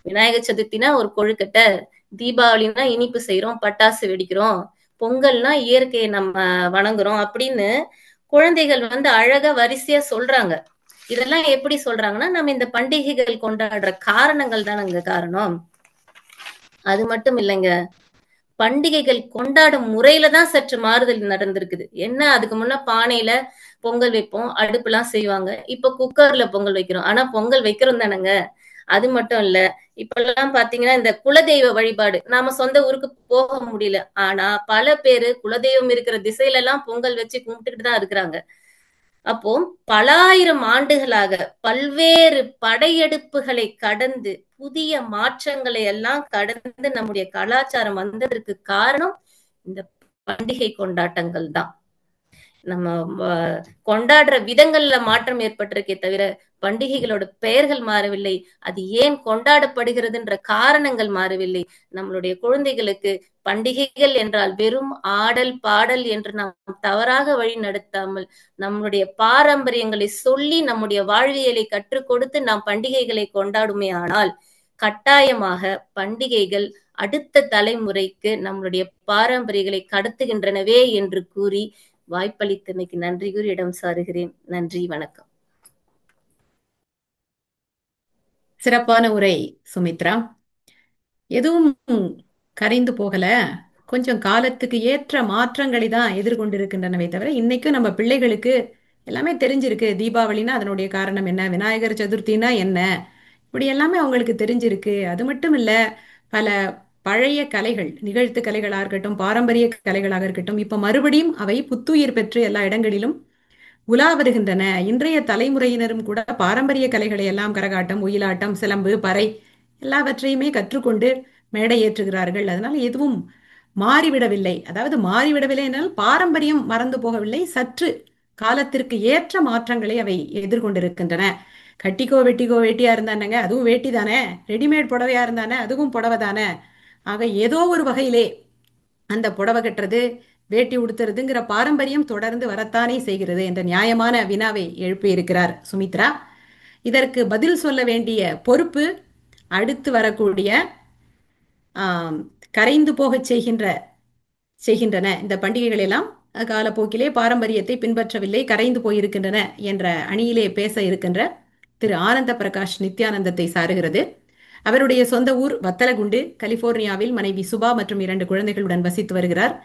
விநாயகர் சதுர்த்தினா ஒரு கொழுக்கட்டை, தீபாவளினா இனிப்பு செய்யறோம், பட்டாசு வெடிக்கிறோம், பொங்கல்னா இயற்கையை நம்ம வணங்குறோம் அப்படின்னு குழந்தைகள் வந்து அழகா வரிசையா சொல்றாங்க. இதெல்லாம் எப்படி சொல்றாங்கன்னா நம்ம இந்த பண்டிகைகள் கொண்டாடுற காரணங்கள் தானே அங்க காரணம். அது மட்டும் இல்லைங்க, பண்டிகைகள் கொண்டாடும் முறையில தான் சற்று மாறுதல் நடந்திருக்குது. என்ன, அதுக்கு முன்ன பானையில பொங்கல் வைப்போம், அடுப்புலாம் செய்வாங்க. இப்ப குக்கர்ல பொங்கல் வைக்கிறோம். ஆனா பொங்கல் வைக்கிறோம் தானேங்க. அது மட்டும் இல்ல, இப்ப எல்லாம் பாத்தீங்கன்னா இந்த குலதெய்வ வழிபாடு, நாம சொந்த ஊருக்கு போக முடியல, ஆனா பல பேரு குலதெய்வம் இருக்கிற திசையில எல்லாம் பொங்கல் வச்சு கும்பிட்டுக்கிட்டு தான் இருக்கிறாங்க. அப்போ பல ஆயிரம் ஆண்டுகளாக பல்வேறு படையெடுப்புகளை கடந்து புதிய மாற்றங்களை எல்லாம் கடந்து நம்முடைய கலாச்சாரம் வந்ததற்கு காரணம் இந்த பண்டிகை கொண்டாட்டங்கள் தான். நம்ம கொண்டாடுற விதங்கள்ல மாற்றம் ஏற்பட்டிருக்கே தவிர பண்டிகைகளோட பெயர்கள் மாறவில்லை. அது ஏன் கொண்டாடப்படுகிறதுன்ற காரணங்கள் மாறவில்லை. நம்மளுடைய குழந்தைகளுக்கு பண்டிகைகள் என்றால் வெறும் ஆடல் பாடல் என்று நாம் தவறாக வழி நடத்தாமல் நம்மளுடைய பாரம்பரியங்களை சொல்லி நம்முடைய வாழ்வியலை கற்றுக் கொடுத்து நாம் பண்டிகைகளை கொண்டாடுமே ஆனால் கட்டாயமாக பண்டிகைகள் அடுத்த தலைமுறைக்கு நம்மளுடைய பாரம்பரியங்களை கடத்துகின்றனவே என்று கூறி வாய்ப்பளித்தமைக்கு நன்றி கூறி இடம் சாருகிறேன். நன்றி, வணக்கம். சிறப்பான உரை சுமித்ரா. எதுவும் கரைந்து போகல, கொஞ்சம் காலத்துக்கு ஏற்ற மாற்றங்களை தான் எதிர்கொண்டிருக்கின்றனவே தவிர இன்னைக்கும் நம்ம பிள்ளைகளுக்கு எல்லாமே தெரிஞ்சிருக்கு. தீபாவளினா அதனுடைய காரணம் என்ன, விநாயகர் சதுர்த்தினா என்ன, இப்படி எல்லாமே அவங்களுக்கு தெரிஞ்சிருக்கு. அது மட்டும் இல்ல, பல பழைய கலைகள், நிகழ்த்து கலைகளாக இருக்கட்டும், பாரம்பரிய கலைகளாக இருக்கட்டும், இப்ப மறுபடியும் அவை புத்துயிர் பெற்று எல்லா இடங்களிலும் உலா வருகின்றன. இன்றைய தலைமுறையினரும் கூட பாரம்பரிய கலைகளை எல்லாம், கரகாட்டம், ஒயிலாட்டம், சிலம்பு, பறை, எல்லாவற்றையுமே கற்றுக்கொண்டு மேடை ஏற்றுகிறார்கள். அதனால எதுவும் மாறிவிடவில்லை. அதாவது மாறிவிடவில்லை என்றால் பாரம்பரியம் மறந்து போகவில்லை, சற்று காலத்திற்கு ஏற்ற மாற்றங்களை அவை எதிர்கொண்டிருக்கின்றன. கட்டிக்கோ வெட்டிக்கோ வேட்டியா இருந்தானங்க, அதுவும் வேட்டி தானே. ரெடிமேட் புடவையா இருந்தானே, அதுவும் புடவை தானே. ஆக ஏதோ ஒரு வகையிலே அந்த புடவை கட்டுறது, வேட்டி உடுத்துறதுங்கிற பாரம்பரியம் தொடர்ந்து வரத்தானே செய்கிறது என்ற நியாயமான வினாவை எழுப்பியிருக்கிறார் சுமித்ரா. இதற்கு பதில் சொல்ல வேண்டிய பொறுப்பு அடுத்து வரக்கூடிய ஆம், கரைந்து போகச் செய்கின்றன இந்த பண்டிகைகள் எல்லாம் காலப்போக்கிலே பாரம்பரியத்தை பின்பற்றவில்லை, கரைந்து போயிருக்கின்றன என்ற அணியிலே பேச இருக்கின்ற திரு ஆனந்த பிரகாஷ் நித்யானந்தத்தை சாருகிறது. அவருடைய சொந்த ஊர் வத்தலகுண்டு, கலிபோர்னியாவில் மனைவி சுபா மற்றும் 2 குழந்தைகளுடன் வசித்து வருகிறார்.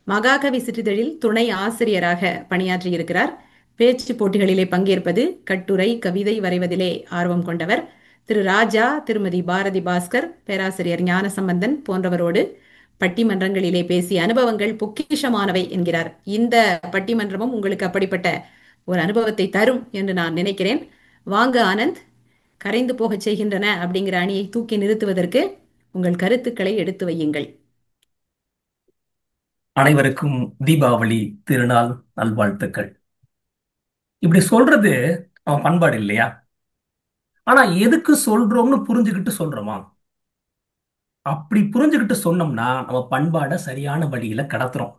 மகாகவி சிற்றிதழில் துணை ஆசிரியராக பணியாற்றியிருக்கிறார். பேச்சு போட்டிகளிலே பங்கேற்பது, கட்டுரை, கவிதை வரைவதிலே ஆர்வம் கொண்டவர். திரு ராஜா, திருமதி பாரதி பாஸ்கர், பேராசிரியர் ஞானசம்பந்தன் போன்றவரோடு பட்டிமன்றங்களிலே பேசிய அனுபவங்கள் பொக்கிஷமானவை என்கிறார். இந்த பட்டிமன்றமும் உங்களுக்கு அப்படிப்பட்ட ஒரு அனுபவத்தை தரும் என்று நான் நினைக்கிறேன். வாங்க ஆனந்த், கரைந்து போகச் செய்கின்றன அப்படிங்கிற அணியை தூக்கி நிறுத்துவதற்கு உங்கள் கருத்துக்களை எடுத்து வையுங்கள். அனைவருக்கும் தீபாவளி திருநாள் நல்வாழ்த்துக்கள். இப்படி சொல்றது அவன் பண்பாடு இல்லையா? ஆனா எதுக்கு சொல்றோம்னு புரிஞ்சுக்கிட்டு சொல்றோமா? அப்படி புரிஞ்சுக்கிட்டு சொன்னோம்னா நம்ம பண்பாடை சரியான வழியில கடத்துறோம்.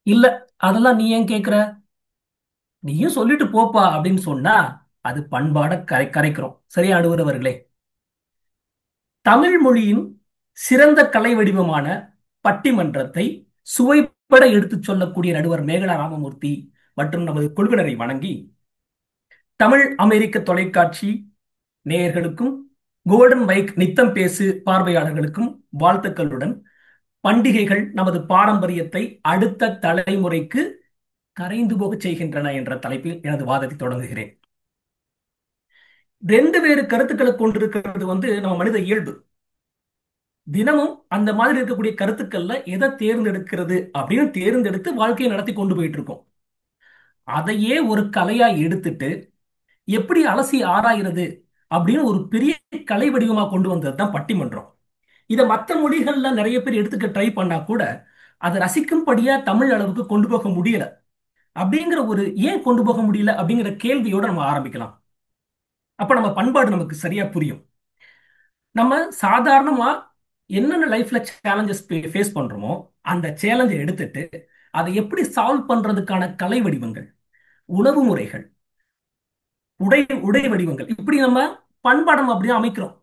இல்ல, அதெல்லாம் நீ ஏன் கேக்குற, நீயும் சொல்லிட்டு போப்பா அப்படின்னு சொன்னா அது பண்பாடை கரைக்கிறோம். சரியா அனுபவர்களே? தமிழ் மொழியின் சிறந்த கலை வடிவமான பட்டிமன்றத்தை சுவைப்பட எடுத்துச் சொல்லக்கூடிய நடுவர் மேகலா ராமமூர்த்தி மற்றும் நமது குழுவினரை வணங்கி, தமிழ் அமெரிக்க தொலைக்காட்சி நேயர்களுக்கும் கோல்டன் மைக் நித்தம் பேசு பார்வையாளர்களுக்கும் வாழ்த்துக்களுடன், பண்டிகைகள் நமது பாரம்பரியத்தை அடுத்த தலைமுறைக்கு கரைந்து போகச் செய்கின்றன என்ற தலைப்பில் எனது வாதத்தை தொடங்குகிறேன். 2 வேறு கருத்துக்களை கொண்டிருக்கிறது நம்ம மனித இயல்பு. தினமும் அந்த மாதிரி இருக்கக்கூடிய கருத்துக்கள்ல எதை தேர்ந்தெடுக்கிறது அப்படின்னு தேர்ந்தெடுத்து வாழ்க்கையை நடத்தி கொண்டு போயிட்டு இருக்கோம். அதையே ஒரு கலையா எடுத்துட்டு எப்படி அலசி ஆராயிறது அப்படின்னு ஒரு பெரிய கலை வடிவமா கொண்டு வந்தது தான் பட்டிமன்றம். இதை மற்ற மொழிகள்ல நிறைய பேர் எடுத்துக்க ட்ரை பண்ணா கூட அதை ரசிக்கும்படியா தமிழ் அளவுக்கு கொண்டு போக முடியல. அப்படிங்கிற ஒரு ஏன் கொண்டு போக முடியல அப்படிங்கிற கேள்வியோட நம்ம ஆரம்பிக்கலாம். அப்ப நம்ம பண்பாடு நமக்கு சரியா புரியும். நம்ம சாதாரணமா என்னென்ன லைஃப்ல சேலஞ்சஸ் ஃபேஸ் பண்றோமோ அந்த சேலஞ்சை எடுத்துட்டு அதை எப்படி சால்வ் பண்றதுக்கான கலை வடிவங்கள், உணவு முறைகள், உடை உடை வடிவங்கள், இப்படி நம்ம பண்பாடம் அப்படியே அமைக்கிறோம்.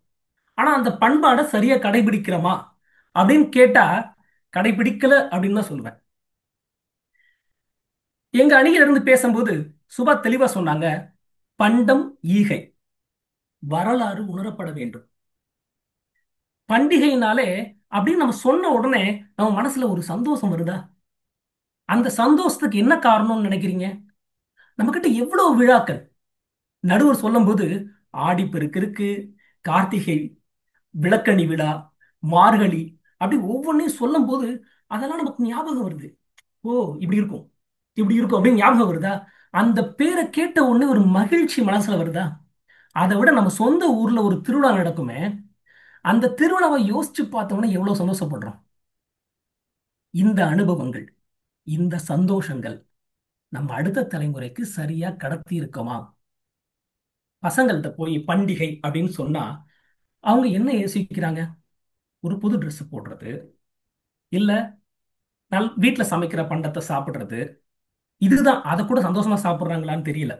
ஆனா அந்த பண்பாடை சரியா கடைபிடிக்கிறோமா அப்படின்னு கேட்டா கடைபிடிக்கல அப்படின்னு தான் சொல்லுவேன். எங்க அணியில இருந்து பேசும்போது சுபா தெளிவா சொன்னாங்க, பண்டம் ஈகை, வரலாறு உணரப்பட வேண்டும். பண்டிகைனாலே அப்படின்னு நம்ம சொன்ன உடனே நம்ம மனசுல ஒரு சந்தோஷம் வருதா? அந்த சந்தோஷத்துக்கு என்ன காரணம்னு நினைக்கிறீங்க? நம்ம கிட்ட எவ்வளவு விழாக்கள். நடுவர் சொல்லும் போது ஆடிப்பெருக்கு இருக்கு, கார்த்திகை, விளக்கணி விழா, மார்கழி, அப்படி ஒவ்வொன்றையும் சொல்லும் போது அதெல்லாம் நமக்கு ஞாபகம் வருது. ஓ, இப்படி இருக்கும் இப்படி இருக்கும் அப்படின்னு ஞாபகம் வருதா? அந்த பேரை கேட்ட உடனே ஒரு மகிழ்ச்சி மனசுல வருதா? அதை விட நம்ம சொந்த ஊர்ல ஒரு திருவிழா நடக்குமே, அந்த திருவிழாவை யோசிச்சு பார்த்தோம்னா எவ்வளவு சந்தோஷப்படுறோம். இந்த அனுபவங்கள், இந்த சந்தோஷங்கள் நம்ம அடுத்த தலைமுறைக்கு சரியா கடத்தி இருக்கோமா? பசங்கள்கிட்ட போய் பண்டிகை அப்படின்னு சொன்னா அவங்க என்ன யோசிக்கிறாங்க? ஒரு புது ட்ரெஸ் போடுறது, இல்ல வீட்டுல சமைக்கிற பண்டத்தை சாப்பிடுறது, இதுதான். அதை கூட சந்தோஷமா சாப்பிடுறாங்களான்னு தெரியல.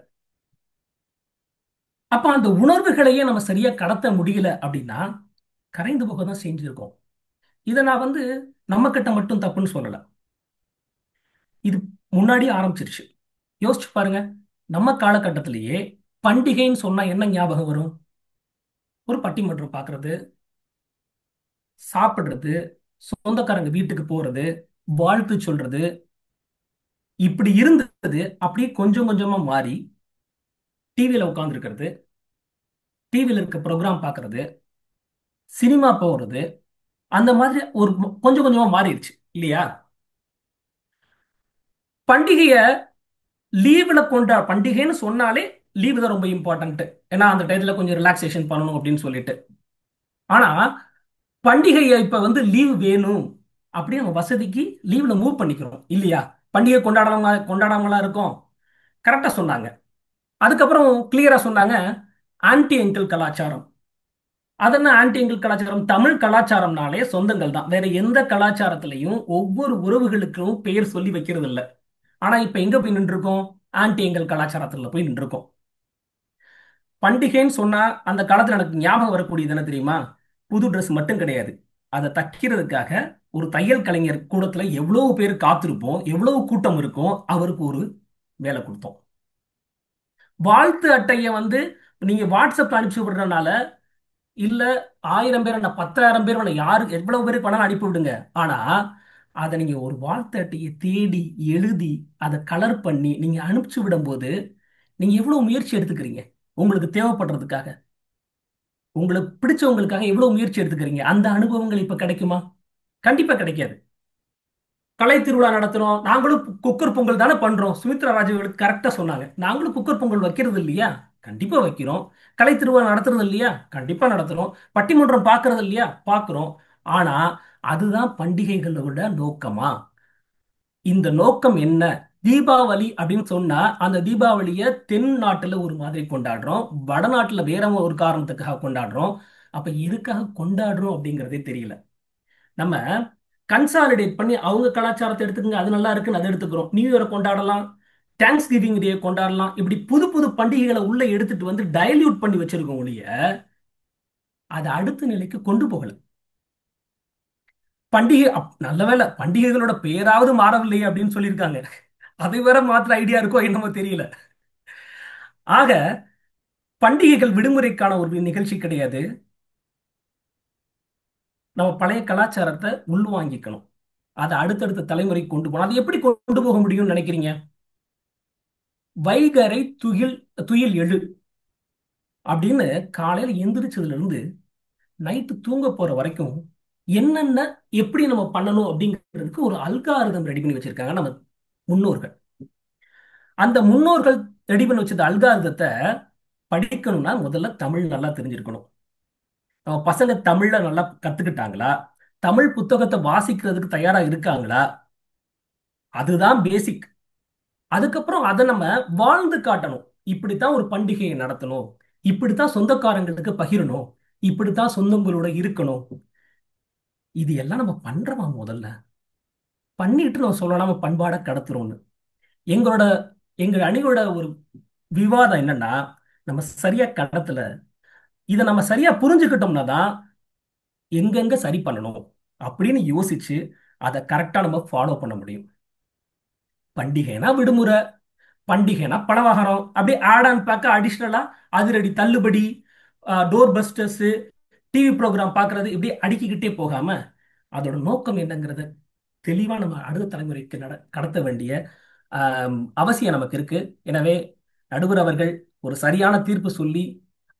அப்ப அந்த உணர்வுகளையே நம்ம சரியா கடத்த முடியல அப்படின்னா கரைந்து போக தான் செஞ்சிருக்கோம். இதை நான் நம்ம கிட்ட மட்டும் தப்புன்னு சொல்லல. இது முன்னாடியே ஆரம்பிச்சிருச்சு. யோசிச்சு பாருங்க, நம்ம காலகட்டத்திலேயே பண்டிகைன்னு சொன்னா என்ன ஞாபகம் வரும்? ஒரு பட்டிமன்றம் பார்க்கிறது, சாப்பிடுறது, சொந்தக்காரங்க வீட்டுக்கு போறது, வாழ்த்து சொல்றது, இப்படி இருந்தது அப்படியே கொஞ்சம் கொஞ்சமா மாறி டிவியில உட்காந்துருக்கிறது, டிவியில இருக்க ப்ரோக்ராம் பார்க்கறது, சினிமா போறது, அந்த மாதிரி ஒரு கொஞ்சம் கொஞ்சமா மாறிடுச்சு இல்லையா? பண்டிகைய லீவ்ல பண்டிகைன்னு சொன்னாலே லீவு தான் ரொம்ப இம்பார்ட்டன்ட். ஏன்னா அந்த டயத்துல கொஞ்சம் ரிலாக்ஸேஷன் பண்ணணும் அப்படின்னு சொல்லிட்டு. ஆனா பண்டிகையை இப்ப லீவ் வேணும் அப்படி நம்ம வசதிக்கு லீவ்ல மூவ் பண்ணிக்கிறோம் இல்லையா? பண்டிகை கொண்டாடாமலாம் இருக்கோம். கரெக்டா சொன்னாங்க. அதுக்கப்புறம் கிளியரா சொன்னாங்க, ஆன்டி எங்கிள் கலாச்சாரம். அதென்ன ஆன்டி எங்கிள் கலாச்சாரம்? தமிழ் கலாச்சாரம்னாலே சொந்தங்கள் தான். வேற எந்த கலாச்சாரத்திலையும் ஒவ்வொரு உறவுகளுக்கும் பெயர் சொல்லி வைக்கிறது இல்ல. ஆனா இப்ப எங்க போய் நின்று இருக்கோம்? ஆன்டி எங்கிள் கலாச்சாரத்துல போய் நின்று இருக்கோம். பண்டிகைன்னு சொன்னா அந்த காலத்துல எனக்கு ஞாபகம் வரக்கூடியது என்ன தெரியுமா? புது ட்ரெஸ் மட்டும் கிடையாது. அதை தைக்கிறதுக்காக ஒரு தையல் கலைஞர் கூடத்துல எவ்வளவு பேர் காத்திருப்போம், எவ்வளவு கூட்டம் இருக்கும், அவருக்கு ஒரு வேலை கொடுத்தோம். வாழ்த்து அட்டையை நீங்க வாட்ஸ்அப்ல அனுப்பிச்சு விடுறதுனால, இல்ல 1000 பேர் என்ன 10,000 பேர் வேணா, யாரு எவ்வளவு பேருக்கு வேணாலும் அனுப்பி விடுங்க. ஆனா அதை நீங்க ஒரு வாழ்த்து அட்டையை தேடி எழுதி அதை கலர் பண்ணி நீங்க அனுப்பிச்சு விடும்போது நீங்க எவ்வளவு முயற்சி எடுத்துக்கிறீங்க உங்களுக்கு தேவைப்படுறதுக்காக, உங்களுக்கு பிடிச்சவங்களுக்காக எவ்வளவு முயற்சி எடுத்துக்கிறீங்க. அந்த அனுபவங்கள் இப்ப கிடைக்குமா? கண்டிப்பா கிடைக்காது. கலை திருவிழா நடத்துறோம், நாங்களும் குக்கர் பொங்கல் தானே பண்றோம். சுமித்ரா ராஜர்களுக்கு கரெக்டா சொன்னாங்க, நாங்களும் குக்கர் பொங்கல் வைக்கிறது இல்லையா? கண்டிப்பா வைக்கிறோம். கலை திருவிழா நடத்துறது இல்லையா? கண்டிப்பா நடத்துறோம். பட்டிமன்றம் பார்க்கறது இல்லையா? பார்க்கிறோம். ஆனா அதுதான் பண்டிகைகளோட நோக்கமா? இந்த நோக்கம் என்ன? தீபாவளி அப்படின்னு சொன்னா அந்த தீபாவளிய தென் நாட்டுல ஒரு மாதிரி கொண்டாடுறோம், வடநாட்டுல வேற ஒரு காரணத்துக்காக கொண்டாடுறோம். அப்ப எதுக்காக கொண்டாடுறோம் அப்படிங்கறதே தெரியல. நம்ம கன்சாலிடேட் பண்ணி அவங்க கலாச்சாரத்தை எடுத்துக்கங்க, அது நல்லா இருக்குன்னு அதை எடுத்துக்கிறோம். நியூ இயரை கொண்டாடலாம், தேங்க்ஸ் கிவிங் டே கொண்டாடலாம். இப்படி புது புது பண்டிகைகளை உள்ள எடுத்துட்டு டைல்யூட் பண்ணி வச்சிருக்கோம் ஒழிய அதை அடுத்த நிலைக்கு கொண்டு போகல. பண்டிகை நல்ல வேளை பண்டிகைகளோட பேராவது மாறவில்லை அப்படின்னு சொல்லியிருக்காங்க. அதை வேற மாத்திர ஐடியா இருக்கோ என்னமோ தெரியல. ஆக பண்டிகைகள் விடுமுறைக்கான ஒரு நிகழ்ச்சி கிடையாது. நம்ம பழைய கலாச்சாரத்தை உள்வாங்கிக்கணும், அதை அடுத்தடுத்த தலைமுறைக்கு கொண்டு போகணும். அதை எப்படி கொண்டு போக முடியும்னு நினைக்கிறீங்க? வைகரை துயில் துயில் எழு அப்படின்னு காலையில எந்திரிச்சதுல இருந்து நைட்டு தூங்க போற வரைக்கும் என்னென்ன எப்படி நம்ம பண்ணணும் அப்படிங்கிறதுக்கு ஒரு அல்காரிதம் ரெடி பண்ணி வச்சிருக்காங்க நம்ம முன்னோர்கள். அந்த முன்னோர்கள் ரெடி பண்ணி வச்ச அல்காரிதத்தை படிக்கணும்னா முதல்ல தமிழ் நல்லா தெரிஞ்சிருக்கணும். நம்ம பசங்க தமிழ்ல நல்லா கத்துக்கிட்டாங்களா? தமிழ் புத்தகத்தை வாசிக்கிறதுக்கு தயாரா இருக்காங்களா? அதுதான் பேசிக். அதுக்கப்புறம் அதை நம்ம வாழ்ந்து காட்டணும். இப்படித்தான் ஒரு பண்டிகையை நடத்தணும், இப்படித்தான் சொந்தக்காரங்களுக்கு பகிரணும், இப்படித்தான் சொந்தங்களோட இருக்கணும். இது எல்லாம் நம்ம பண்றோமா? முதல்ல பண்ணிட்டு நம்ம சொல்லலாம் நம்ம பண்பாடை கடத்துறோம்னு. எங்களோட எங்க அணியோட ஒரு விவாதம் என்னன்னா, நம்ம சரியா கடத்தல. இதை நம்ம சரியா புரிஞ்சுக்கிட்டோம்னா தான் எங்கெங்க சரி பண்ணணும் அப்படின்னு யோசிச்சு அதை கரெக்டா நம்ம ஃபாலோ பண்ண முடியும். பண்டிகைனா விடுமுறை, பண்டிகைனா பணவாகனம், அப்படியே ஆட் ஆன் பேக்க அடிஷ்னலா அதிரடி தள்ளுபடி, டோர் பஸ்டர்ஸ், டிவி ப்ரோக்ராம் பார்க்கறது, இப்படி அடுக்கிக்கிட்டே போகாம அதோட நோக்கம் என்னங்கிறத தெளிவா நம்ம அடுத்த தலைமுறைக்கு கடத்த வேண்டிய அவசியம் நமக்கு இருக்கு. எனவே நடுவர் அவர்கள் ஒரு சரியான தீர்ப்பு சொல்லி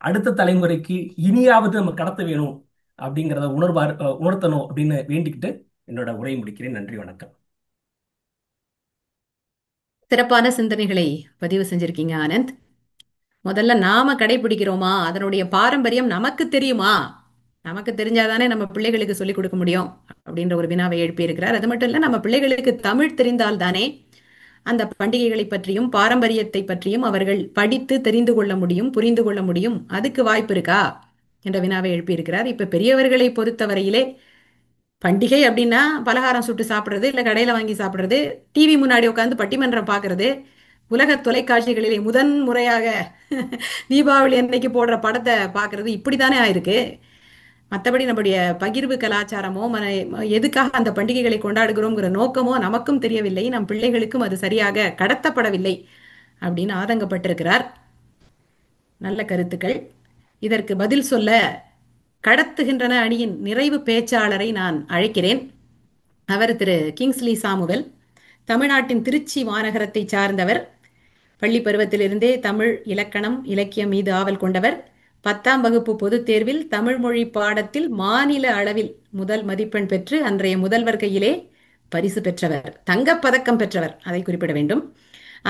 அடுத்த தலைமுறைக்கு இனியாவது நம்ம கடத்த வேணும் அப்படிங்கிறத உணர்த்தணும் அப்படின்னு வேண்டிக்கிட்டு என்னோட உரையை முடிக்கிறேன். நன்றி, வணக்கம். சிறப்பான சிந்தனைகளை பதிவு செஞ்சிருக்கீங்க ஆனந்த். முதல்ல நாம கடைபிடிக்கிறோமா? அதனுடைய பாரம்பரியம் நமக்கு தெரியுமா? நமக்கு தெரிஞ்சாதானே நம்ம பிள்ளைகளுக்கு சொல்லிக் கொடுக்க முடியும் அப்படின்ற ஒரு வினாவை எழுப்பியிருக்கிறார். அது மட்டும் இல்ல, நம்ம பிள்ளைகளுக்கு தமிழ் தெரிந்தால் தானே அந்த பண்டிகைகளை பற்றியும் பாரம்பரியத்தை பற்றியும் அவர்கள் படித்து தெரிந்து கொள்ள முடியும், புரிந்து கொள்ள முடியும். அதுக்கு வாய்ப்பு இருக்கா என்ற வினாவை எழுப்பியிருக்கிறார். இப்ப பெரியவர்களை பொறுத்தவரையிலே பண்டிகை அப்படின்னா பலகாரம் சுட்டு சாப்பிடுறது, இல்ல கடையில வாங்கி சாப்பிடுறது, டிவி முன்னாடி உட்காந்து பட்டிமன்றம் பார்க்கறது, உலக தொலைக்காட்சிகளிலே முதன் முறையாக தீபாவளி அன்னைக்கு போடுற படத்தை பார்க்கறது, இப்படித்தானே ஆயிருக்கு. மற்றபடி நம்முடைய பகிர்வு கலாச்சாரமோ எதுக்காக அந்த பண்டிகைகளை கொண்டாடுகிறோங்கிற நோக்கமோ நமக்கும் தெரியவில்லை, நம் பிள்ளைகளுக்கும் அது சரியாக கடத்தப்படவில்லை அப்படின்னு ஆதங்கப்பட்டிருக்கிறார். நல்ல கருத்துக்கள். இதற்கு பதில் சொல்ல கடத்துகின்றன அணியின் நிறைவு பேச்சாளரை நான் அழைக்கிறேன். அவர் திரு கிங்ஸ்லி சாமுவல். தமிழ்நாட்டின் திருச்சி மாநகரத்தை சார்ந்தவர். பள்ளி பருவத்திலிருந்தே தமிழ் இலக்கணம் இலக்கியம் மீது ஆவல் கொண்டவர். 10ஆம் வகுப்பு பொதுத் தேர்வில் தமிழ் மொழி பாடத்தில் மாநில அளவில் முதல் மதிப்பெண் பெற்று அன்றைய முதல்வர் கையிலே பரிசு பெற்றவர், தங்கப்பதக்கம் பெற்றவர், அதை குறிப்பிட வேண்டும்.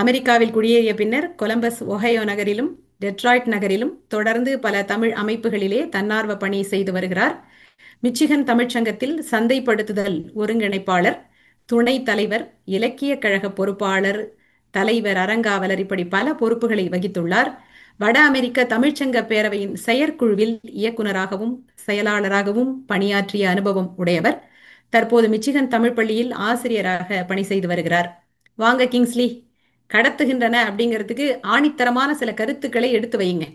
அமெரிக்காவில் குடியேறிய பின்னர் கொலம்பஸ் ஒஹையோ நகரிலும் டெட்ராய்ட் நகரிலும் தொடர்ந்து பல தமிழ் அமைப்புகளிலே தன்னார்வ பணி செய்து வருகிறார். மிச்சிகன் தமிழ்ச்சங்கத்தில் சந்தைப்படுத்துதல் ஒருங்கிணைப்பாளர், துணைத் தலைவர், இலக்கியக் கழக பொறுப்பாளர், தலைவர், அறங்காவலர், இப்படி பல பொறுப்புகளை வகித்துள்ளார். வட அமெரிக்க தமிழ்ச்சங்க பேரவையின் செயற்குழுவில் இயக்குநராகவும் செயலாளராகவும் பணியாற்றிய அனுபவம் உடையவர். தற்போது மிச்சிகன் தமிழ் பள்ளியில் ஆசிரியராக பணி செய்து வருகிறார். வாங்க கிங்ஸ்லி, கடத்துகின்றன அப்படிங்கிறதுக்கு ஆணித்தரமான சில கருத்துக்களை எடுத்து வையுங்க.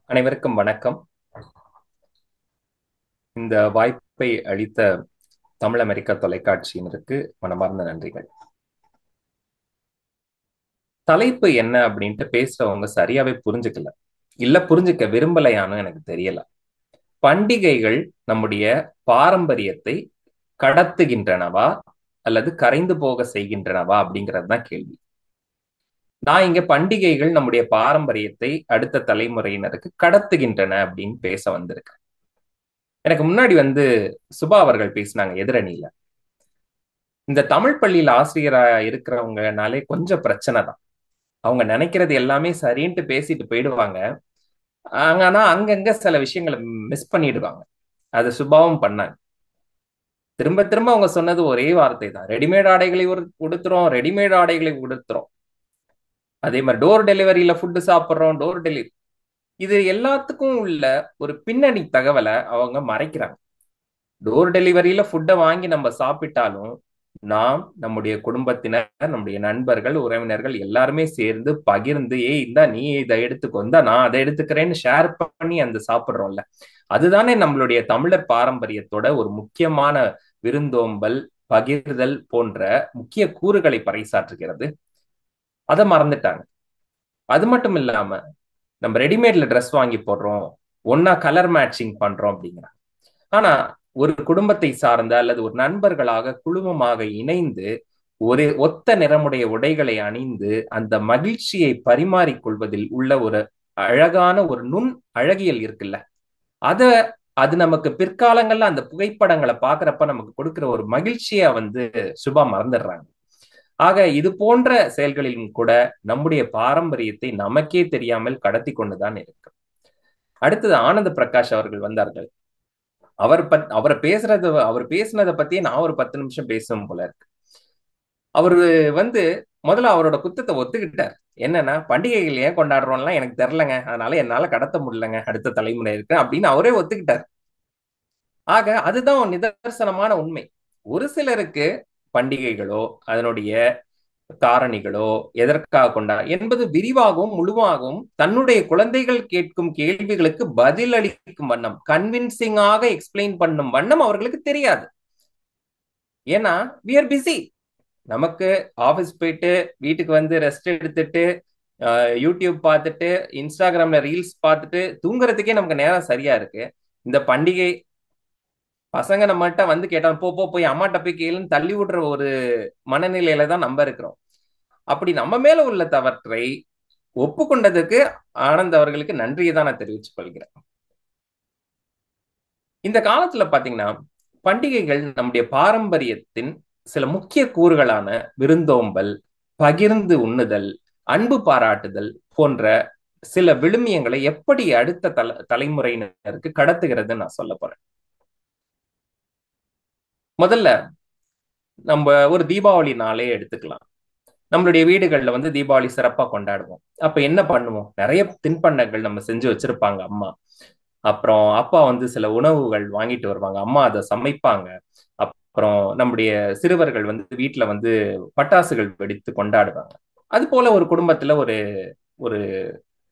அனைவருக்கும் வணக்கம். இந்த வாய்ப்பை அளித்த தமிழ் அமெரிக்க தொலைக்காட்சியினருக்கு மனமார்ந்த நன்றிகள். தலைப்பு என்ன அப்படின்ட்டு பேசுறவங்க சரியாவே புரிஞ்சுக்கல, இல்ல புரிஞ்சுக்க விரும்பலையான்னு எனக்கு தெரியல. பண்டிகைகள் நம்முடைய பாரம்பரியத்தை கடத்துகின்றனவா அல்லது கரைந்து போக செய்கின்றனவா அப்படிங்கிறது தான் கேள்வி. நான் இங்க பண்டிகைகள் நம்முடைய பாரம்பரியத்தை அடுத்த தலைமுறையினருக்கு கடத்துகின்றன அப்படின்னு பேச வந்திருக்கேன். எனக்கு முன்னாடி சுபா அவர்கள் பேசினாங்க எதிரணியில. இந்த தமிழ் பள்ளியில ஆசிரியரா இருக்கிறவங்கனாலே கொஞ்சம் பிரச்சனை தான். அவங்க நினைக்கிறது எல்லாமே சரின்ட்டு பேசிட்டு போயிடுவாங்க. ஆனா அங்கங்க சில விஷயங்களை மிஸ் பண்ணிடுவாங்க. அது சுபாவும் பண்ணாங்க. திரும்ப திரும்ப அவங்க சொன்னது ஒரே வார்த்தை தான், ரெடிமேட் ஆடைகளை கொடுத்துறோம், ரெடிமேட் ஆடைகளை கொடுத்துறோம். அதே மாதிரி டோர் டெலிவரியில ஃபுட்டு சாப்பிட்றோம், டோர் டெலிவரி. இது எல்லாத்துக்கும் உள்ள ஒரு பின்னணி தகவலை அவங்க மறைக்கிறாங்க. டோர் டெலிவரியில ஃபுட்டை வாங்கி நம்ம சாப்பிட்டாலும் நாம் நம்முடைய குடும்பத்தினர், நம்முடைய நண்பர்கள், உறவினர்கள் எல்லாருமே சேர்ந்து பகிர்ந்து, இந்தா நீ இதை எடுத்துக்கோ, இந்தா நான் அதை எடுத்துக்கிறேன்னு ஷேர் பண்ணி அந்த சாப்பிட்றோம்ல, அதுதானே நம்மளுடைய தமிழர் பாரம்பரியத்தோட ஒரு முக்கியமான விருந்தோம்பல், பகிர்தல் போன்ற முக்கிய கூறுகளை பறைசாற்றுகிறது. அதை மறந்துட்டாங்க. அது மட்டும் இல்லாம நம்ம ரெடிமேட்ல ட்ரெஸ் வாங்கி போடுறோம், ஒன்னா கலர் மேட்சிங் பண்றோம் அப்படிங்கிற. ஆனா ஒரு குடும்பத்தை சார்ந்த அல்லது ஒரு நண்பர்களாக குழுமமாக இணைந்து ஒரு ஒத்த நிறமுடைய உடைகளை அணிந்து அந்த மகிழ்ச்சியை பரிமாறிக்கொள்வதில் உள்ள ஒரு அழகான ஒரு நுண் அழகியல் இருக்குல்ல, அது நமக்கு பிற்காலங்கள்ல அந்த புகைப்படங்களை பாக்குறப்ப நமக்கு கொடுக்கிற ஒரு மகிழ்ச்சியா சுபா மறந்துடுறாங்க. ஆக இது போன்ற செயல்களிலும் கூட நம்முடைய பாரம்பரியத்தை நமக்கே தெரியாமல் கடத்தி கொண்டுதான் இருக்கு. அடுத்தது ஆனந்த பிரகாஷ் அவர்கள் வந்தார்கள். அவர் பேசுனதை பத்தியே நான் ஒரு 10 நிமிஷம் பேசும் போல இருக்கு. அவரு முதல்ல அவரோட குத்தத்தை ஒத்துக்கிட்டார். என்னன்னா, பண்டிகைகள் ஏன் கொண்டாடுறோம்லாம் எனக்கு தெரியலங்க, அதனால என்னால கடத்த முடியலங்க அடுத்த தலைமுறை இருக்கு அப்படின்னு அவரே ஒத்துக்கிட்டார். ஆக அதுதான் நிதர்சனமான உண்மை. ஒரு சிலருக்கு பண்டிகைகளோ அதனுடைய காரணிகளோ எதற்காக கொண்டா என்பது விரிவாகவும் முழுவாகவும் தன்னுடைய குழந்தைகள் கேட்கும் கேள்விகளுக்கு பதில் அளிக்கும் வண்ணம், கன்வின்சிங்காக எக்ஸ்பிளைன் பண்ணும் வண்ணம் அவர்களுக்கு தெரியாது. ஏன்னா we are busy. நமக்கு ஆபீஸ் போயிட்டு வீட்டுக்கு ரெஸ்ட் எடுத்துட்டு யூடியூப் பார்த்துட்டு இன்ஸ்டாகிராம்ல ரீல்ஸ் பார்த்துட்டு தூங்குறதுக்கே நமக்கு நேரம் சரியா இருக்கு. இந்த பண்டிகை பசங்க நம்மகிட்ட கேட்டாலும் போய் அம்மாட்ட போய் கேளுன்னு தள்ளி விடுற ஒரு மனநிலையில தான் நம்ம இருக்கிறோம். அப்படி நம்ம மேல உள்ள தவற்றை ஒப்புக்கொண்டதுக்கு ஆனந்த் அவர்களுக்கு நன்றியை தான் நான் தெரிவிச்சு கொள்கிறேன். இந்த காலத்துல பாத்தீங்கன்னா பண்டிகைகள் நம்முடைய பாரம்பரியத்தின் சில முக்கிய கூறுகளான விருந்தோம்பல், பகிர்ந்து உண்ணுதல், அன்பு பாராட்டுதல் போன்ற சில விழுமியங்களை எப்படி அடுத்த தலைமுறையினருக்கு கடத்துகிறது நான் சொல்ல போறேன். முதல்ல நம்ம ஒரு தீபாவளி நாளே எடுத்துக்கலாம். நம்மளுடைய வீடுகள்ல தீபாவளி சிறப்பா கொண்டாடுவோம். அப்ப என்ன பண்ணுவோம், நிறைய தின்பண்டங்கள் நம்ம செஞ்சு வச்சிருப்பாங்க அம்மா. அப்புறம் அப்பா சில உணவுகள் வாங்கிட்டு வருவாங்க, அம்மா அதை சமைப்பாங்க. அப்புறம் நம்முடைய சிறுவர்கள் வீட்டுல பட்டாசுகள் வெடித்து கொண்டாடுவாங்க. அது போல ஒரு குடும்பத்துல ஒரு ஒரு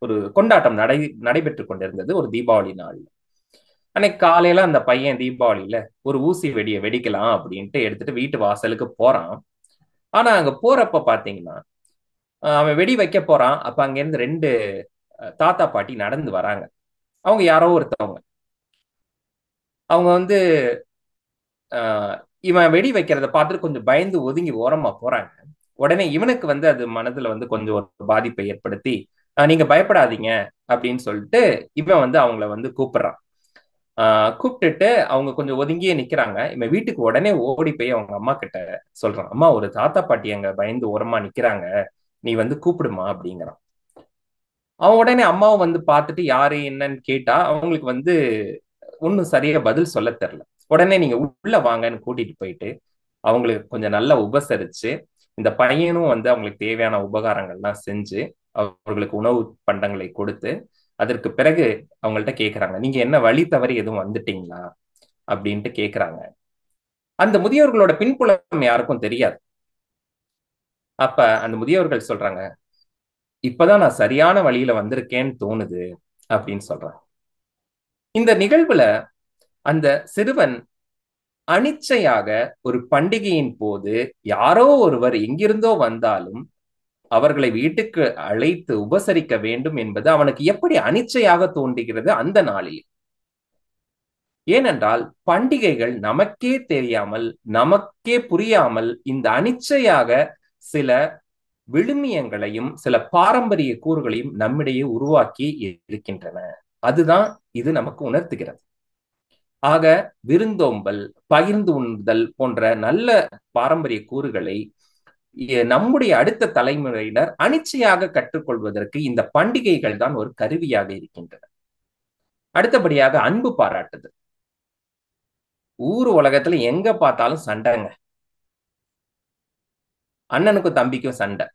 ஒரு கொண்டாட்டம் நடைபெற்று கொண்டிருந்தது ஒரு தீபாவளி நாள்ல. அன்னைக்கு காலையில அந்த பையன் தீபாவளியில ஒரு ஊசி வெடியை வெடிக்கலாம் அப்படின்ட்டு எடுத்துட்டு வீட்டு வாசலுக்கு போறான். ஆனா அங்க போறப்ப பாத்தீங்கன்னா அவன் வெடி வைக்க போறான். அப்ப அங்க இருந்து 2 தாத்தா பாட்டி நடந்து வராங்க. அவங்க யாரோ ஒருத்தவங்க. அவங்க இவன் வெடி வைக்கிறத பார்த்துட்டு கொஞ்சம் பயந்து ஒதுங்கி ஓரமா போறாங்க. உடனே இவனுக்கு வந்து அது மனதுல வந்து கொஞ்சம் ஒரு பாதிப்பை ஏற்படுத்தி நீங்க பயப்படாதீங்க அப்படின்னு சொல்லிட்டு இவன் வந்து அவங்கள வந்து கூப்பிடுறான். கூப்பிட்டுட்டு அவங்க கொஞ்சம் ஒதுங்கியே நிக்கிறாங்க. இவன் வீட்டுக்கு உடனே ஓடி போய் அவங்க அம்மா கிட்ட சொல்றான், அம்மா ஒரு தாத்தா பாட்டி அங்க பயந்து ஓரமா நிக்கிறாங்க, நீ வந்து கூப்பிடுமா அப்படிங்கிறான். அவன் உடனே அம்மாவும் வந்து பார்த்துட்டு யாரு என்னன்னு கேட்டா அவங்களுக்கு வந்து ஒன்னும் சரியா பதில் சொல்ல தெரியல. உடனே நீங்க உள்ள வாங்கன்னு கூட்டிட்டு போயிட்டு அவங்களுக்கு கொஞ்சம் நல்லா உபசரிச்சு இந்த பையனும் வந்து அவங்களுக்கு தேவையான உபகாரங்கள்லாம் செஞ்சு அவர்களுக்கு உணவு பண்டங்களை கொடுத்து அதற்கு பிறகு அவங்கள்ட்ட கேட்கறாங்க, நீங்க என்ன வழி தவறி எதுவும் வந்துட்டீங்களா அப்படின்ட்டு கேட்கறாங்க. அந்த முதியோர்களோட பின்புலம் யாருக்கும் தெரியாது. அப்ப அந்த முதியோர்கள் சொல்றாங்க, இப்பதான் நான் சரியான வழியில வந்திருக்கேன்னு தோணுது அப்படின்னு சொல்றாங்க. இந்த நிகழ்வுல அந்த சிறுவன் அனிச்சையாக ஒரு பண்டிகையின் போது யாரோ ஒருவர் எங்கிருந்தோ வந்தாலும் அவர்களை வீட்டுக்கு அழைத்து உபசரிக்க வேண்டும் என்பது அவனுக்கு எப்படி அனிச்சையாக தோன்றுகிறது அந்த நாளில். ஏனென்றால் பண்டிகைகள் நமக்கே தெரியாமல் நமக்கே புரியாமல் இந்த அனிச்சையாக சில விழுமியங்களையும் சில பாரம்பரிய கூறுகளையும் நம்மிடையே உருவாக்கி இருக்கின்றன. அதுதான் இது நமக்கு உணர்த்துகிறது. ஆக விருந்தோம்பல், பகிர்ந்து உண்ணுதல் போன்ற நல்ல பாரம்பரிய கூறுகளை நம்முடைய அடுத்த தலைமுறையினர் அனிச்சையாக கற்றுக்கொள்வதற்கு இந்த பண்டிகைகள் தான் ஒரு கருவியாக இருக்கின்றன. அடுத்தபடியாக அன்பு பாராட்டுதல். ஊர் உலகத்துல எங்க பார்த்தாலும் சண்டைங்க. அண்ணனுக்கும் தம்பிக்கும் சண்டை,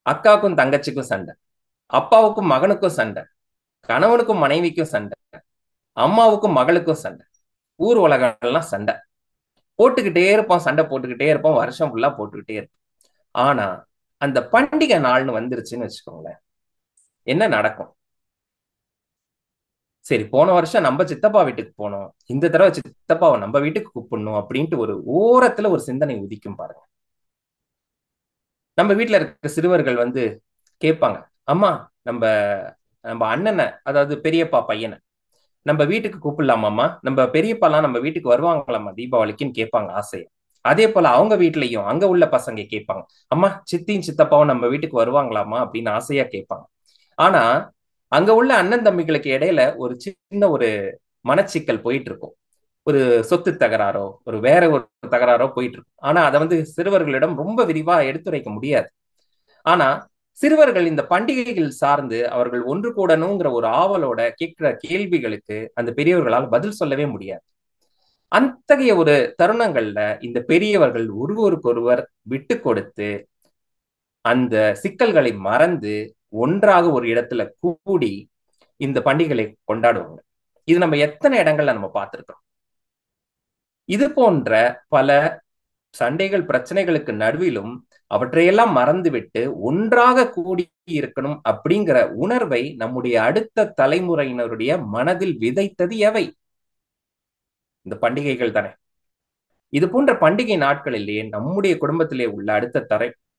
அக்காவுக்கும் தங்கச்சிக்கும் சண்டை, அப்பாவுக்கும் மகனுக்கும் சண்டை, கணவனுக்கும் மனைவிக்கும் சண்டை, அம்மாவுக்கும் மகளுக்கும் சண்டை. ஊர் உலகம்லாம் சண்டை போட்டுக்கிட்டே இருப்போம், சண்டை போட்டுக்கிட்டே இருப்போம், வருஷம் ஃபுல்லா போட்டுக்கிட்டே இருப்போம். ஆனா அந்த பண்டிகை நாள்னு வந்துருச்சுன்னு வச்சுக்கோங்களேன், என்ன நடக்கும்? சரி, போன வருஷம் நம்ம சித்தப்பா வீட்டுக்கு போனோம், இந்த தடவை சித்தப்பாவை நம்ம வீட்டுக்கு கூப்பிடணும் அப்படின்ட்டு ஒரு ஓரத்துல ஒரு சிந்தனை உதிக்கும் பாருங்க. நம்ம வீட்டுல இருக்க சிறுவர்கள் வந்து கேட்பாங்க, அம்மா நம்ம நம்ம அண்ணனை, அதாவது பெரியப்பா பையனை நம்ம வீட்டுக்கு கூப்பிடலாமாம்மா, நம்ம பெரியப்பாலாம் நம்ம வீட்டுக்கு வருவாங்களாம்மா தீபாவளிக்குன்னு கேட்பாங்க ஆசையா. அதே போல அவங்க வீட்லயும் அங்க உள்ள பசங்க கேட்பாங்க, அம்மா சித்தியும் சித்தப்பாவும் நம்ம வீட்டுக்கு வருவாங்களாமா அப்படின்னு ஆசையா கேட்பாங்க. ஆனா அங்க உள்ள அண்ணன் தம்பிகளுக்கு இடையில ஒரு சின்ன ஒரு மனச்சிக்கல் போயிட்டு இருக்கும். ஒரு சொத்து தகராறோ ஒரு வேற ஒரு தகராறோ போயிட்டு இருக்கும். ஆனா அதை வந்து சிறுவர்களிடம் ரொம்ப விரிவா எடுத்துரைக்க முடியாது. ஆனா சிறுவர்கள் இந்த பண்டிகைகள் சார்ந்து அவர்கள் ஒன்று கூடணுங்கிற ஒரு ஆவலோட கேட்கிற கேள்விகளுக்கு அந்த பெரியவர்களால் பதில் சொல்லவே முடியாது. அத்தகைய ஒரு தருணங்கள்ல இந்த பெரியவர்கள் ஒருவருக்கொருவர் விட்டு கொடுத்து அந்த சிக்கல்களை மறந்து ஒன்றாக ஒரு இடத்துல கூடி இந்த பண்டிகைகளை கொண்டாடுவாங்க. இது நம்ம எத்தனை இடங்கள்ல நம்ம பார்த்திருக்கோம். இது போன்ற பல சண்டைகள் பிரச்சனைகளுக்கு நடுவிலும் அவற்றையெல்லாம் மறந்துவிட்டு ஒன்றாக கூடி இருக்கணும் அப்படிங்கிற உணர்வை நம்முடைய அடுத்த தலைமுறையினருடைய மனதில் விதைத்தது எவை? இந்த பண்டிகைகள் தானே. இது போன்ற பண்டிகை நாட்களிலேயே நம்முடைய குடும்பத்திலே உள்ள அடுத்த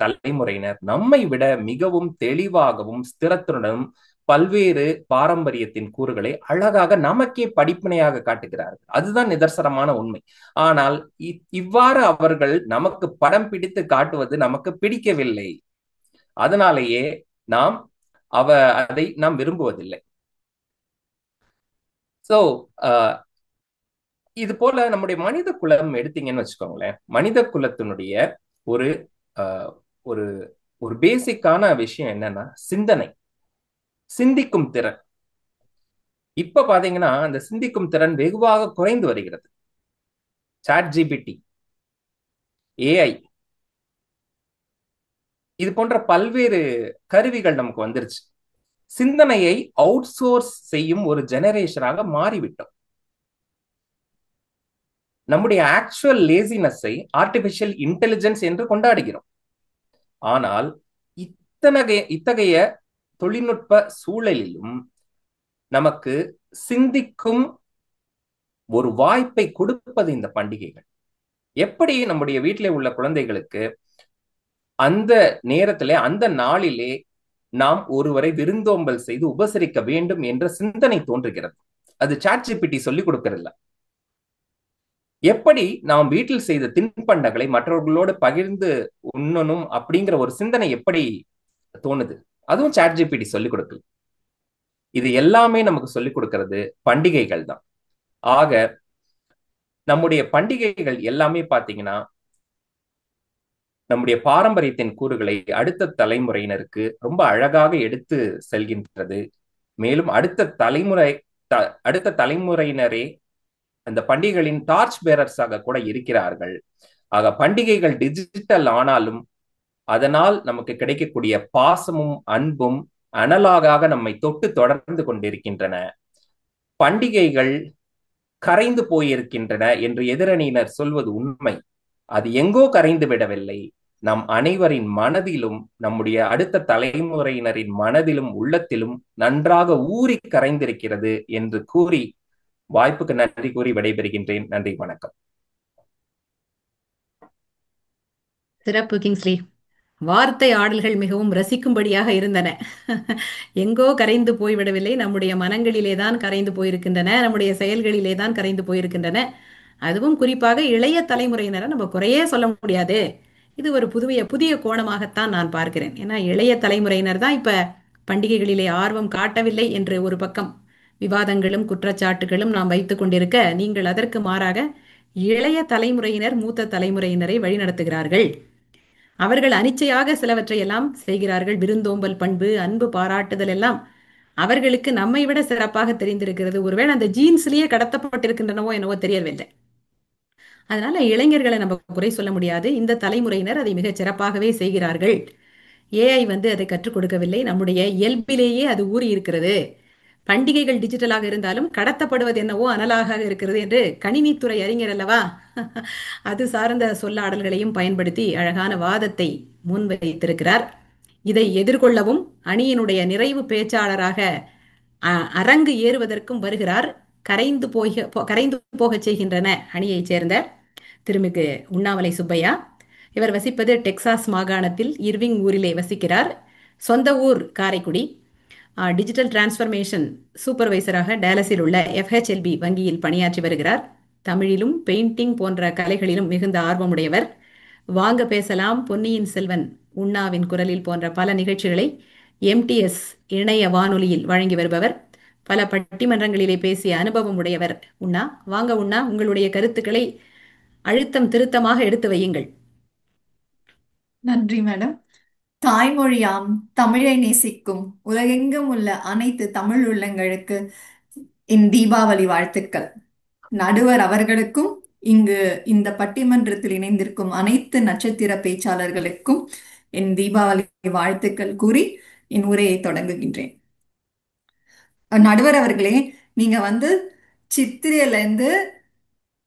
தலைமுறையினர் நம்மை விட மிகவும் தெளிவாகவும் ஸ்திரத்துடனும் பல்வேறு பாரம்பரியத்தின் கூறுகளை அழகாக நமக்கே படிப்பினையாக காட்டுகிறார்கள். அதுதான் நிதர்சனமான உண்மை. ஆனால் இவ்வாறு அவர்கள் நமக்கு படம் பிடித்து காட்டுவது நமக்கு பிடிக்கவில்லை. அதனாலேயே அதை நாம் விரும்புவதில்லை. சோ இது போல நம்முடைய மனித குலம் எடுத்தீங்கன்னு வச்சுக்கோங்களேன், மனித குலத்தினுடைய ஒரு ஒரு ஒரு பேசிக்கான விஷயம் என்னன்னா சிந்தனை, சிந்திக்கும் திறன். இப்ப பாத்தீங்கன்னா அந்த சிந்திக்கும் திறன் வெகுவாக குறைந்து வருகிறது. ChatGPT, AI, இது போன்ற பல்வேறு கருவிகள் நமக்கு வந்துருச்சு. சிந்தனையை அவுட் சோர்ஸ் செய்யும் ஒரு ஜெனரேஷனாக மாறிவிட்டோம். நம்முடைய ஆக்சுவல் லேசினஸை ஆர்டிபிஷியல் இன்டெலிஜென்ஸ் என்று கொண்டாடுகிறோம். ஆனால் இத்தகைய தொழில்நுட்ப சூழலிலும் நமக்கு சிந்திக்கும் ஒரு வாய்ப்பை கொடுப்பது இந்த பண்டிகைகள். எப்படி நம்முடைய வீட்டிலே உள்ள குழந்தைகளுக்கு அந்த நேரத்திலே அந்த நாளிலே நாம் ஒருவரை விருந்தோம்பல் செய்து உபசரிக்க வேண்டும் என்ற சிந்தனை தோன்றுகிறது. அது ChatGPT சொல்லிக் கொடுக்கறதில்ல. எப்படி நாம் வீட்டில் செய்த தின்பண்டங்களை மற்றவர்களோடு பகிர்ந்து உண்ணணும் அப்படிங்கிற ஒரு சிந்தனை எப்படி தோணுது? அதுவும் சாட் ஜிபிடி சொல்லிக் கொடுக்கல. இது எல்லாமே நமக்கு சொல்லிக் கொடுக்கிறது பண்டிகைகள் தான். ஆக நம்முடைய பண்டிகைகள் எல்லாமே பாத்தீங்கன்னா நம்முடைய பாரம்பரியத்தின் கூறுகளை அடுத்த தலைமுறையினருக்கு ரொம்ப அழகாக எடுத்து செல்கின்றது. மேலும் அடுத்த தலைமுறையினரே அந்த பண்டிகைகளின் டார்ச் பேரர்ஸாக கூட இருக்கிறார்கள். ஆக பண்டிகைகள் டிஜிட்டல் ஆனாலும் அதனால் நமக்கு கிடைக்கக்கூடிய பாசமும் அன்பும் அனலாக நம்மை தொட்டு தொடர்ந்து கொண்டிருக்கின்றன. பண்டிகைகள் கரைந்து போயிருக்கின்றன என்று எதிரணியினர் சொல்வது உண்மை. அது எங்கோ கரைந்து விடவில்லை, நம் அனைவரின் மனதிலும், நம்முடைய அடுத்த தலைமுறையினரின் மனதிலும் உள்ளத்திலும் நன்றாக ஊறி கரைந்திருக்கிறது என்று கூறி வாய்ப்புக்கு நன்றி கூறி விடைபெறுகின்றேன். நன்றி, வணக்கம். சிறப்பு கிங்ஸ்லி. வார்த்தை ஆடல்கள் மிகவும் ரசிக்கும்படியாக இருந்தன. எங்கோ கரைந்து போய்விடவில்லை, நம்முடைய மனங்களிலே தான் கரைந்து போயிருக்கின்றன, நம்முடைய செயல்களிலே தான் கரைந்து போயிருக்கின்றன. அதுவும் குறிப்பாக இளைய தலைமுறையினரை நம்ம குறையே சொல்ல முடியாது. இது ஒரு புதிய கோணமாகத்தான் நான் பார்க்கிறேன். ஏன்னா இளைய தலைமுறையினர் தான் இப்ப பண்டிகைகளிலே ஆர்வம் காட்டவில்லை என்று ஒரு பக்கம் விவாதங்களும் குற்றச்சாட்டுகளும் நாம் வைத்துக் கொண்டிருக்க, நீங்கள் அதற்கு மாறாக இளைய தலைமுறையினர் மூத்த தலைமுறையினரை வழிநடத்துகிறார்கள். அவர்கள் அனிச்சையாக சிலவற்றை எல்லாம் செய்கிறார்கள். விருந்தோம்பல் பண்பு, அன்பு பாராட்டுதல் எல்லாம் அவர்களுக்கு நம்மை விட சிறப்பாக தெரிந்திருக்கிறது. ஒருவேளை அந்த ஜீன்ஸ்லயே கடத்தப்பட்டிருக்கின்றனவோ என்னவோ தெரியவில்லை. அதனால இளைஞர்களை நம்ம குறை சொல்ல முடியாது. இந்த தலைமுறையினர் அதை மிகச் சிறப்பாகவே செய்கிறார்கள். ஏஐ அதை கற்றுக் கொடுக்கவில்லை, நம்முடைய இயல்பிலேயே அது ஊறி இருக்கிறது. பண்டிகைகள் டிஜிட்டலாக இருந்தாலும் கடத்தப்படுவது என்னவோ அனலாக இருக்கிறது என்று கணினித்துறை அறிஞர் அல்லவா, அது சார்ந்த சொல்லாடல்களையும் பயன்படுத்தி அழகான வாதத்தை முன்வைத்திருக்கிறார். இதை எதிர்கொள்ளவும் அணியினுடைய நிறைவு பேச்சாளராக அரங்கு ஏறுவதற்கும் வருகிறார். கரைந்து போகச் செய்கின்றன அணியைச் சேர்ந்த திருமிகு உண்ணாமலை சுப்பையா. இவர் வசிப்பது டெக்சாஸ் மாகாணத்தில் இர்விங் ஊரிலே வசிக்கிறார். சொந்த ஊர் காரைக்குடி. டிஜிட்டல் டிரான்ஸ்ஃபர்மேஷன் சூப்பர்வைசராக டேலஸில் உள்ள FHLB வங்கியில் பணியாற்றி வருகிறார். தமிழிலும் பெயிண்டிங் போன்ற கலைகளிலும் மிகுந்த ஆர்வமுடையவர். வாங்க பேசலாம், பொன்னியின் செல்வன், உண்ணாவின் குரலில் போன்ற பல நிகழ்ச்சிகளை MTS இணைய வானொலியில் வழங்கி வருபவர். பல பட்டிமன்றங்களிலே பேசிய அனுபவம் உடையவர் உண்ணா. வாங்க உண்ணா, உங்களுடைய கருத்துக்களை அழுத்தம் திருத்தமாக எடுத்து வையுங்கள். நன்றி மேடம். தாய்மொழியாம் தமிழை நேசிக்கும் உலகெங்கும் உள்ள அனைத்து தமிழ் உள்ளங்களுக்கு என் தீபாவளி வாழ்த்துக்கள். நடுவர் அவர்களுக்கும் இங்கு இந்த பட்டிமன்றத்தில் இணைந்திருக்கும் அனைத்து நட்சத்திர பேச்சாளர்களுக்கும் என் தீபாவளி வாழ்த்துக்கள் கூறி என் உரையை தொடங்குகின்றேன். நடுவர் அவர்களே, நீங்க சித்திரையில இருந்து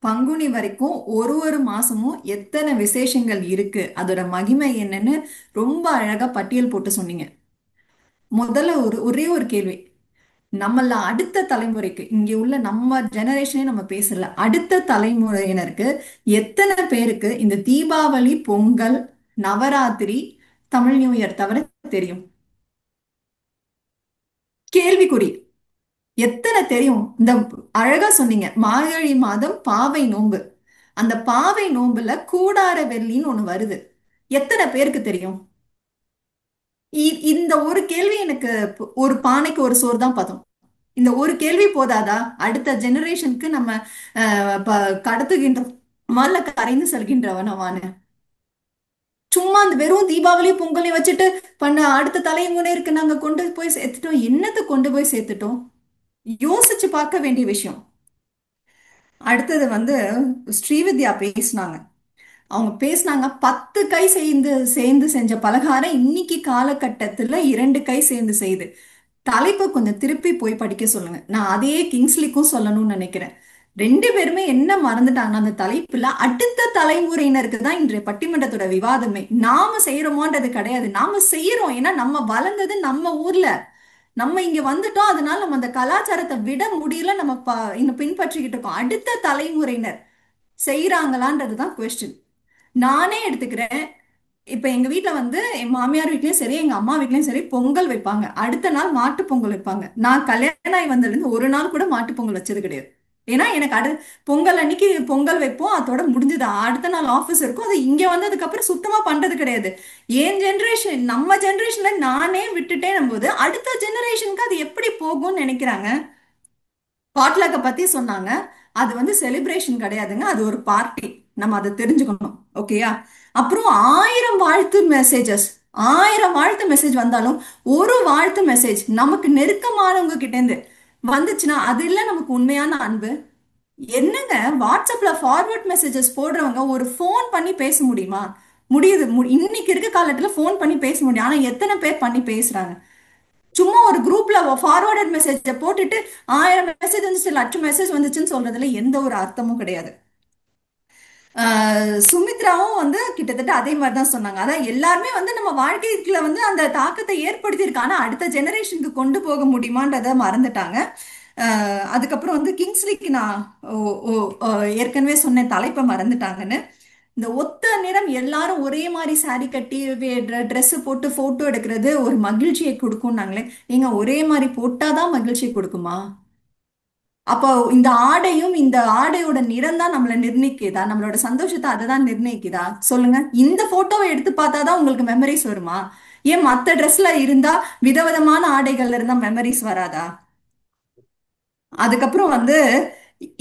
பங்குனி வரைக்கும் ஒரு மாசமும் எத்தனை விசேஷங்கள் இருக்கு, அதோட மகிமை என்னன்னு ரொம்ப அழகா பட்டியல் போட்டு சொன்னீங்க. முதல்ல ஒரே ஒரு கேள்வி, நம்மள அடுத்த தலைமுறைக்கு, இங்க உள்ள நம்ம ஜெனரேஷனே நம்ம பேசல, அடுத்த தலைமுறையினருக்கு எத்தனை பேருக்கு இந்த தீபாவளி, பொங்கல், நவராத்திரி, தமிழ் நியூ இயர் தவிர தெரியும்? கேள்விக்குறி. எத்தனை தெரியும்? இந்த அழகா சொன்னீங்க, மார்கழி மாதம் பாவை நோன்பு. அந்த பாவை நோன்புல கூடார வெள்ளின்னு ஒண்ணு வருது. எத்தனை பேருக்கு தெரியும்? இந்த ஒரு கேள்வி எனக்கு, ஒரு பானைக்கு ஒரு சோறு தான் பார்த்தோம். இந்த ஒரு கேள்வி போதாதா அடுத்த ஜெனரேஷனுக்கு நம்ம கடத்துகின்ற மல்ல கரைந்து செல்கின்றவனவான? சும்மா அந்த வெறும் தீபாவளி பொங்கலையும் வச்சுட்டு பண்ண அடுத்த தலைமுறைக்கு நாங்க கொண்டு போய் சேர்த்துட்டோம். என்னத்தை கொண்டு போய் சேர்த்துட்டோம்? யோசிச்சு பார்க்க வேண்டிய விஷயம். அடுத்தது ஸ்ரீவித்யா பேசினாங்க. அவங்க பேசினாங்க 10 கை சேர்ந்து செஞ்ச பலகாரம் இன்னைக்கு காலகட்டத்துல 2 கை சேர்ந்து செய்யுது. தலைப்பை கொஞ்சம் திருப்பி போய் படிக்க சொல்லுங்க. நான் அதையே கிங்ஸ்லிக்கும் சொல்லணும்னு நினைக்கிறேன். 2 பேருமே என்ன மறந்துட்டாங்கன்னா, அந்த தலைப்புல அடுத்த தலைமுறையினருக்கு தான் இன்றைய பட்டிமன்றத்தோட விவாதமே. நாம செய்யறோமோன்றது கிடையாது, நாம செய்யறோம். ஏன்னா நம்ம வளர்ந்தது நம்ம ஊர்ல, நம்ம இங்க வந்துட்டோம். அதனால நம்ம அந்த கலாச்சாரத்தை விட முடியல, நம்ம இன்னும் பின்பற்றிக்கிட்டு இருக்கோம். அடுத்த தலைமுறையினர் செய்யறாங்களான்றதுதான் கொஸ்டின். நானே எடுத்துக்கிறேன். இப்ப எங்க வீட்டுல என் மாமியார் வீட்லயும் சரி, எங்க அம்மா வீட்லயும் சரி, பொங்கல் வைப்பாங்க. அடுத்த நாள் மாட்டு பொங்கல் வைப்பாங்க. நான் கல்யாணம் ஆகி வந்ததுல இருந்து ஒரு நாள் கூட மாட்டு பொங்கல் வச்சது கிடையாது. ஏன்னா எனக்கு பொங்கல் அன்னைக்கு பொங்கல் வைப்போம், அதோட முடிஞ்சது. அடுத்த நாள் ஆஃபீஸ் இருக்கும். அது இங்க வந்ததுக்கு அப்புறம் சுத்தமா பண்றது கிடையாது. என் ஜென்ரேஷன், நம்ம ஜென்ரேஷன்ல நானே விட்டுட்டேன் போது அடுத்த ஜெனரேஷனுக்கு அது எப்படி போகும்னு நினைக்கிறாங்க. பாட்லக்க பத்தி சொன்னாங்க. அது வந்து செலிப்ரேஷன் கிடையாதுங்க, அது ஒரு பார்ட்டி. நம்ம அதை தெரிஞ்சுக்கணும். ஓகேயா? அப்புறம் 1000 வாழ்த்து மெசேஜஸ், 1000 வாழ்த்து மெசேஜ் வந்தாலும் ஒரு வாழ்த்து மெசேஜ் நமக்கு நெருக்கமானவங்க கிட்ட இருந்து வந்துச்சுன்னா அது இல்ல நமக்கு உண்மையான அன்பு. என்னங்க, வாட்ஸ்அப்ல ஃபார்வர்ட் மெசேஜஸ் போடுறவங்க ஒரு ஃபோன் பண்ணி பேச முடியுமா? முடியுது. இன்னைக்கு இருக்க காலத்துல ஃபோன் பண்ணி பேச முடியும். ஆனா எத்தனை பேர் பண்ணி பேசுறாங்க? சும்மா ஒரு குரூப்ல ஃபார்வர்டட் மெசேஜ போட்டுட்டு 1000 மெசேஜ் வந்துச்சு, லட்சம் மெசேஜ் வந்துச்சுன்னு சொல்றதுல எந்த ஒரு அர்த்தமும் கிடையாது. சுமித்ராவும் வந்து கிட்டத்தட்ட அதே மாதிரி தான் சொன்னாங்க. அதான் எல்லாருமே வந்து நம்ம வாழ்க்கைக்குள்ள வந்து அந்த தாக்கத்தை ஏற்படுத்தியிருக்கு. ஆனா அடுத்த ஜெனரேஷனுக்கு கொண்டு போக முடியுமான்றத மறந்துட்டாங்க. அதுக்கப்புறம் வந்து கிங்ஸ்லிக்கு நான் ஏற்கனவே சொன்ன தலைப்பை மறந்துட்டாங்கன்னு. இந்த ஒத்த நிறம் எல்லாரும் ஒரே மாதிரி சாரி கட்டி ட்ரெஸ் போட்டு போட்டோ எடுக்கிறது ஒரு மகிழ்ச்சியை கொடுக்கும்னாங்களே. ஏங்க, ஒரே மாதிரி போட்டாதான் மகிழ்ச்சியை கொடுக்குமா? அப்போ இந்த ஆடையும் இந்த ஆடையோட நிறம் தான் நம்மளை நிர்ணயிக்குதா? நம்மளோட சந்தோஷத்தை அதை தான் நிர்ணயிக்குதா? சொல்லுங்க. இந்த போட்டோவை எடுத்து பார்த்தாதான் உங்களுக்கு மெமரிஸ் வருமா? ஏன் மற்ற ட்ரெஸ்ல இருந்தா, விதவிதமான ஆடைகள்ல இருந்தா மெமரிஸ் வராதா? அதுக்கப்புறம் வந்து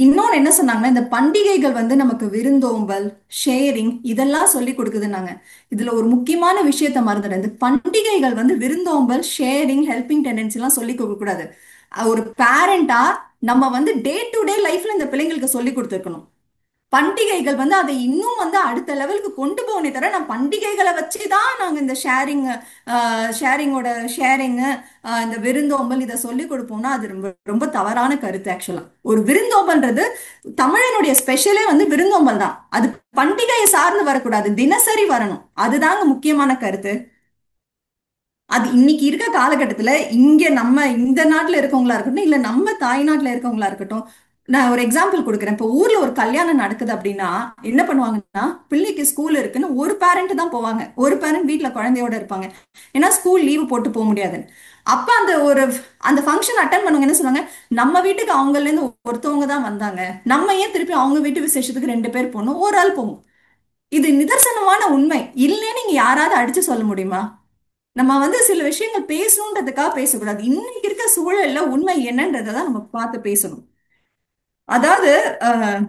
இன்னொன்னு என்ன சொன்னாங்கன்னா, இந்த பண்டிகைகள் வந்து நமக்கு விருந்தோம்பல், ஷேரிங் இதெல்லாம் சொல்லி கொடுக்குதுன்னாங்க. இதுல ஒரு முக்கியமான விஷயத்த மறந்துடுறேன். இந்த பண்டிகைகள் வந்து விருந்தோம்பல், ஷேரிங், ஹெல்பிங் டெண்டன்சி எல்லாம் சொல்லி கொடுக்க கூடாது. ஒரு பேரண்டா நம்ம வந்து டே டு டே லைஃப்ல இந்த பிள்ளைங்களுக்கு சொல்லி கொடுத்துருக்கணும். பண்டிகைகள் வந்து அதை இன்னும் வந்து அடுத்த லெவலுக்கு கொண்டு போகணே தவிர, நான் பண்டிகைகளை வச்சுதான் நாங்க இந்த ஷேரிங்கோட ஷேரிங்கு, இந்த விருந்தோம்பல் இதை சொல்லி கொடுப்போம்னா அது ரொம்ப ரொம்ப தவறான கருத்து. ஆக்சுவலா ஒரு விருந்தோம்பல்ன்றது தமிழனுடைய ஸ்பெஷலே வந்து விருந்தோம்பல் தான். அது பண்டிகையை சார்ந்து வரக்கூடாது, தினசரி வரணும். அதுதாங்க முக்கியமான கருத்து. அது இன்னைக்கு இருக்க காலகட்டத்துல இங்க நம்ம இந்த நாட்டுல இருக்கவங்களா இருக்கட்டும், இல்ல நம்ம தாய்நாட்டுல இருக்கவங்களா இருக்கட்டும், நான் ஒரு எக்ஸாம்பிள் கொடுக்குறேன். இப்போ ஊர்ல ஒரு கல்யாணம் நடக்குது அப்படின்னா என்ன பண்ணுவாங்கன்னா, பிள்ளைக்கு ஸ்கூல் இருக்குன்னு ஒரு பேரண்ட் தான் போவாங்க. ஒரு பேரண்ட் வீட்ல குழந்தையோட இருப்பாங்க. ஏன்னா ஸ்கூல் லீவு போட்டு போக முடியாதுன்னு. அப்ப அந்த ஃபங்க்ஷன் அட்டன் பண்ணுங்க என்ன சொல்லுவாங்க, நம்ம வீட்டுக்கு அவங்கல இருந்து ஒருத்தவங்க தான் வந்தாங்க, நம்ம ஏன் திருப்பி அவங்க வீட்டு விசேஷத்துக்கு 2 பேர் போகணும், ஒரு ஆள் போகும். இது நிதர்சனமான உண்மை. இல்லைன்னு நீங்க யாராவது அடிச்சு சொல்ல முடியுமா? நம்ம வந்து சில விஷயங்கள் பேசணுன்றதுக்காக பேசக்கூடாது. இன்னைக்கு இருக்க சூழல்ல உண்மை என்னன்றதை தான் நம்ம பார்த்து பேசணும். அதாவது அஹ்,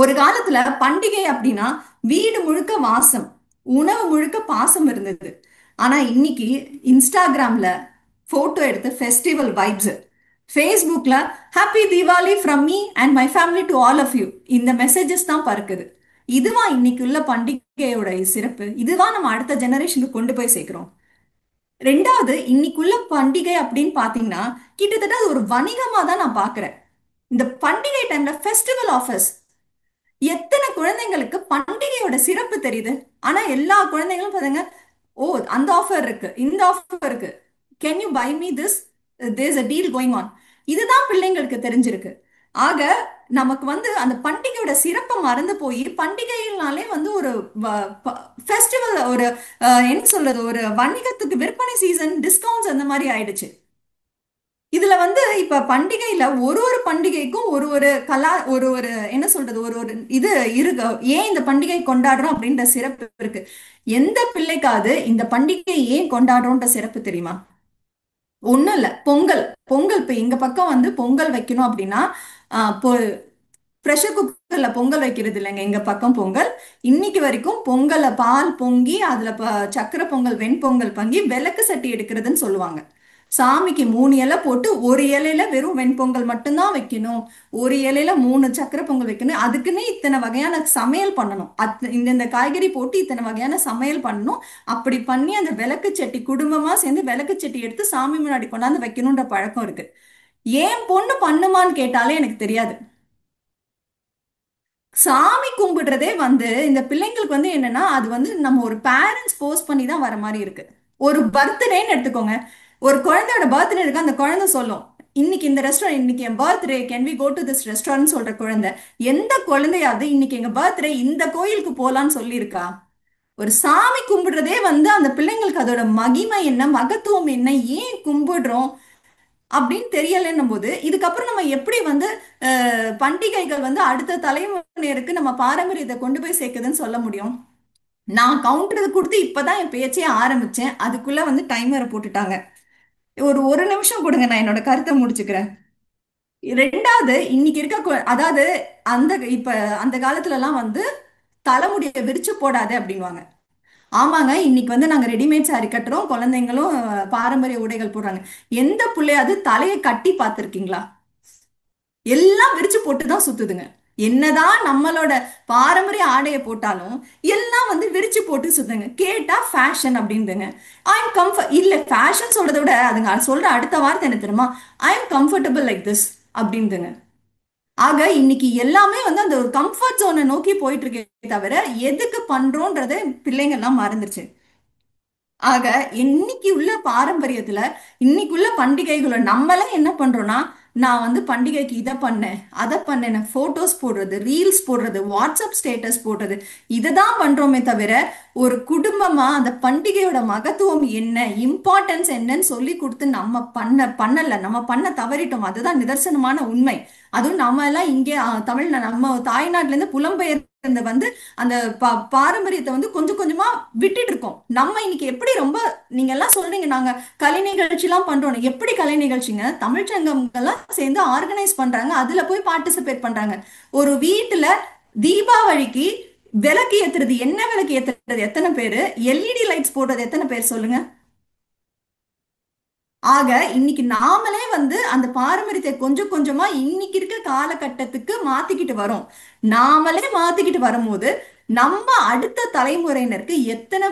ஒரு காலத்துல பண்டிகை அப்படின்னா வீடு முழுக்க வாசம், உணவு முழுக்க பாசம் இருந்தது. ஆனா இன்னைக்கு இன்ஸ்டாகிராம்ல போட்டோ எடுத்து ஃபெஸ்டிவல் வைப்ஸ், ஃபேஸ்புக்ல happy Deepavali from me and my family to all of you, இந்த மெசேஜஸ் தான் பறக்குது. இதுவா இன்னைக்கு உள்ள பண்டிகையோட சிறப்பு? இதுவா நம்ம அடுத்த ஜெனரேஷனுக்கு கொண்டு போய் சேர்க்கிறோம்? ரெண்டாவது, இன்னைக்குள்ள பண்டிகை அப்படின்னு பாத்தீங்கன்னா கிட்டத்தட்ட அது ஒரு வணிகமா தான் நான் பாக்குறேன். இந்த பண்டிகை டைம்ல ஃபெஸ்டிவல் ஆஃபர்ஸ், எத்தனை குழந்தைங்களுக்கு பண்டிகையோட சிறப்பு தெரியுது? ஆனா எல்லா குழந்தைங்களும் பாருங்க, ஓ அந்த ஆஃபர் இருக்கு, இந்த ஆஃபர் இருக்கு, can you buy me this, there's a deal going on, இதுதான் பிள்ளைங்களுக்கு தெரிஞ்சிருக்கு. ஆக நமக்கு வந்து அந்த பண்டிகையோட சிறப்பை மறந்து போய் பண்டிகைகள்னாலே வந்து ஒரு ஃபெஸ்டிவல், ஒரு என்ன சொல்றது, ஒரு வணிகத்துக்கு விற்பனை சீசன், டிஸ்கவுண்ட்ஸ் அந்த மாதிரி ஆயிடுச்சு. இதுல வந்து இப்ப பண்டிகையில ஒரு ஒரு பண்டிகைக்கும் ஒரு ஒரு ஒரு ஒரு என்ன சொல்றது, ஒரு ஒரு இது இருக்கு. ஏன் இந்த பண்டிகை கொண்டாடுறோம் அப்படின்ற சிறப்பு இருக்கு. எந்த பிள்ளைக்காவது இந்த பண்டிகை ஏன் கொண்டாடுறோம்ன்ற சிறப்பு தெரியுமா? ஒண்ணும் இல்ல. பொங்கல். பொங்கல் இப்ப எங்க பக்கம் வந்து பொங்கல் வைக்கணும் அப்படின்னா ப்ரெஷர் குக்கர்ல பொங்கல் வைக்கிறது இல்லைங்க எங்க பக்கம். பொங்கல் இன்னைக்கு வரைக்கும் பொங்கலை பால் பொங்கி அதுல சக்கரை பொங்கல், வெண்பொங்கல் பொங்கி விளக்கு சட்டி எடுக்கிறதுன்னு சொல்லுவாங்க. சாமிக்கு 3 இலை போட்டு ஒரு இலையில வெறும் வெண்பொங்கல் மட்டும்தான் வைக்கணும், ஒரு இலையில 3 சக்கரை பொங்கல் வைக்கணும், அதுக்குன்னு இத்தனை வகையான சமையல் பண்ணணும், இந்த காய்கறி போட்டு இத்தனை வகையான சமையல் பண்ணணும். அப்படி பண்ணி அந்த விளக்கு சட்டி குடும்பமா சேர்ந்து விளக்கு சட்டி எடுத்து சாமி முன்னாடி கொண்டாந்து வைக்கணும்ன்ற பழக்கம் இருக்கு. ஏன் பொண்ணு பண்ணுமான்னு கேட்டாலே எனக்கு தெரியாது. சாமி கும்பிடுறதே வந்து இந்த பிள்ளைங்களுக்கு வந்து என்னன்னா, அது வந்து நம்ம ஒரு பேரண்ட்ஸ் போஸ்ட் பண்ணி தான் வர மாதிரி இருக்கு. ஒரு பர்த்டேன்னு எடுத்துக்கோங்க. ஒரு குழந்தையோட பர்த்டே இருக்கு, அந்த குழந்தை சொல்லும், இன்னைக்கு இந்த ரெஸ்டாரண்ட், இன்னைக்கு என் birthday, can we go to this restaurant சொல்ற குழந்தை. எந்த குழந்தையாவது இன்னைக்கு எங்க பர்த்டே இந்த கோயிலுக்கு போலான்னு சொல்லியிருக்கா? ஒரு சாமி கும்பிடுறதே வந்து அந்த பிள்ளைங்களுக்கு அதோட மகிமை என்ன, மகத்துவம் என்ன, ஏன் கும்பிடுறோம், அப்படின்னு தெரியலன்னும் போது இதுக்கப்புறம் நம்ம எப்படி வந்து பண்டிகைகள் வந்து அடுத்த தலைமுறையினருக்கு நம்ம பாரம்பரியத்தை கொண்டு போய் சேர்க்குதுன்னு சொல்ல முடியும்? நான் கவுண்டர் கொடுத்து இப்பதான் என் பேச்சே ஆரம்பிச்சேன், அதுக்குள்ள வந்து டைமரை போட்டுட்டாங்க. ஒரு நிமிஷம் கொடுங்க, நான் என்னோட கருத்தை முடிச்சுக்கிறேன். ரெண்டாவது, இன்னைக்கு இருக்க அதாவது இப்ப அந்த காலத்துல எல்லாம் வந்து தலைமுடியை விரிச்சு போடாது அப்படின்வாங்க. ஆமாங்க, இன்னைக்கு வந்து நாங்க ரெடிமேட் சாரி கட்டுறோம், குழந்தைங்களும் பாரம்பரிய உடைகள் போடுறாங்க. எந்த புள்ளையாவது தலையை கட்டி பார்த்திருக்கீங்களா? எல்லாம் விரிச்சு போட்டு தான் சுத்துதுங்க. என்னதான் நம்மளோட பாரம்பரிய ஆடையை போட்டாலும் எல்லாம் வந்து விரிச்சு போட்டு சுத்துங்க. கேட்டா ஃபேஷன் அப்படின்னுங்க. ஐ எம் கம்ஃபர்ட் இல்ல, ஃபேஷன் சொல்றதை விட அதுங்க சொல்ற அடுத்த வார்த்தை என்ன தெரியுமா? I am comfortable like this அப்படின்னுங்க. ஆக இன்னைக்கு எல்லாமே வந்து அந்த ஒரு கம்ஃபர்ட் ஜோனை நோக்கி போயிட்டு இருக்கே தவிர எதுக்கு பண்றோன்றதை பிள்ளைங்க எல்லாம் மறந்துருச்சு. ஆக இன்னைக்கு உள்ள பாரம்பரியத்துல, இன்னைக்கு உள்ள பண்டிகைகளை நம்மளாம் என்ன பண்றோம்னா, நான் வந்து பண்டிகைக்கு இதை பண்ணேன் அதை பண்ணேன், போட்டோஸ் போடுறது, ரீல்ஸ் போடுறது, வாட்ஸ்அப் ஸ்டேட்டஸ் போடுறது, இதை தான் பண்றோமே தவிர ஒரு குடும்பமா அந்த பண்டிகையோட மகத்துவம் என்ன, இம்பார்ட்டன்ஸ் என்னன்னு சொல்லி கொடுத்து நம்ம பண்ணல, நம்ம பண்ண தவறிட்டோம். அதுதான் நிதர்சனமான உண்மை. அதுவும் நம்ம எல்லாம் இங்கே நம்ம தாய்நாட்டுல இருந்து புலம்பெயர்ந்து வந்து அந்த பாரம்பரியத்தை வந்து கொஞ்சம் கொஞ்சமா விட்டுட்டு இருக்கோம். நம்ம இன்னைக்கு எப்படி ரொம்ப, நீங்க எல்லாம் சொல்றீங்க நாங்க கலை நிகழ்ச்சி எல்லாம் பண்றோம். எப்படி கலை நிகழ்ச்சிங்க? தமிழ்ச்சங்கங்கள்லாம் சேர்ந்து ஆர்கனைஸ் பண்றாங்க, அதுல போய் பார்ட்டிசிபேட் பண்றாங்க. ஒரு வீட்டுல தீபாவளிக்கு விளக்கு ஏத்துறது, என்ன விளக்கு ஏத்துறது எத்தனை பேரு? எல்இடி லைட்ஸ் போடுறது எத்தனை பேர் சொல்லுங்க? ஆக இன்னைக்கு நாமளே வந்து அந்த பாரம்பரியத்தை கொஞ்சம் கொஞ்சமா இன்னைக்கு இருக்க காலகட்டத்துக்கு மாத்திக்கிட்டு வரோம். நாமளே மாத்திக்கிட்டு வரும்போது நம்ம அடுத்த தலைமுறையினருக்கு எத்தனை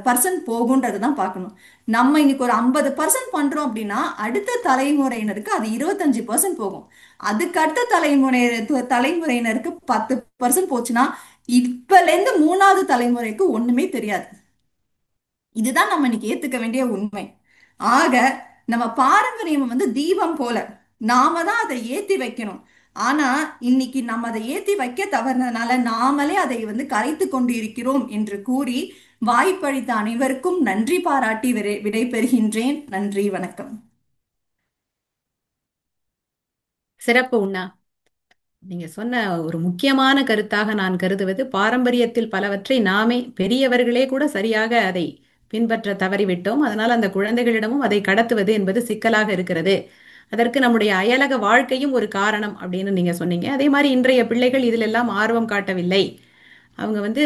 பர்சன்ட் போகுன்றது தான் பார்க்கணும். நம்ம இன்னைக்கு ஒரு 50% பண்றோம் அப்படின்னா அடுத்த தலைமுறையினருக்கு அது 25% போகும். அதுக்கு அடுத்த தலைமுறையினருக்கு 10% போச்சுன்னா இப்பல இருந்து 3வது தலைமுறைக்கு ஒண்ணுமே தெரியாது. இதுதான் நம்ம இன்னைக்கு ஏத்துக்க வேண்டிய உண்மை. ஆக நம்ம பாரம்பரியம் வந்து தீபம் போல, நாம தான் அதை ஏத்தி வைக்கணும். ஆனா இன்னைக்கு நம்ம அதை ஏத்தி வைக்க தவறுனதுனால நாமளே அதை வந்து கரைத்து கொண்டு இருக்கிறோம் என்று கூறி வாய்ப்பளித்த அனைவருக்கும் நன்றி பாராட்டி விடை பெறுகின்றேன். நன்றி, வணக்கம். சிறப்பு உண்ணா. நீங்க சொன்ன ஒரு முக்கியமான கருத்தாக நான் கருதுவது, பாரம்பரியத்தில் பலவற்றை நாமே பெரியவர்களே கூட சரியாக அதை பின்பற்ற தவறிவிட்டோம். அதனால் அந்த குழந்தைகளிடமும் அதை கடத்துவது என்பது சிக்கலாக இருக்கிறது. அதற்கு நம்முடைய அயலக வாழ்க்கையும் ஒரு காரணம் அப்படின்னு நீங்க சொன்னீங்க. அதே மாதிரி இன்றைய பிள்ளைகள் இதிலெல்லாம் ஆர்வம் காட்டவில்லை. அவங்க வந்து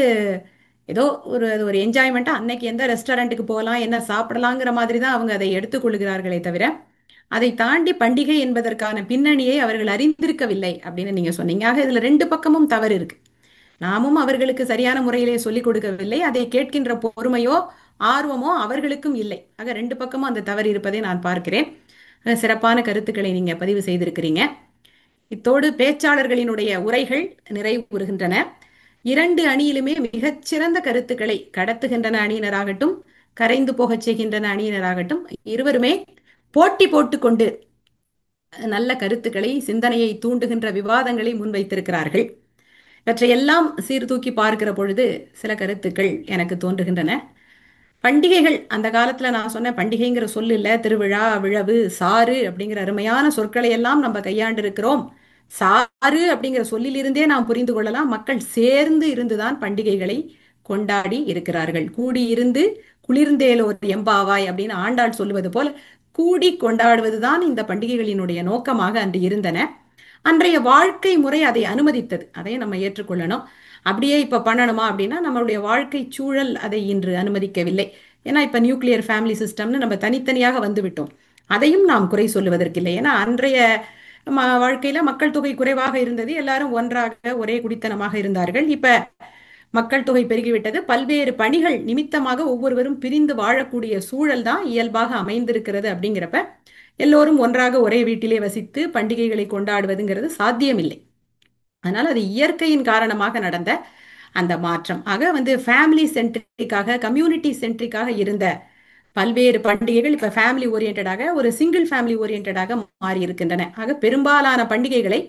ஏதோ ஒரு ஒரு என்ஜாய்மெண்ட்டாக அன்னைக்கு எந்த ரெஸ்டாரண்ட்டுக்கு போகலாம், என்ன சாப்பிடலாங்கிற மாதிரி தான் அவங்க அதை எடுத்துக்கொள்கிறார்களே தவிர, அதை தாண்டி பண்டிகை என்பதற்கான பின்னணியை அவர்கள் அறிந்திருக்கவில்லை அப்படின்னு நீங்க சொன்னீங்க. ஆக இதுல ரெண்டு பக்கமும் தவறு இருக்கு. நாமும் அவர்களுக்கு சரியான முறையிலே சொல்லிக் கொடுக்கவில்லை, அதை கேட்கின்ற பொறுமையோ ஆர்வமோ அவர்களுக்கும் இல்லை. ஆக ரெண்டு பக்கமும் அந்த தவறு இருப்பதை நான் பார்க்கிறேன். சிறப்பான கருத்துக்களை நீங்க பதிவு செய்திருக்கிறீங்க. இத்தோடு பேச்சாளர்களினுடைய உரைகள் நிறைவுறுகின்றன. இரண்டு அணியிலுமே மிகச்சிறந்த கருத்துக்களை கடத்துகின்றன அணியினராகட்டும், கரைந்து போகச் செய்கின்றன அணியினராகட்டும், இருவருமே போட்டி போட்டுக்கொண்டு நல்ல கருத்துக்களை, சிந்தனையை தூண்டுகின்ற விவாதங்களை முன்வைத்திருக்கிறார்கள். இவற்றையெல்லாம் சீர்தூக்கி பார்க்கிற பொழுது சில கருத்துக்கள் எனக்கு தோன்றுகின்றன. பண்டிகைகள், அந்த காலத்துல நான் சொன்ன பண்டிகைங்கிற சொல் இல்ல, திருவிழா, விழவு, சாறு அப்படிங்கிற அருமையான சொற்களை எல்லாம் நம்ம கையாண்டு இருக்கிறோம். சாறு அப்படிங்கிற சொல்லிலிருந்தே நாம் புரிந்து கொள்ளலாம், மக்கள் சேர்ந்து இருந்துதான் பண்டிகைகளை கொண்டாடி இருக்கிறார்கள். கூடி இருந்து குளிர்ந்தேலோர் எம்பாவாய் அப்படின்னு ஆண்டாள் சொல்லுவது போல கூடி கொண்டாடுவதுதான் இந்த பண்டிகைகளினுடைய நோக்கமாக அன்று இருந்தன. அன்றைய வாழ்க்கை முறை அதை அனுமதித்தது, அதை நம்ம ஏற்றுக்கொள்ளணும். அப்படியே இப்ப பண்ணணுமா அப்படின்னா நம்மளுடைய வாழ்க்கை சூழல் அதை இன்று அனுமதிக்கவில்லை. ஏன்னா இப்ப நியூக்ளியர் ஃபேமிலி சிஸ்டம்னு நம்ம தனித்தனியாக வந்து விட்டோம். அதையும் நாம் குறை சொல்லுவதற்கில்லை. ஏன்னா அன்றைய வாழ்க்கையில மக்கள் தொகை குறைவாக இருந்தது, எல்லாரும் ஒன்றாக ஒரே குடித்தனமாக இருந்தார்கள். இப்ப மக்கள் தொகை பெருகிவிட்டது, பல்வேறு பணிகள் நிமித்தமாக ஒவ்வொருவரும் பிரிந்து வாழக்கூடிய சூழல் தான் இயல்பாக அமைந்திருக்கிறது. அப்படிங்கிறப்ப எல்லோரும் ஒன்றாக ஒரே வீட்டிலே வசித்து பண்டிகைகளை கொண்டாடுவதுங்கிறது சாத்தியமில்லை. அதனால அது இயற்கையின் காரணமாக நடந்த அந்த மாற்றம். ஆக வந்து ஃபேமிலி சென்ட்ரிக்காக, கம்யூனிட்டி சென்ட்ரிக்காக இருந்த பல்வேறு பண்டிகைகள் இப்ப ஃபேமிலி ஓரியன்டாக, ஒரு சிங்கிள் ஃபேமிலி ஓரியன்டாக மாறி இருக்கின்றன. ஆக பெரும்பாலான பண்டிகைகளை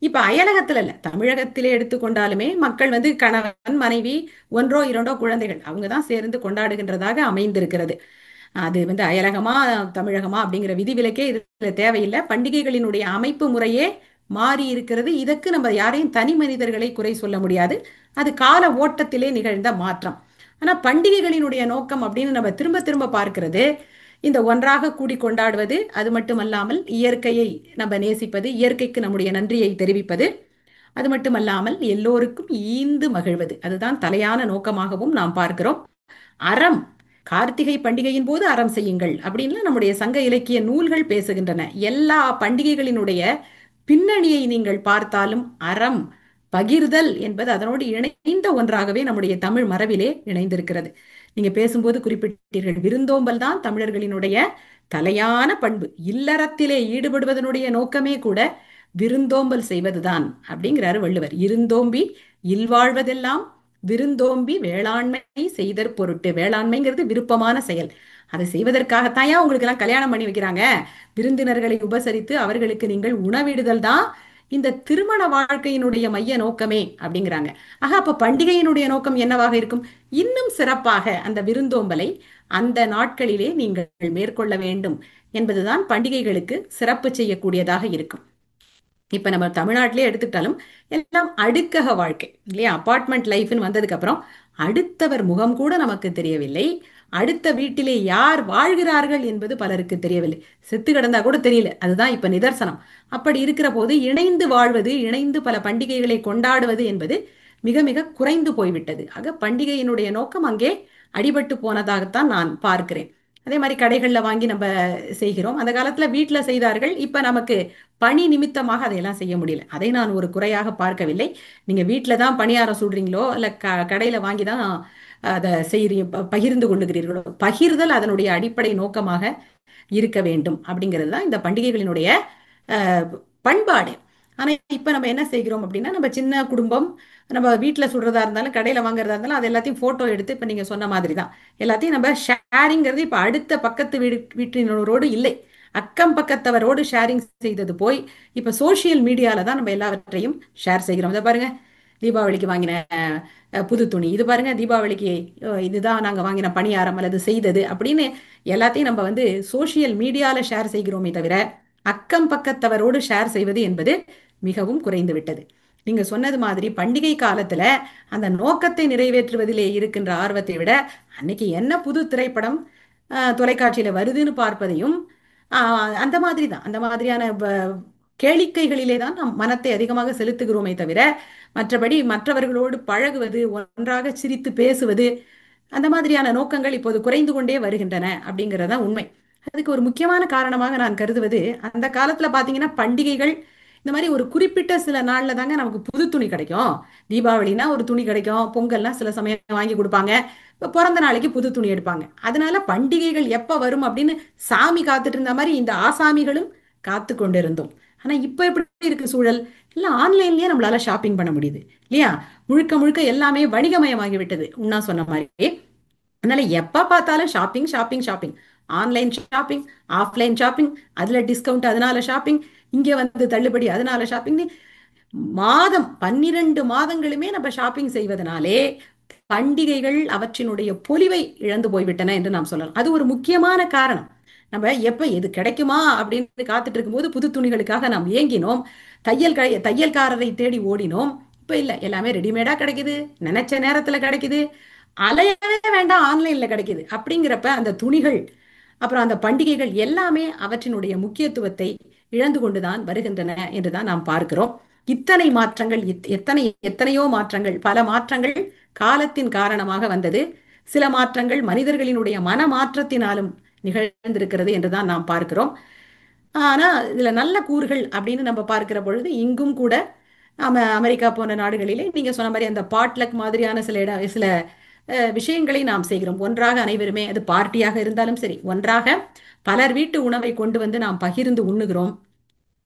இப்ப அயலகத்துல இல்ல, தமிழகத்திலே எடுத்துக்கொண்டாலுமே மக்கள் வந்து கணவன் மனைவி, ஒன்றோ இரண்டோ குழந்தைகள், அவங்க தான் சேர்ந்து கொண்டாடுகின்றதாக அமைந்திருக்கிறது. அது வந்து அயலகமா தமிழகமா அப்படிங்கிற விதிவிலக்கே இதுல தேவையில்லை. பண்டிகைகளினுடைய அமைப்பு முறையே மாறி இருக்கிறது. இதற்கு நம்ம யாரையும் தனி மனிதர்களை குறை சொல்ல முடியாது. அது கால ஓட்டத்திலே நிகழ்ந்த மாற்றம். ஆனா பண்டிகைகளினுடைய நோக்கம் அப்படின்னு நம்ம திரும்ப திரும்ப பார்க்கிறது இந்த ஒன்றாக கூடி கொண்டாடுவது, அது மட்டுமல்லாமல் இயற்கையை நம்ம நேசிப்பது, இயற்கைக்கு நம்முடைய நன்றியை தெரிவிப்பது, அது மட்டுமல்லாமல் எல்லோருக்கும் ஈந்து மகிழ்வது, அதுதான் தலையான நோக்கமாகவும் நாம் பார்க்கிறோம். அறம், கார்த்திகை பண்டிகையின் போது அறம் செய்யுங்கள் அப்படின்னு நம்முடைய சங்க இலக்கிய நூல்கள் பேசுகின்றன. எல்லா பண்டிகைகளினுடைய பின்னணியை நீங்கள் பார்த்தாலும் அறம், பகிர்தல் என்பது அதனோடு இணைந்த ஒன்றாகவே நம்முடைய தமிழ் மரபிலே இணைந்திருக்கிறது. நீங்க பேசும்போது குறிப்பிட்டீர்கள், விருந்தோம்பல் தான் தமிழர்களினுடைய தலையான பண்பு. இல்லறத்திலே ஈடுபடுவதனுடைய நோக்கமே கூட விருந்தோம்பல் செய்வதுதான் அப்படிங்கிறாரு வள்ளுவர். இருந்தோம்பி இல்வாழ்வதெல்லாம் விருந்தோம்பி வேளாண்மை செய்தற் பொருட்டு. வேளாண்மைங்கிறது விருப்பமான செயல். அதை செய்வதற்காகத்தான் ஏன் உங்களுக்கு எல்லாம் கல்யாணம் பண்ணி வைக்கிறாங்க? விருந்தினர்களை உபசரித்து அவர்களுக்கு நீங்கள் உணவிடுதல் தான் இந்த திருமண வாழ்க்கையினுடைய மைய நோக்கமே அப்படிங்கிறாங்க. ஆக அப்ப பண்டிகையினுடைய நோக்கம் என்னவாக இருக்கும்? இன்னும் சிறப்பாக அந்த விருந்தோம்பலை அந்த நாட்களிலே நீங்கள் மேற்கொள்ள வேண்டும் என்பதுதான் பண்டிகைகளுக்கு சிறப்பு செய்யக்கூடியதாக இருக்கும். இப்ப நம்ம தமிழ்நாட்டிலே எடுத்துக்கிட்டாலும் எல்லாம் அடுக்கக வாழ்க்கை இல்லையா? அபார்ட்மெண்ட் லைஃப்னு வந்ததுக்கு அப்புறம் அடுத்தவர் முகம் கூட நமக்கு தெரியவில்லை. அடுத்த வீட்டிலே யார் வாழ்கிறார்கள் என்பது பலருக்கு தெரியவில்லை. செத்து கிடந்தா கூட தெரியல. அதுதான் இப்ப நிதர்சனம். அப்படி இருக்கிற போது இணைந்து வாழ்வது, இணைந்து பல பண்டிகைகளை கொண்டாடுவது என்பது மிக மிக குறைந்து போய்விட்டது. ஆக பண்டிகையினுடைய நோக்கம் அங்கே அடிபட்டு போனதாகத்தான் நான் பார்க்கிறேன். அதே மாதிரி கடைகள்ல வாங்கி நம்ம செய்கிறோம். அந்த காலத்துல வீட்டுல செய்தார்கள். இப்ப நமக்கு பணி நிமித்தமாக அதையெல்லாம் செய்ய முடியல. அதை நான் ஒரு குறையாக பார்க்கவில்லை. நீங்க வீட்டுல தான் பணியாரம் சுடுறீங்களோ இல்ல கடையில வாங்கி தான் அதை செய்கிறீங்க, பகிர்ந்து கொள்ளுகிறீர்களோ, பகிர்தல் அதனுடைய அடிப்படை நோக்கமாக இருக்க வேண்டும் அப்படிங்கிறது தான் இந்த பண்டிகைகளினுடைய அஹ், பண்பாடு. ஆனா இப்ப நம்ம என்ன செய்கிறோம் அப்படின்னா, நம்ம சின்ன குடும்பம், நம்ம வீட்டுல சுடுறதா இருந்தாலும் கடையில வாங்குறதா இருந்தாலும் அது எல்லாத்தையும் போட்டோ எடுத்து இப்ப நீங்க சொன்ன மாதிரி தான் எல்லாத்தையும் நம்ம ஷேரிங்கிறது இப்ப அடுத்த பக்கத்து வீட்டினரோடு இல்லை, அக்கம் பக்கத்தவரோடு ஷேரிங் செய்தது போய் இப்ப சோசியல் மீடியால தான் நம்ம எல்லாவற்றையும் ஷேர் செய்கிறோம். இதை பாருங்க, தீபாவளிக்கு வாங்கின புது துணி, இது பாருங்க தீபாவளிக்கு இதுதான் நாங்க வாங்கின பணியாரம் அல்லது செய்தது அப்படின்னு எல்லாத்தையும் நம்ம வந்து சோசியல் மீடியால ஷேர் செய்கிறோமே தவிர அக்கம் பக்கத்தவரோடு ஷேர் செய்வது என்பது மிகவும் குறைந்து விட்டது. நீங்க சொன்னது மாதிரி பண்டிகை காலத்துல அந்த நோக்கத்தை நிறைவேற்றுவதிலே இருக்கின்ற ஆர்வத்தை விட அன்னைக்கு என்ன புது திரைப்படம் தொலைக்காட்சியில வருதுன்னு பார்ப்பதையும் அந்த மாதிரி தான், அந்த மாதிரியான கேளிக்கைகளிலே தான் நாம் மனத்தை அதிகமாக செலுத்துகிறோமே தவிர மற்றபடி மற்றவர்களோடு பழகுவது, ஒன்றாக சிரித்து பேசுவது, அந்த மாதிரியான நோக்கங்கள் இப்போது குறைந்து கொண்டே வருகின்றன அப்படிங்கிறதா உண்மை. அதுக்கு ஒரு முக்கியமான காரணமாக நான் கருதுவது, அந்த காலத்துல பாத்தீங்கன்னா பண்டிகைகள் இந்த மாதிரி ஒரு குறிப்பிட்ட சில நாள்ல தாங்க நமக்கு புது துணி கிடைக்கும். தீபாவளினா ஒரு துணி கிடைக்கும், பொங்கல்னா சில சமயம் வாங்கி கொடுப்பாங்க, இப்ப பிறந்த நாளைக்கு புது துணி எடுப்பாங்க. அதனால பண்டிகைகள் எப்ப வரும் அப்படின்னு சாமி காத்துட்டு இருந்த மாதிரி இந்த ஆசாமிகளும் காத்து கொண்டிருந்தோம். ஆனா இப்ப எப்படி இருக்கு சூழல்? எல்லாம் ஆன்லைன்லயே நம்மளால ஷாப்பிங் பண்ண முடியுது இல்லையா? முழுக்க முழுக்க எல்லாமே வணிகமயமாகி விட்டது உன்னா சொன்ன மாதிரி. அதனால எப்ப பார்த்தாலும் shopping shopping shopping, online shopping, offline shopping, அதுல டிஸ்கவுண்ட் அதனால ஷாப்பிங், இங்க வந்து தள்ளுபடி அதனால ஷாப்பிங். மாதம் 12 மாதங்களுமே நம்ம ஷாப்பிங் செய்வதனாலே பண்டிகைகள் அவற்றினுடைய பொலிவை இழந்து போய்விட்டன என்று நாம் சொல்லலாம். அது ஒரு முக்கியமான காரணம். நம்ம எப்ப எது கிடைக்குமா அப்படின்னு காத்துட்டு இருக்கும்போது புது துணிகளுக்காக நாம் ஏங்கினோம், தையல்காரரை தேடி ஓடினோம். இப்ப இல்ல, எல்லாமே ரெடிமேடா கிடைக்குது, நினைச்ச நேரத்துல கிடைக்குது, அலையவே வேண்டாம், ஆன்லைன்ல கிடைக்குது. அப்படிங்கிறப்ப அந்த துணிகள் அப்புறம் அந்த பண்டிகைகள் எல்லாமே அவற்றினுடைய முக்கியத்துவத்தை இழந்து கொண்டுதான் வருகின்றன என்றுதான் நாம் பார்க்கிறோம். இத்தனை மாற்றங்கள், எத்தனையோ மாற்றங்கள், பல மாற்றங்கள் காலத்தின் காரணமாக வந்தது. சில மாற்றங்கள் மனிதர்களினுடைய மன மாற்றத்தினாலும் நிகழ்ந்திருக்கிறது என்றுதான் நாம் பார்க்கிறோம். ஆனா இதுல நல்ல கூறுகள் அப்படின்னு நம்ம பார்க்கிற பொழுது இங்கும் கூட அமெரிக்கா போன்ற நாடுகளிலே நீங்க சொன்ன மாதிரி அந்த பாட்லக் மாதிரியான சில விஷயங்களை நாம் செய்கிறோம். ஒன்றாக அனைவருமே, அது பார்ட்டியாக இருந்தாலும் சரி, ஒன்றாக பலர் வீட்டு உணவை கொண்டு வந்து நாம் பகிர்ந்து உண்ணுகிறோம்.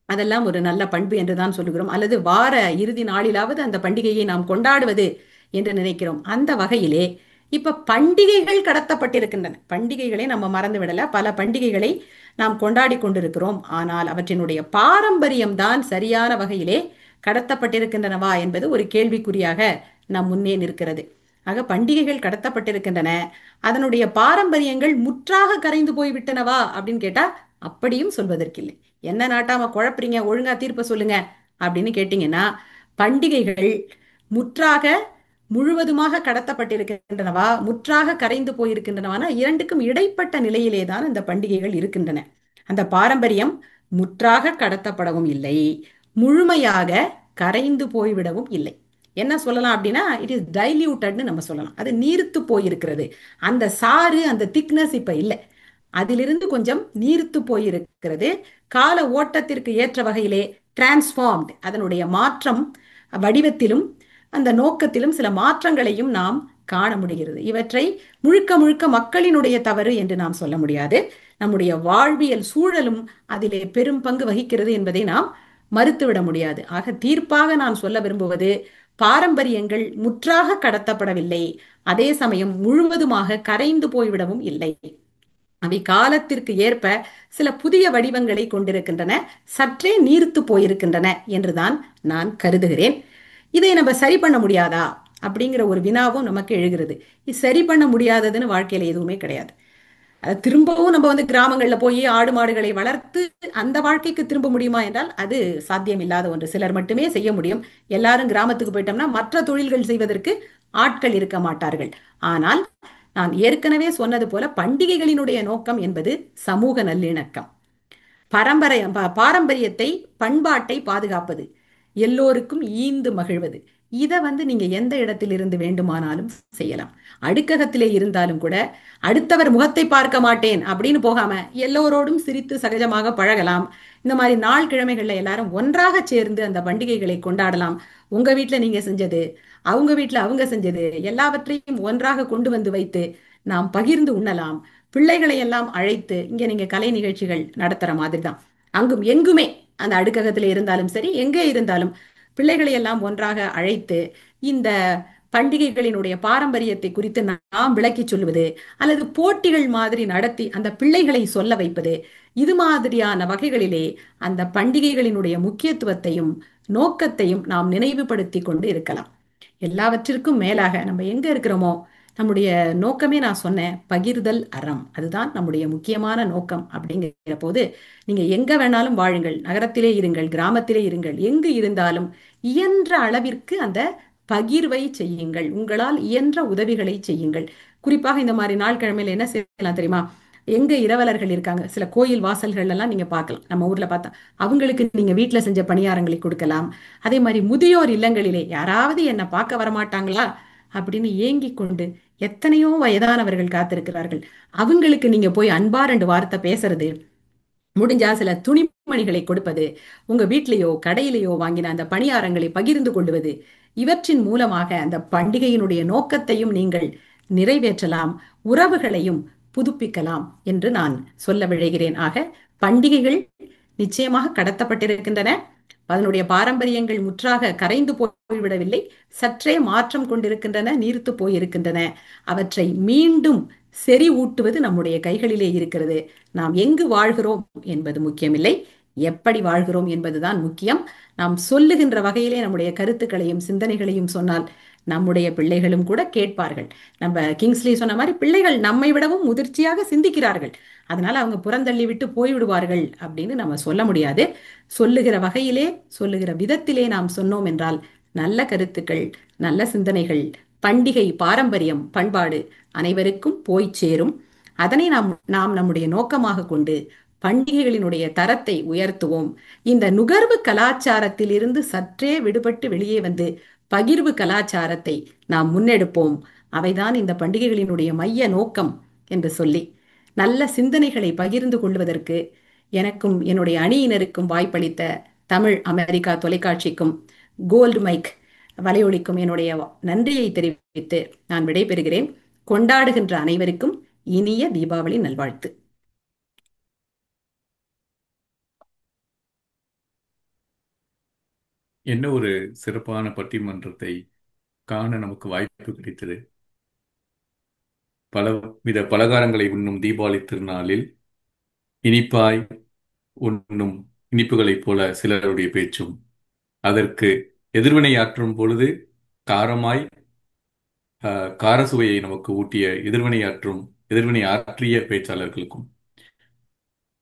அதெல்லாம் ஒரு நல்ல பண்பு என்றுதான் சொல்லுகிறோம். அல்லது வார இறுதி நாளிலாவது அந்த பண்டிகையை நாம் கொண்டாடுவது என்று நினைக்கிறோம். அந்த வகையிலே இப்ப பண்டிகைகள் கடத்தப்பட்டிருக்கின்றன. பண்டிகைகளை நம்ம மறந்து விடல, பல பண்டிகைகளை நாம் கொண்டாடி கொண்டிருக்கிறோம். ஆனால் அவற்றினுடைய பாரம்பரியம் தான் சரியான வகையிலே கடத்தப்பட்டிருக்கின்றனவா என்பது ஒரு கேள்விக்குறியாக நம் முன்னே நிற்கிறது. ஆக பண்டிகைகள் கடத்தப்பட்டிருக்கின்றன. அதனுடைய பாரம்பரியங்கள் முற்றாக கரைந்து போய்விட்டனவா அப்படின்னு கேட்டா அப்படியும் சொல்வதற்கில்லை. என்ன நாட்டாம குழப்புறீங்க, ஒழுங்கா தீர்ப்ப சொல்லுங்க அப்படின்னு கேட்டீங்கன்னா, பண்டிகைகள் முற்றாக முழுவதுமாக கடத்தப்பட்டிருக்கின்றனவா, முற்றாக கரைந்து போயிருக்கின்றனவானா இரண்டுக்கும் இடைப்பட்ட நிலையிலே தான் இந்த பண்டிகைகள் இருக்கின்றன. அந்த பாரம்பரியம் முற்றாக கடத்தப்படவும் இல்லை, முழுமையாக கரைந்து போய்விடவும் இல்லை. என்ன சொல்லலாம் அப்படின்னா, இட் இஸ் டைல்யூட்டட்னு நம்ம சொல்லலாம். அது நீர்த்து போயிருக்கிறது. அந்த சாறு, அந்த திக்னஸ் இப்ப இல்லை. அதிலிருந்து கொஞ்சம் நீர்த்து போயிருக்கிறது. கால ஓட்டத்திற்கு ஏற்ற வகையிலே டிரான்ஸ்ஃபார்ம்டு, அதனுடைய மாற்றம் வடிவத்திலும் அந்த நோக்கத்திலும் சில மாற்றங்களையும் நாம் காண முடிகிறது. இவற்றை முழுக்க முழுக்க மக்களினுடைய தவறு என்று நாம் சொல்ல முடியாது. நம்முடைய வாழ்வியல் சூழலும் அதிலே பெரும் பங்கு வகிக்கிறது என்பதை நாம் மறுத்துவிட முடியாது. ஆக தீர்ப்பாக நான் சொல்ல விரும்புவது, பாரம்பரியங்கள் முற்றாக கடத்தப்படவில்லை, அதே சமயம் முழுவதுமாக கரைந்து போய்விடவும் இல்லை. அவை காலத்திற்கு ஏற்ப சில புதிய வடிவங்களை கொண்டிருக்கின்றன, சற்றே நீர்த்து போயிருக்கின்றன என்றுதான் நான் கருதுகிறேன். இதை நம்ம சரி பண்ண முடியாதா அப்படிங்கிற ஒரு வினாவும் நமக்கு எழுகிறது. இது சரி பண்ண முடியாததுன்னு வாழ்க்கையில எதுவுமே கிடையாது. அது திரும்பவும் நம்ம கிராமங்கள்ல போய் ஆடு மாடுகளை வளர்த்து அந்த வாழ்க்கைக்கு திரும்ப முடியுமா என்றால் அது சாத்தியம் இல்லாத ஒன்று. சிலர் மட்டுமே செய்ய முடியும். எல்லாரும் கிராமத்துக்கு போயிட்டோம்னா மற்ற தொழில்கள் செய்வதற்கு ஆட்கள் இருக்க மாட்டார்கள். ஆனால் நான் ஏற்கனவே சொன்னது போல பண்டிகைகளினுடைய நோக்கம் என்பது சமூக நல்லிணக்கம், பாரம்பரியத்தை, பண்பாட்டை பாதுகாப்பது, எல்லோருக்கும் ஈந்து மகிழ்வது. இதை நீங்க எந்த இடத்திலிருந்து வேண்டுமானாலும் செய்யலாம். அடுக்ககத்திலே இருந்தாலும் கூட அடுத்தவர் முகத்தை பார்க்க மாட்டேன் அப்படின்னு போகாம எல்லோரோடும் சிரித்து சகஜமாக பழகலாம். இந்த மாதிரி நாள் கிழமைகள்ல எல்லாரும் ஒன்றாக சேர்ந்து அந்த பண்டிகைகளை கொண்டாடலாம். உங்க வீட்டுல நீங்க செஞ்சது, அவங்க வீட்டுல அவங்க செஞ்சது, எல்லாவற்றையும் ஒன்றாக கொண்டு வந்து வைத்து நாம் பகிர்ந்து உண்ணலாம். பிள்ளைகளை எல்லாம் அழைத்து, இங்க நீங்க கலை நிகழ்ச்சிகள் நடத்துற மாதிரி தான் அங்கும் எங்குமே, அந்த அடுக்ககத்துல இருந்தாலும் சரி, எங்கே இருந்தாலும் பிள்ளைகளை எல்லாம் ஒன்றாக அழைத்து இந்த பண்டிகைகளினுடைய பாரம்பரியத்தை குறித்து நாம் விளக்கி சொல்லுவது, அல்லது போட்டிகள் மாதிரி நடத்தி அந்த பிள்ளைகளை சொல்ல வைப்பது, இது மாதிரியான வகைகளிலே அந்த பண்டிகைகளினுடைய முக்கியத்துவத்தையும் நோக்கத்தையும் நாம் நினைவுபடுத்தி கொண்டு இருக்கலாம். எல்லாவற்றிற்கும் மேலாக நம்ம எங்க இருக்கிறோமோ, நம்முடைய நோக்கமே நான் சொன்னேன், பகிர்தல் அறம். அதுதான் நம்முடைய முக்கியமான நோக்கம். அப்படிங்கிற போது நீங்க எங்க வேணாலும் வாழுங்கள், நகரத்திலே இருங்கள், கிராமத்திலே இருங்கள், எங்கு இருந்தாலும் இயன்ற அளவிற்கு அந்த பகிர்வை செய்யுங்கள். உங்களால் இயன்ற உதவிகளை செய்யுங்கள். குறிப்பாக இந்த மாதிரி நாள் கிழமையில என்ன செய்யலாம் தெரியுமா? எங்க இரவலர்கள் இருக்காங்க, சில கோயில் வாசல்கள் எல்லாம் நீங்க பார்க்கலாம். நம்ம ஊர்ல பார்த்தா அவங்களுக்கு நீங்க வீட்டுல செஞ்ச பணியாரங்களை கொடுக்கலாம். அதே மாதிரி முதியோர் இல்லங்களிலே யாராவது என்ன பார்க்க வரமாட்டாங்களா அப்படின்னு ஏங்கி கொண்டு எத்தனையோ வயதானவர்கள் காத்திருக்கிறார்கள். அவங்களுக்கு நீங்க போய் அன்பா 2 வார்த்தை பேசுறது, முடிஞ்சா சில துணிமணிகளை கொடுப்பது, உங்க வீட்லயோ கடையிலேயோ வாங்கின அந்த பணியாரங்களை பகிர்ந்து கொள்வது, இவற்றின் மூலமாக அந்த பண்டிகையினுடைய நோக்கத்தையும் நீங்கள் நிறைவேற்றலாம், உறவுகளையும் புதுப்பிக்கலாம் என்று நான் சொல்ல விழைகிறேன். ஆக பண்டிகைகள் நிச்சயமாக கடத்தப்பட்டிருக்கின்றன. அதனுடைய பாரம்பரியங்கள் முற்றாக கரைந்து போய்விடவில்லை, சற்றே மாற்றம் கொண்டிருக்கின்றன, நீர்த்து போயிருக்கின்றன. அவற்றை மீண்டும் செறிவூட்டுவது நம்முடைய கைகளிலே இருக்கிறது. நாம் எங்கு வாழ்கிறோம் என்பது முக்கியமில்லை, எப்படி வாழ்கிறோம் என்பதுதான் முக்கியம். நாம் சொல்லுகின்ற வகையிலே நம்முடைய கருத்துக்களையும் சிந்தனைகளையும் சொன்னால் நம்முடைய பிள்ளைகளும் கூட கேட்பார்கள். நம்ம கிங்ஸ்லி சொன்ன மாதிரி பிள்ளைகள் நம்மை விடவும் முதிர்ச்சியாக சிந்திக்கிறார்கள். அதனால அவங்க புறந்தள்ளி விட்டு போய்விடுவார்கள் அப்படின்னு நம்ம சொல்ல முடியாது. சொல்லுகிற வகையிலே, சொல்லுகிற விதத்திலே நாம் சொன்னோம் என்றால் நல்ல கருத்துக்கள், நல்ல சிந்தனைகள், பண்டிகை பாரம்பரியம், பண்பாடு அனைவருக்கும் போய் சேரும். அதனை நாம் நம்முடைய நோக்கமாக கொண்டு பண்டிகைகளினுடைய தரத்தை உயர்த்துவோம். இந்த நுகர்வு கலாச்சாரத்தில் இருந்து சற்றே விடுபட்டு வெளியே வந்து பகிர்வு கலாச்சாரத்தை நாம் முன்னெடுப்போம். அவைதான் இந்த பண்டிகைகளினுடைய மைய நோக்கம் என்று சொல்லி நல்ல சிந்தனைகளை பகிர்ந்து கொள்வதற்கு எனக்கும் என்னுடைய அணியினருக்கும் வாய்ப்பளித்த தமிழ் அமெரிக்கா தொலைக்காட்சிக்கும் கோல்டு மைக் வலையொலிக்கும் என்னுடைய நன்றியை தெரிவித்து நான் விடைபெறுகிறேன். கொண்டாடுகின்ற அனைவருக்கும் இனிய தீபாவளி நல்வாழ்த்து. என்ன ஒரு சிறப்பான பட்டிமன்றத்தை காண நமக்கு வாய்ப்பு கிடைத்தது. பலவித பலகாரங்களை உண்ணும் தீபாவளி திருநாளில் இனிப்பாய் உண்ணும் இனிப்புகளைப் போல சிலருடைய பேச்சும், அதற்கு எதிர்வினையாற்றும் பொழுது காரமாய் காரசுவையை நமக்கு ஊட்டிய எதிர்வினை ஆற்றிய பேச்சாளர்களுக்கும்,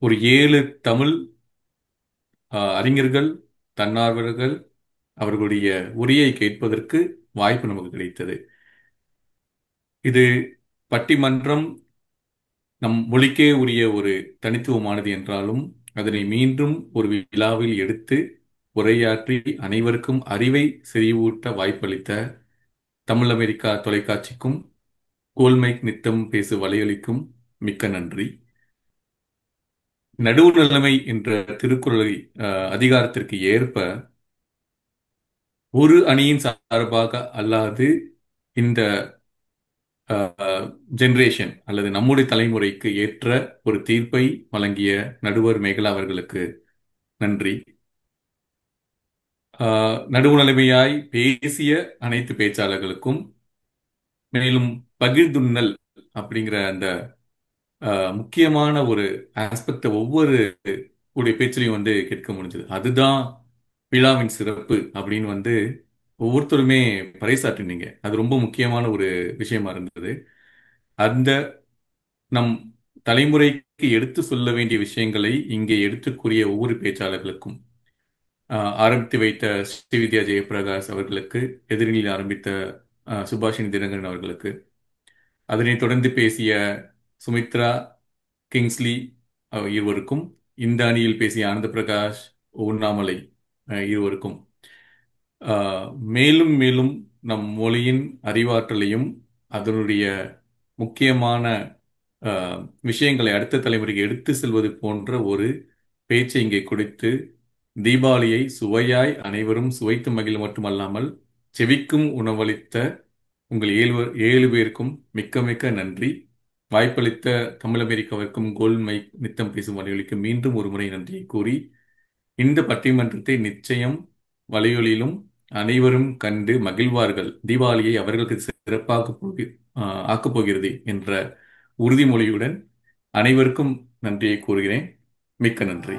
ஒரு 7 தமிழ் அறிஞர்கள், தன்னார்வலர்கள் அவர்களுடைய உரையை கேட்பதற்கு வாய்ப்பு நமக்கு கிடைத்தது. இது பட்டிமன்றம் நம் மொழிக்கே உரிய ஒரு தனித்துவமானது என்றாலும் அதனை மீண்டும் ஒரு விழாவில் எடுத்து உரையாற்றி அனைவருக்கும் அறிவை செறிவூட்ட வாய்ப்பளித்த தமிழ் அமெரிக்கா தொலைக்காட்சிக்கும் கோல்மைக் நித்தம் பேசு வலையொலிக்கும் மிக்க நன்றி. நடுவுநிலைமை என்ற திருக்குறளை அதிகாரத்திற்கு ஏற்ப ஒரு அணியின் சார்பாக அல்லாது இந்த ஜெனரேஷன் அல்லது நம்முடைய தலைமுறைக்கு ஏற்ற ஒரு தீர்ப்பை வழங்கிய நடுவர் மேகலா அவர்களுக்கு நன்றி. நடுவுநிலைமையாய் பேசிய அனைத்து பேச்சாளர்களுக்கும், மேலும் பகிர்ந்துண்ணல் அப்படிங்கிற அந்த முக்கியமான ஒரு ஆஸ்பெக்ட ஒவ்வொரு உடைய பேச்சிலையும் கேட்க முடிஞ்சது. அதுதான் விழாவின் சிறப்பு அப்படின்னு ஒவ்வொருத்தருமே பறைசாற்றினீங்க. அது ரொம்ப முக்கியமான ஒரு விஷயமா இருந்தது. அந்த நம் தலைமுறைக்கு எடுத்து சொல்ல வேண்டிய விஷயங்களை இங்கே எடுத்துக் கூறிய ஒவ்வொரு பேச்சாளர்களுக்கும், ஆரம்பித்து வைத்த ஸ்ரீவித்யா ஜெயபிரகாஷ் அவர்களுக்கு, எதிரில் ஆரம்பித்த சுபாஷினி தினகரன் அவர்களுக்கு, அதனைத் தொடர்ந்து பேசிய சுமித்ரா, கிங்ஸ்லி இருவருக்கும், இந்த அணியில் பேசிய ஆனந்த பிரகாஷ், உண்ணாமலை இருவருக்கும், மேலும் மேலும் நம் மொழியின் அறிவாற்றலையும் அதனுடைய முக்கியமான விஷயங்களை அடுத்த தலைமுறைக்கு எடுத்து செல்வது போன்ற ஒரு பேச்சை இங்கே கொடுத்து தீபாவளியை சுவையாய் அனைவரும் சுவைத்து மகிழ மட்டுமல்லாமல் செவிக்கும் உணவளித்த உங்கள் 7 பேருக்கும் மிக்க மிக்க நன்றி. வாய்ப்பளித்த தமிழ் அமெரிக்காவிற்கும் கோல்டன் மைக் நித்தம் பேசும் வலையொலிக்கு மீண்டும் ஒரு முறை நன்றியை கூறி, இந்த பட்டிமன்றத்தை நிச்சயம் வலையொலியிலும் அனைவரும் கண்டு மகிழ்வார்கள், தீபாவளியை அவர்களுக்கு சிறப்பாக ஆக்கப் போகிறது என்ற உறுதிமொழியுடன் அனைவருக்கும் நன்றியை கூறுகிறேன். மிக்க நன்றி.